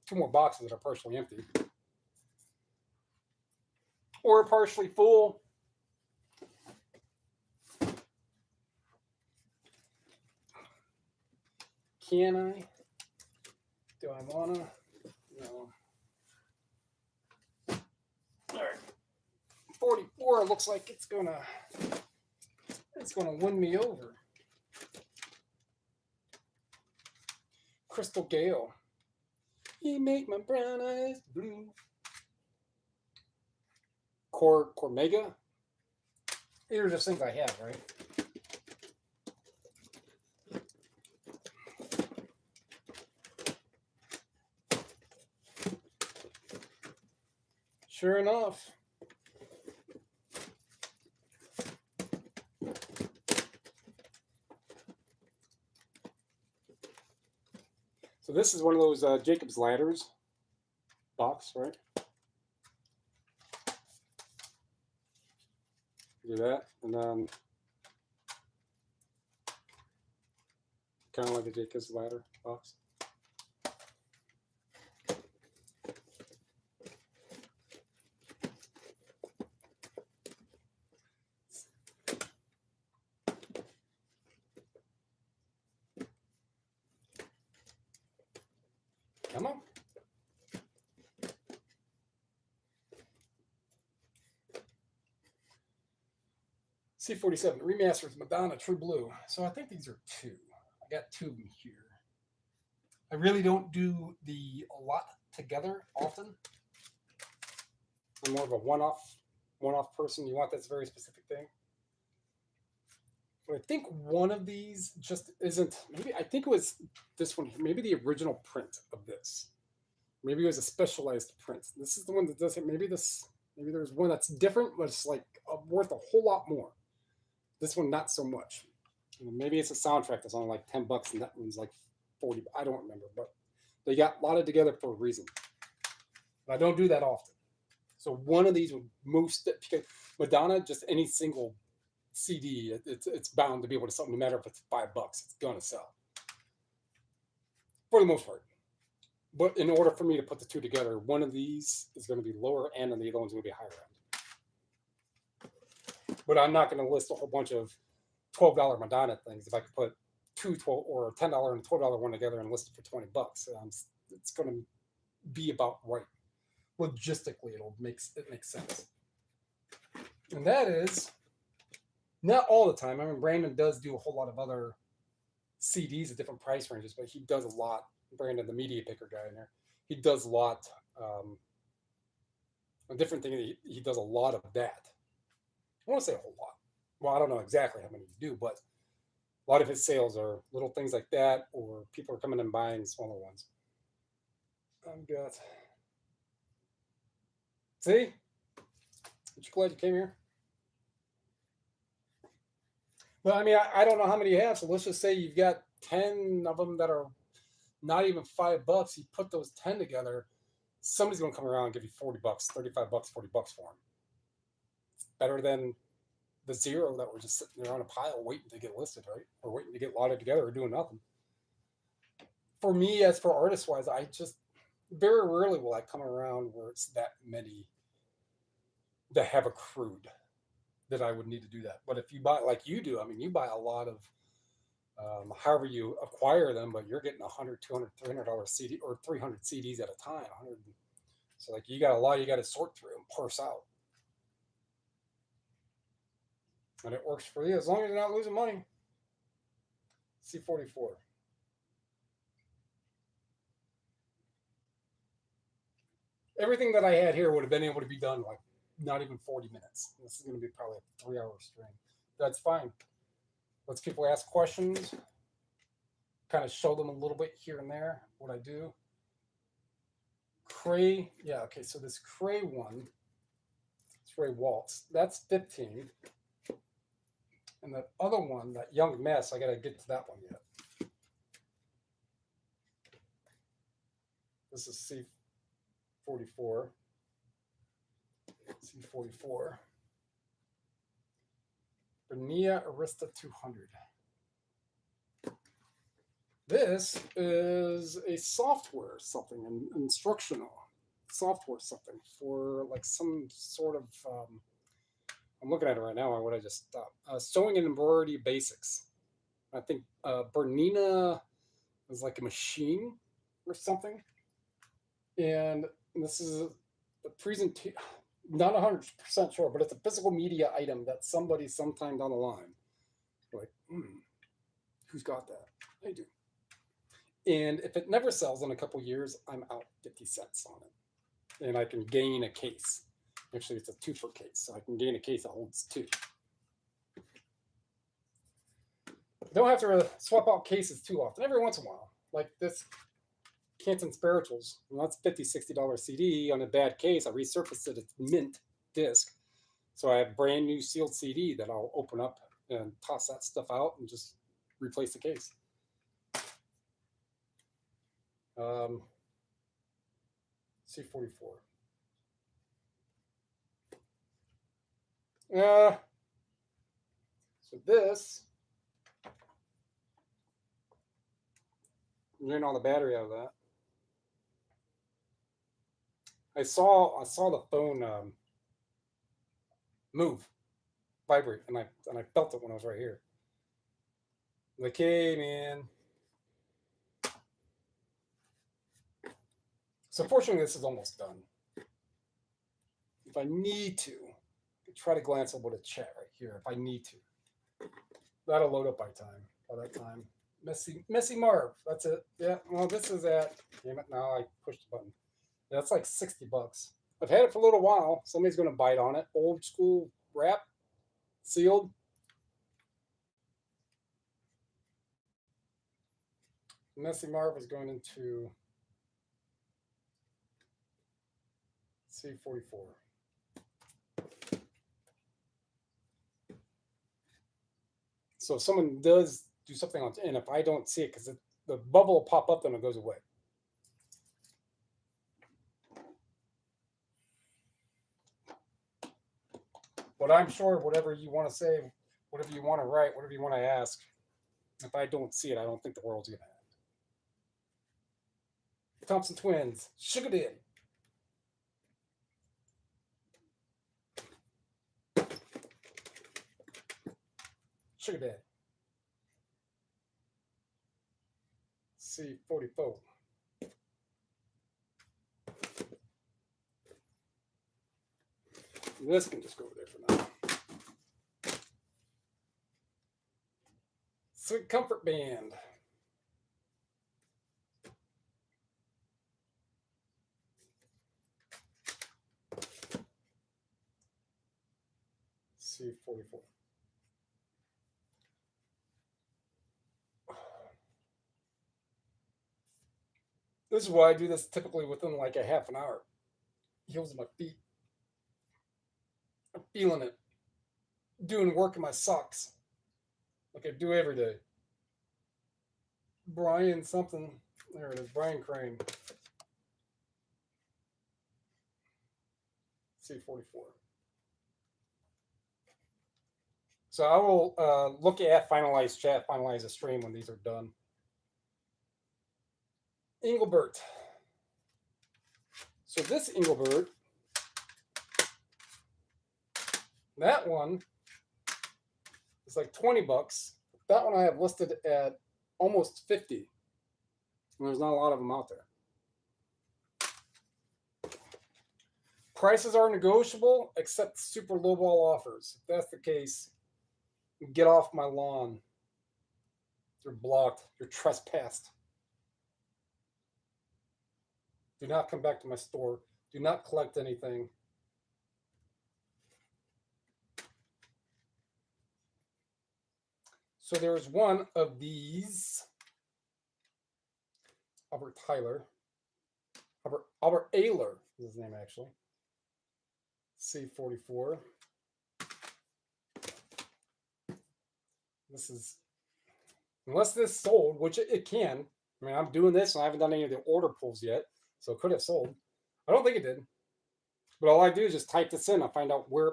2 more boxes that are partially empty or partially full. Can I? Do I wanna? No. All right. 44 looks like it's gonna win me over. Crystal Gale. You make my brown eyes blue. Cormega. These are just things I have, right? Sure enough. So this is one of those Jacob's Ladders box, right? Do that, and then kind of like a Jacob's Ladder box. Come on. C47 remasters Madonna True Blue. So I think these are 2. I got 2 of them here. I really don't do a lot together often. I'm more of a one-off person. You want this very specific thing. But I think one of these just isn't. Maybe I think it was this one. Maybe the original print of this. Maybe it was a specialized print. This is the one that does it. Maybe there's one that's different, but it's like worth a whole lot more. This one, not so much. Maybe it's a soundtrack that's only like $10, and that one's like 40. I don't remember, but they got lotted together for a reason. But I don't do that often. So one of these would most, because Madonna, just any single CD, it's bound to be able to sell, no matter if it's $5, it's gonna sell for the most part. But in order for me to put the two together, one of these is going to be lower end and the other one's going to be higher end. But I'm not going to list a whole bunch of $12 Madonna things. If I could put two 12 or $10 and $12 one together and list it for $20, it's going to be about right. Logistically, it makes sense. And that is not all the time. I mean, Brandon does do a whole lot of other CDs at different price ranges, but he does a lot. Brandon, the media picker guy in there, he does a lot. A different thing, he does a lot of that. I want to say a whole lot. Well, I don't know exactly how many you do, but a lot of his sales are little things like that, or people are coming and buying smaller ones. I've got. See? Aren't you glad you came here? Well, I mean, I don't know how many you have, so let's just say you've got 10 of them that are not even $5. You put those 10 together, somebody's going to come around and give you $40, $35, $40 for them. It's better than the zero that we're just sitting there on a pile waiting to get listed, right? Or waiting to get lotted together or doing nothing. For me, as for artist wise, I just very rarely will I come around where it's that many that have accrued that I would need to do that. But if you buy like you do, I mean, you buy a lot of however you acquire them, but you're getting $100, $200, $300 CD or 300 CDs at a time. 100. So like you got a lot you got to sort through and parse out. And it works for you as long as you're not losing money. C44. Everything that I had here would have been able to be done like not even 40 minutes. This is going to be probably a 3-hour stream. That's fine. Lets people ask questions, kind of show them a little bit here and there what I do. Cray, yeah, okay, so this Cray one, it's Ray Waltz, that's 15. And that other one, that Young Mess, I got to get to that one yet. This is C44. C44. Bernia Arista 200. This is a software something, an instructional software something for like some sort of, I'm looking at it right now on what I just stopped. Sewing and embroidery basics. I think Bernina is like a machine or something. And this is a presentation. Not 100% sure, but it's a physical media item that somebody sometime down the line, like, who's got that? I do. And if it never sells in a couple years, I'm out 50 cents on it. And I can gain a case. Actually, it's a 2-for case, so I can gain a case that holds 2. I don't have to swap out cases too often. Every once in a while, like this Canton Spirituals, well, that's $50, $60 CD on a bad case. I resurfaced it. It's mint disc. So I have brand new sealed CD that I'll open up and toss that stuff out and just replace the case. C44. So this, drain all the battery out of that. I saw the phone move, vibrate, and I felt it when I was right here. Like, hey, man. So fortunately, this is almost done. If I need to, try to glance over the chat right here. If I need to, that'll load up by that time. Messy Marv. That's it. Yeah. Well, this is at. Damn it! Now I pushed the button. That's like $60. I've had it for a little while. Somebody's going to bite on it. Old school wrap, sealed. Messy Marv is going into C44. So if someone does do something on, and if I don't see it, because the bubble will pop up, then it goes away. But I'm sure whatever you want to say, whatever you want to write, whatever you want to ask, if I don't see it, I don't think the world's gonna end. Thompson twins, Sugar Daddy. Sugar Daddy. C44. This can just go over there for now. Sweet Comfort Band. C44. This is why I do this typically within like a half an hour. Heels of my feet. I'm feeling it. Doing work in my socks. Like I do every day. Brian something. There it is. Brian Crane. C44. So I will look at finalize chat, finalize the stream when these are done. Engelbert. So this Engelbert, that one is like 20 bucks. That one I have listed at almost 50. And there's not a lot of them out there. Prices are negotiable except super lowball offers. If that's the case, get off my lawn. You're blocked. You're trespassed. Do not come back to my store. Do not collect anything. So there's one of these. Albert Tyler. Albert Ayler is his name actually. C44. This is, unless this sold, which it can. I mean, I'm doing this and I haven't done any of the order pulls yet, so it could have sold. I don't think it did. But all I do is just type this in. I find out why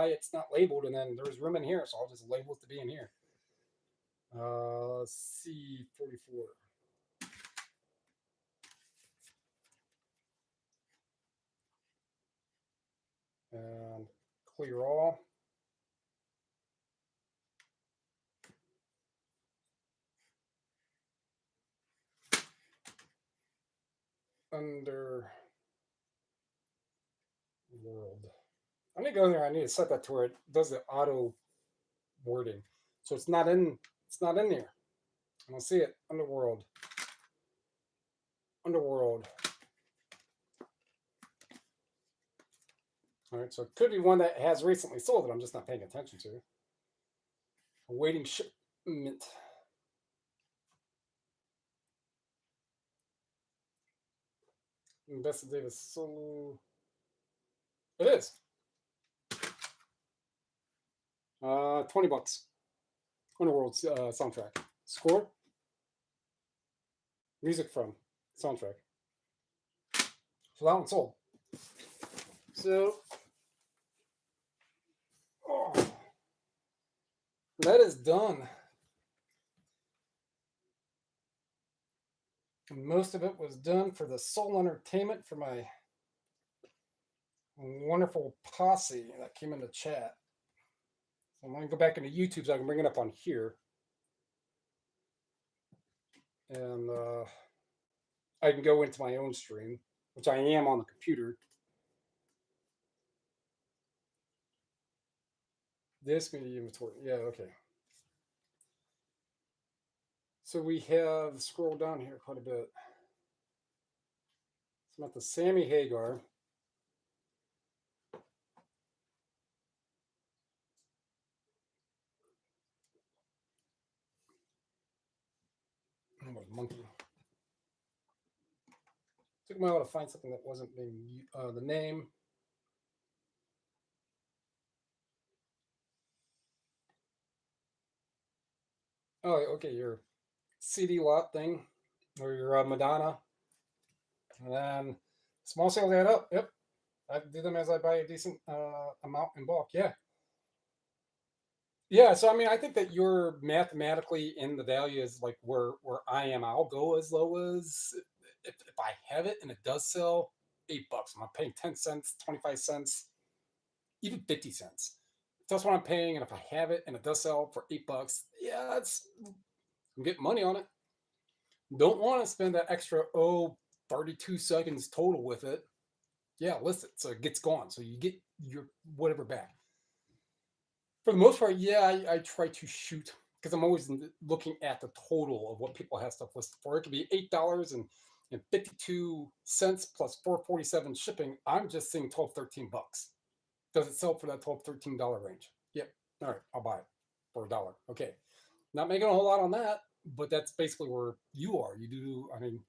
it's not labeled, and then there's room in here, so I'll just label it to be in here. C44. And clear all. Under world. I need to go in there. I need to set that to where it does the auto wording. So it's not in there. I don't see it. Underworld. Underworld. All right, so it could be one that has recently sold that I'm just not paying attention to. Awaiting shipment. Invested Davis solo. It is. 20 bucks. Underworld soundtrack. Score. Music from soundtrack. So that one sold. So that is done. And most of it was done for the Soul Entertainment for my wonderful posse that came into chat. So I'm going to go back into YouTube so I can bring it up on here. And I can go into my own stream, which I am on the computer. This media inventory. Yeah, okay. So we have, scroll down here quite a bit. It's about the Sammy Hagar. Oh, monkey. Took me a while to find something that wasn't being the name. Oh, okay, you're CD lot thing, or your Madonna, and then small sales add up. Yep, I do them as I buy a decent amount in bulk. Yeah, yeah. So I mean, I think that you're mathematically in the value is like where I am. I'll go as low as if I have it and it does sell $8. I'm not paying 10 cents, 25 cents, even 50 cents. That's what I'm paying, and if I have it and it does sell for $8, yeah, I'm getting money on it. Don't want to spend that extra 32 seconds total with it. Yeah, list it so it gets gone, so you get your whatever back. For the most part, yeah, I try to shoot because I'm always looking at the total of what people have stuff listed for. It could be $8 and 52 cents plus 447 shipping. I'm just seeing 12, $13. Does it sell for that 12, $13 range? Yep. All right, I'll buy it for $1. Okay. Not making a whole lot on that, but that's basically where you are. You do, I mean,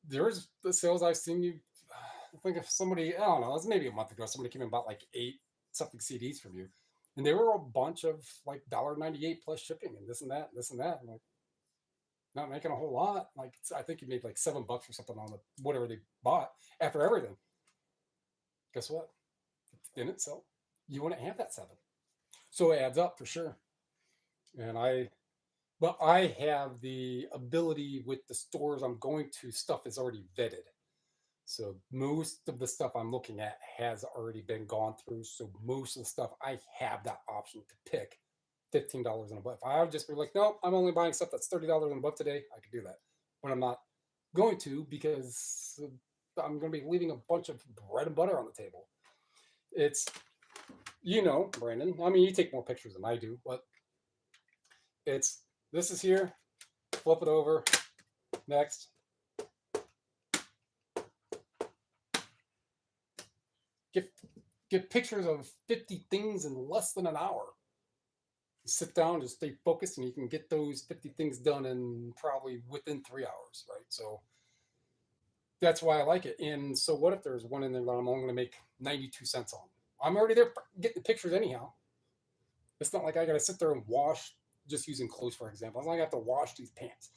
there's the sales I've seen you. I think if somebody, I don't know, it was maybe a month ago, somebody came and bought like 8 something CDs from you. And they were a bunch of like $1.98 plus shipping and this and that, and this and that. I'm like, not making a whole lot. Like, I think you made like $7 or something on the whatever they bought after everything. Guess what? It didn't sell. You wouldn't have that seven. So it adds up for sure. And but I have the ability with the stores I'm going to, stuff is already vetted. So most of the stuff I'm looking at has already been gone through. So most of the stuff I have that option to pick $15 and above. If I would just be like, no, I'm only buying stuff that's $30 and above today, I could do that. But I'm not going to because I'm going to be leaving a bunch of bread and butter on the table. It's, Brandon. I mean, you take more pictures than I do, but it's this is here, flip it over, next. Get get pictures of 50 things in less than an hour. Sit down, just stay focused, and you can get those 50 things done in probably within 3 hours, right? So that's why I like it. And so, what if there's one in there that I'm only going to make 92 cents on? I'm already there getting the pictures anyhow. It's not like I got to sit there and wash, just using clothes, for example. It's not like I have to wash these pants.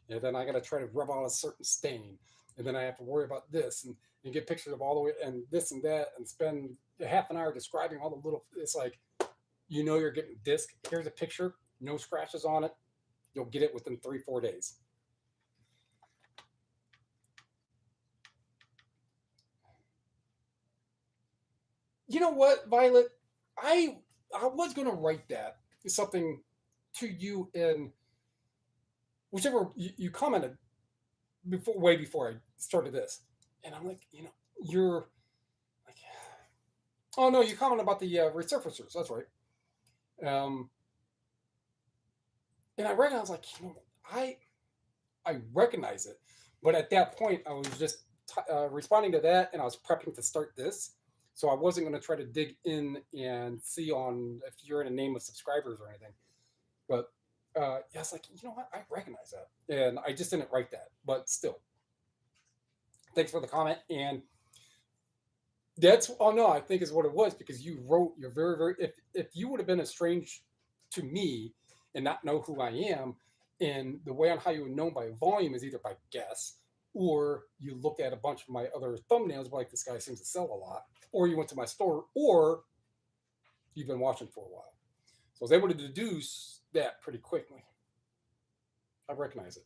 And then I got to try to rub out a certain stain. And then I have to worry about this and get pictures of all the way and this and that and spend a half an hour describing all the little, it's like, you're getting disc. Here's a picture, no scratches on it. You'll get it within 3-4 days. You know what, Violet? I I was gonna write that something to you in whichever you commented before, way before I started this, and I'm like, you're like, oh no, you commented about the resurfacers. That's right. Um, and I recognized like, I I recognize it, but at that point I was just responding to that, and I was prepping to start this. So I wasn't going to try to dig in and see on if you're in a name of subscribers or anything. But yeah, it's like, what? I recognize that. And I just didn't write that. But still, thanks for the comment. And that's, oh no, I think is what it was because you wrote, you're very, very, if you would have been a strange to me and not know who I am, and the way on how you would know by volume is either by guess or you looked at a bunch of my other thumbnails, like this guy seems to sell a lot, or you went to my store, or you've been watching for a while. So I was able to deduce that pretty quickly. I recognize it.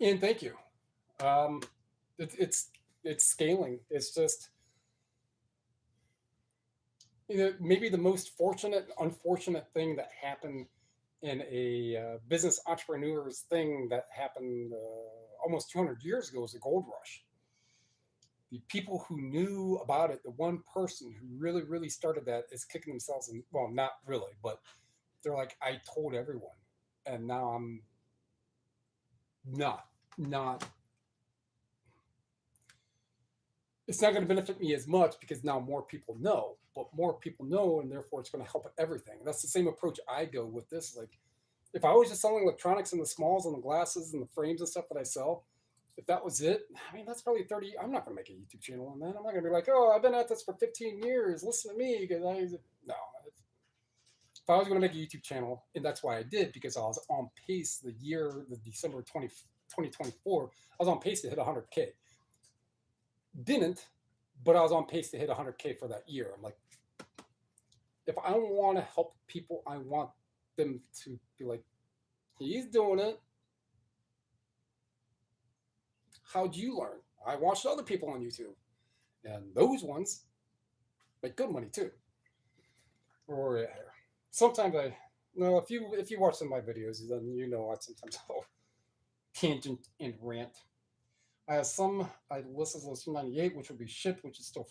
And thank you. Um, it's scaling. It's just maybe the most fortunate, unfortunate thing that happened in a business entrepreneur's thing that happened almost 200 years ago was the gold rush. The people who knew about it, the one person who really, really started that is kicking themselves in, well, not really, but they're like, I told everyone. And now I'm not, it's not going to benefit me as much because now more people know, but more people know, and therefore it's going to help everything. And that's the same approach I go with this. Like, if I was just selling electronics and the smalls and the glasses and the frames and stuff that I sell, if that was it, I mean, that's probably 30. I'm not going to make a YouTube channel on that. I'm not going to be like, oh, I've been at this for 15 years. Listen to me. Because no. if I was going to make a YouTube channel, and that's why I did, because I was on pace the December 2024, I was on pace to hit 100K. Didn't, but I was on pace to hit 100K for that year. I'm like, if I want to help people, I want them to be like, he's doing it. How'd you learn? I watched other people on YouTube, and those ones make good money too. Or sometimes if you watch some of my videos, then you know I sometimes I'll tangent and rant. I have some I listed as 298, which will be shipped, which is still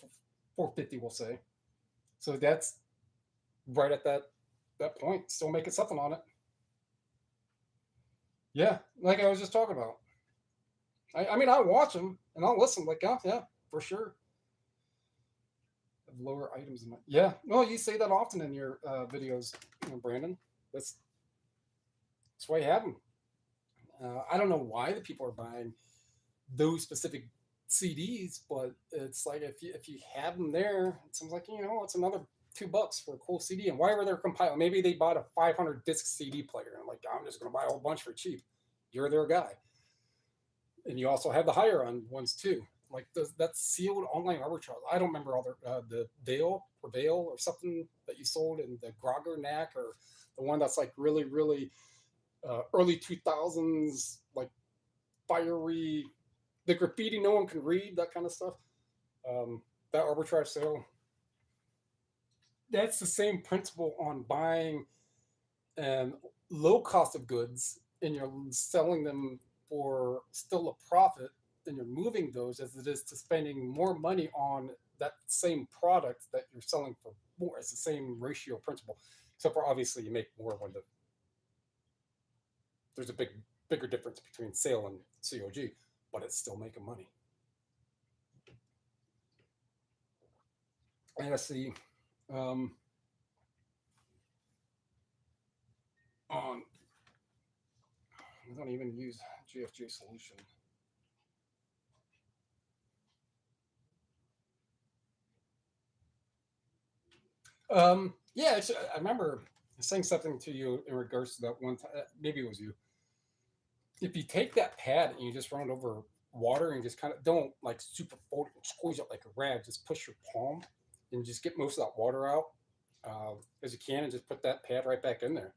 450, we'll say. So that's right at that point. Still making something on it. Yeah, like I was just talking about. I mean, I watch them and I'll listen. Like, yeah, for sure. Lower items in my, yeah. No, you say that often in your videos, Brandon. That's why you have them. I don't know why the people are buying those specific CDs, but it's like if you have them there, it seems like it's another $2 for a cool CD. And why were they compiling? Maybe they bought a 500 disc CD player and like, I'm just going to buy a whole bunch for cheap. You're their guy, and you also have the higher end ones too. Like that's sealed online arbitrage. I don't remember all the Prevail or something that you sold in the Grogger Knack, or the one that's like really early 2000s, like fiery, the graffiti no one can read, that kind of stuff. That arbitrage sale. That's the same principle on buying low cost of goods, and you're selling them for still a profit, and you're moving those as it is to spending more money on that same product that you're selling for more. It's the same ratio principle, except for obviously you make more when there's a bigger difference between sale and COG, but it's still making money. And let's see. I don't even use GFJ solution. Yeah, I remember saying something to you in regards to that one time. Maybe it was you. If you take that pad and you just run it over water and just kind of don't like super fold it and squeeze it like a rag, just push your palm and just get most of that water out as you can, and just put that pad right back in there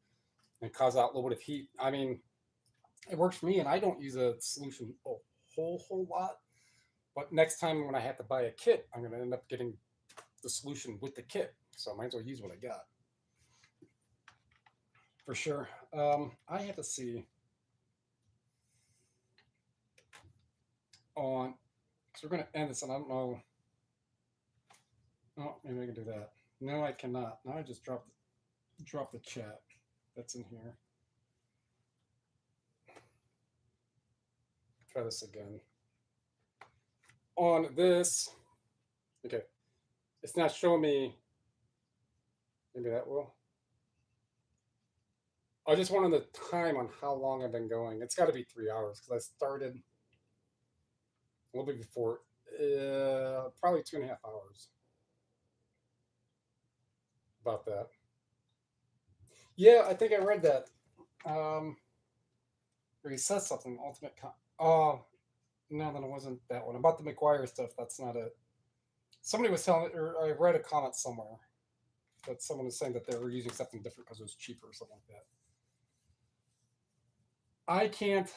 and cause out a little bit of heat. I mean, it works for me, and I don't use a solution a whole lot. But next time when I have to buy a kit, I'm going to end up getting the solution with the kit. So I might as well use what I got. For sure. I have to see on, because we're going to end this, and I don't know. Oh, maybe I can do that. No, I cannot. Now I just dropped the chat that's in here. Try this again. On this, okay, it's not showing me. Maybe that will. I just wanted the time on how long I've been going. It's got to be 3 hours because I started a little bit before, probably 2.5 hours. About that. Yeah, I think I read that. Where he says something. Oh, no, then it wasn't that one. About the McGuire stuff, that's not it. Somebody was telling, or I read a comment somewhere that someone was saying that they were using something different because it was cheaper or something like that. I can't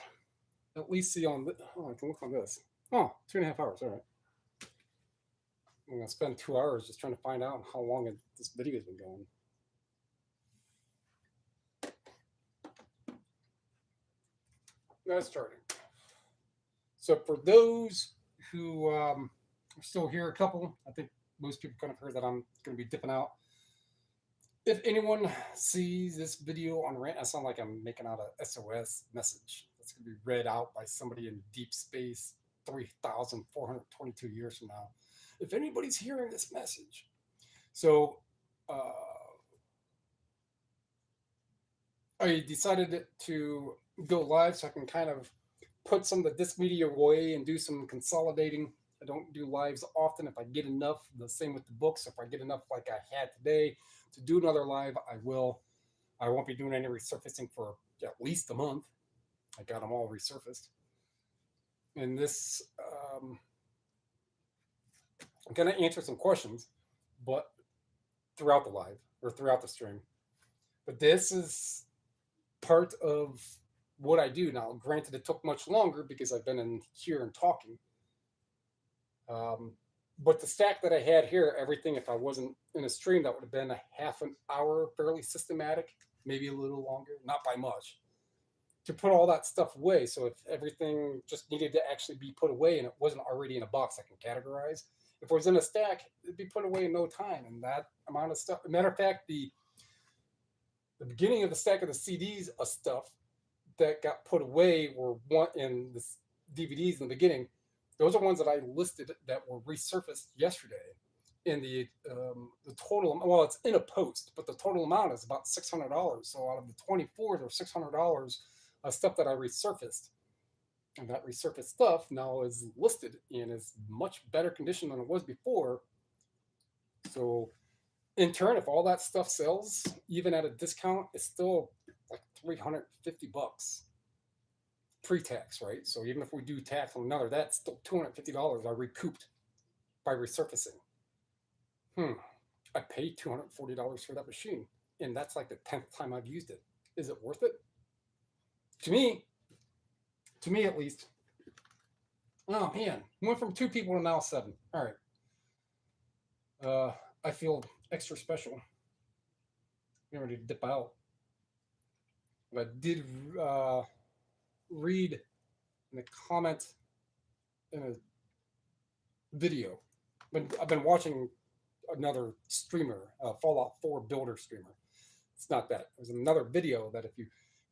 at least see on. I can look on this. Oh, 2.5 hours. All right. I'm gonna spend 2 hours just trying to find out how long this video has been going. That's starting. So for those who are still here, a couple, I think most people kind of heard that I'm going to be dipping out. If anyone sees this video on rant, I sound like I'm making out a SOS message that's going to be read out by somebody in deep space 3,422 years from now. If anybody's hearing this message. So I decided to go live so I can kind of put some of this media away and do some consolidating. I don't do lives often. If I get enough, the same with the books. If I get enough like I had today to do another live, I will. I won't be doing any resurfacing for at least a month. I got them all resurfaced. And this, I'm going to answer some questions, but throughout the live or throughout the stream. But this is part of what I do now. Granted, it took much longer because I've been in here and talking. But the stack that I had here, everything, if I wasn't in a stream, that would have been a half an hour, fairly systematic, maybe a little longer, not by much, to put all that stuff away. So if everything just needed to actually be put away and it wasn't already in a box I can categorize, if it was in a stack, it'd be put away in no time. And that amount of stuff, matter of fact, the beginning of the stack of the CDs of stuff that got put away were one in the DVDs in the beginning. Those are ones that I listed that were resurfaced yesterday. In the total, well, it's in a post, but the total amount is about $600. So out of the 24, there's $600 of stuff that I resurfaced. And that resurfaced stuff now is listed in is much better condition than it was before. So in turn, if all that stuff sells, even at a discount, it's still like $350 pre-tax, right? So even if we do tax on another, that's still $250 I recouped by resurfacing. I paid $240 for that machine, and that's like the 10th time I've used it. Is it worth it? To me at least. Oh man, went from 2 people to now 7. All right. I feel extra special. I'm ready to dip out. But I did read in a comment in a video. I've been watching another streamer, Fallout 4 builder streamer. It's not that. There's another video that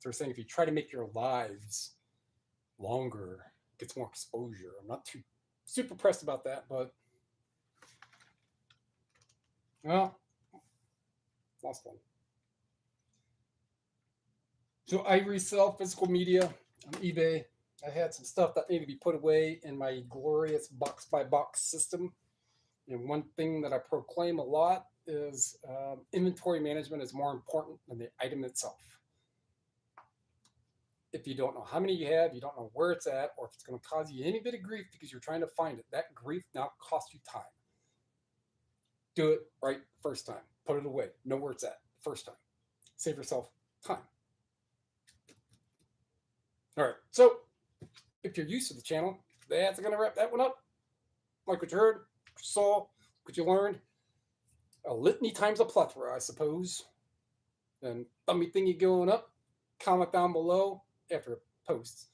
they're saying if you try to make your lives longer, it gets more exposure. I'm not too super pressed about that, but well, lost one. So I resell physical media on eBay. I had some stuff that needed to be put away in my glorious box by box system. And one thing that I proclaim a lot is inventory management is more important than the item itself. If you don't know how many you have, you don't know where it's at, or if it's going to cause you any bit of grief because you're trying to find it, that grief now costs you time. Do it right first time. Put it away. Know where it's at first time. Save yourself time. All right. So if you're used to the channel, that's going to wrap that one up. Like what you heard, what you saw, what you learned. A litany times a plethora, I suppose. And thummy thingy going up. Comment down below after it posts.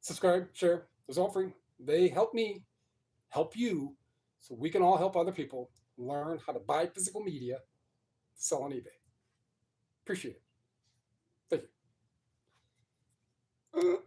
Subscribe, share. Those all free. They help me help you so we can all help other people learn how to buy physical media, sell on eBay. Appreciate it. Thank you.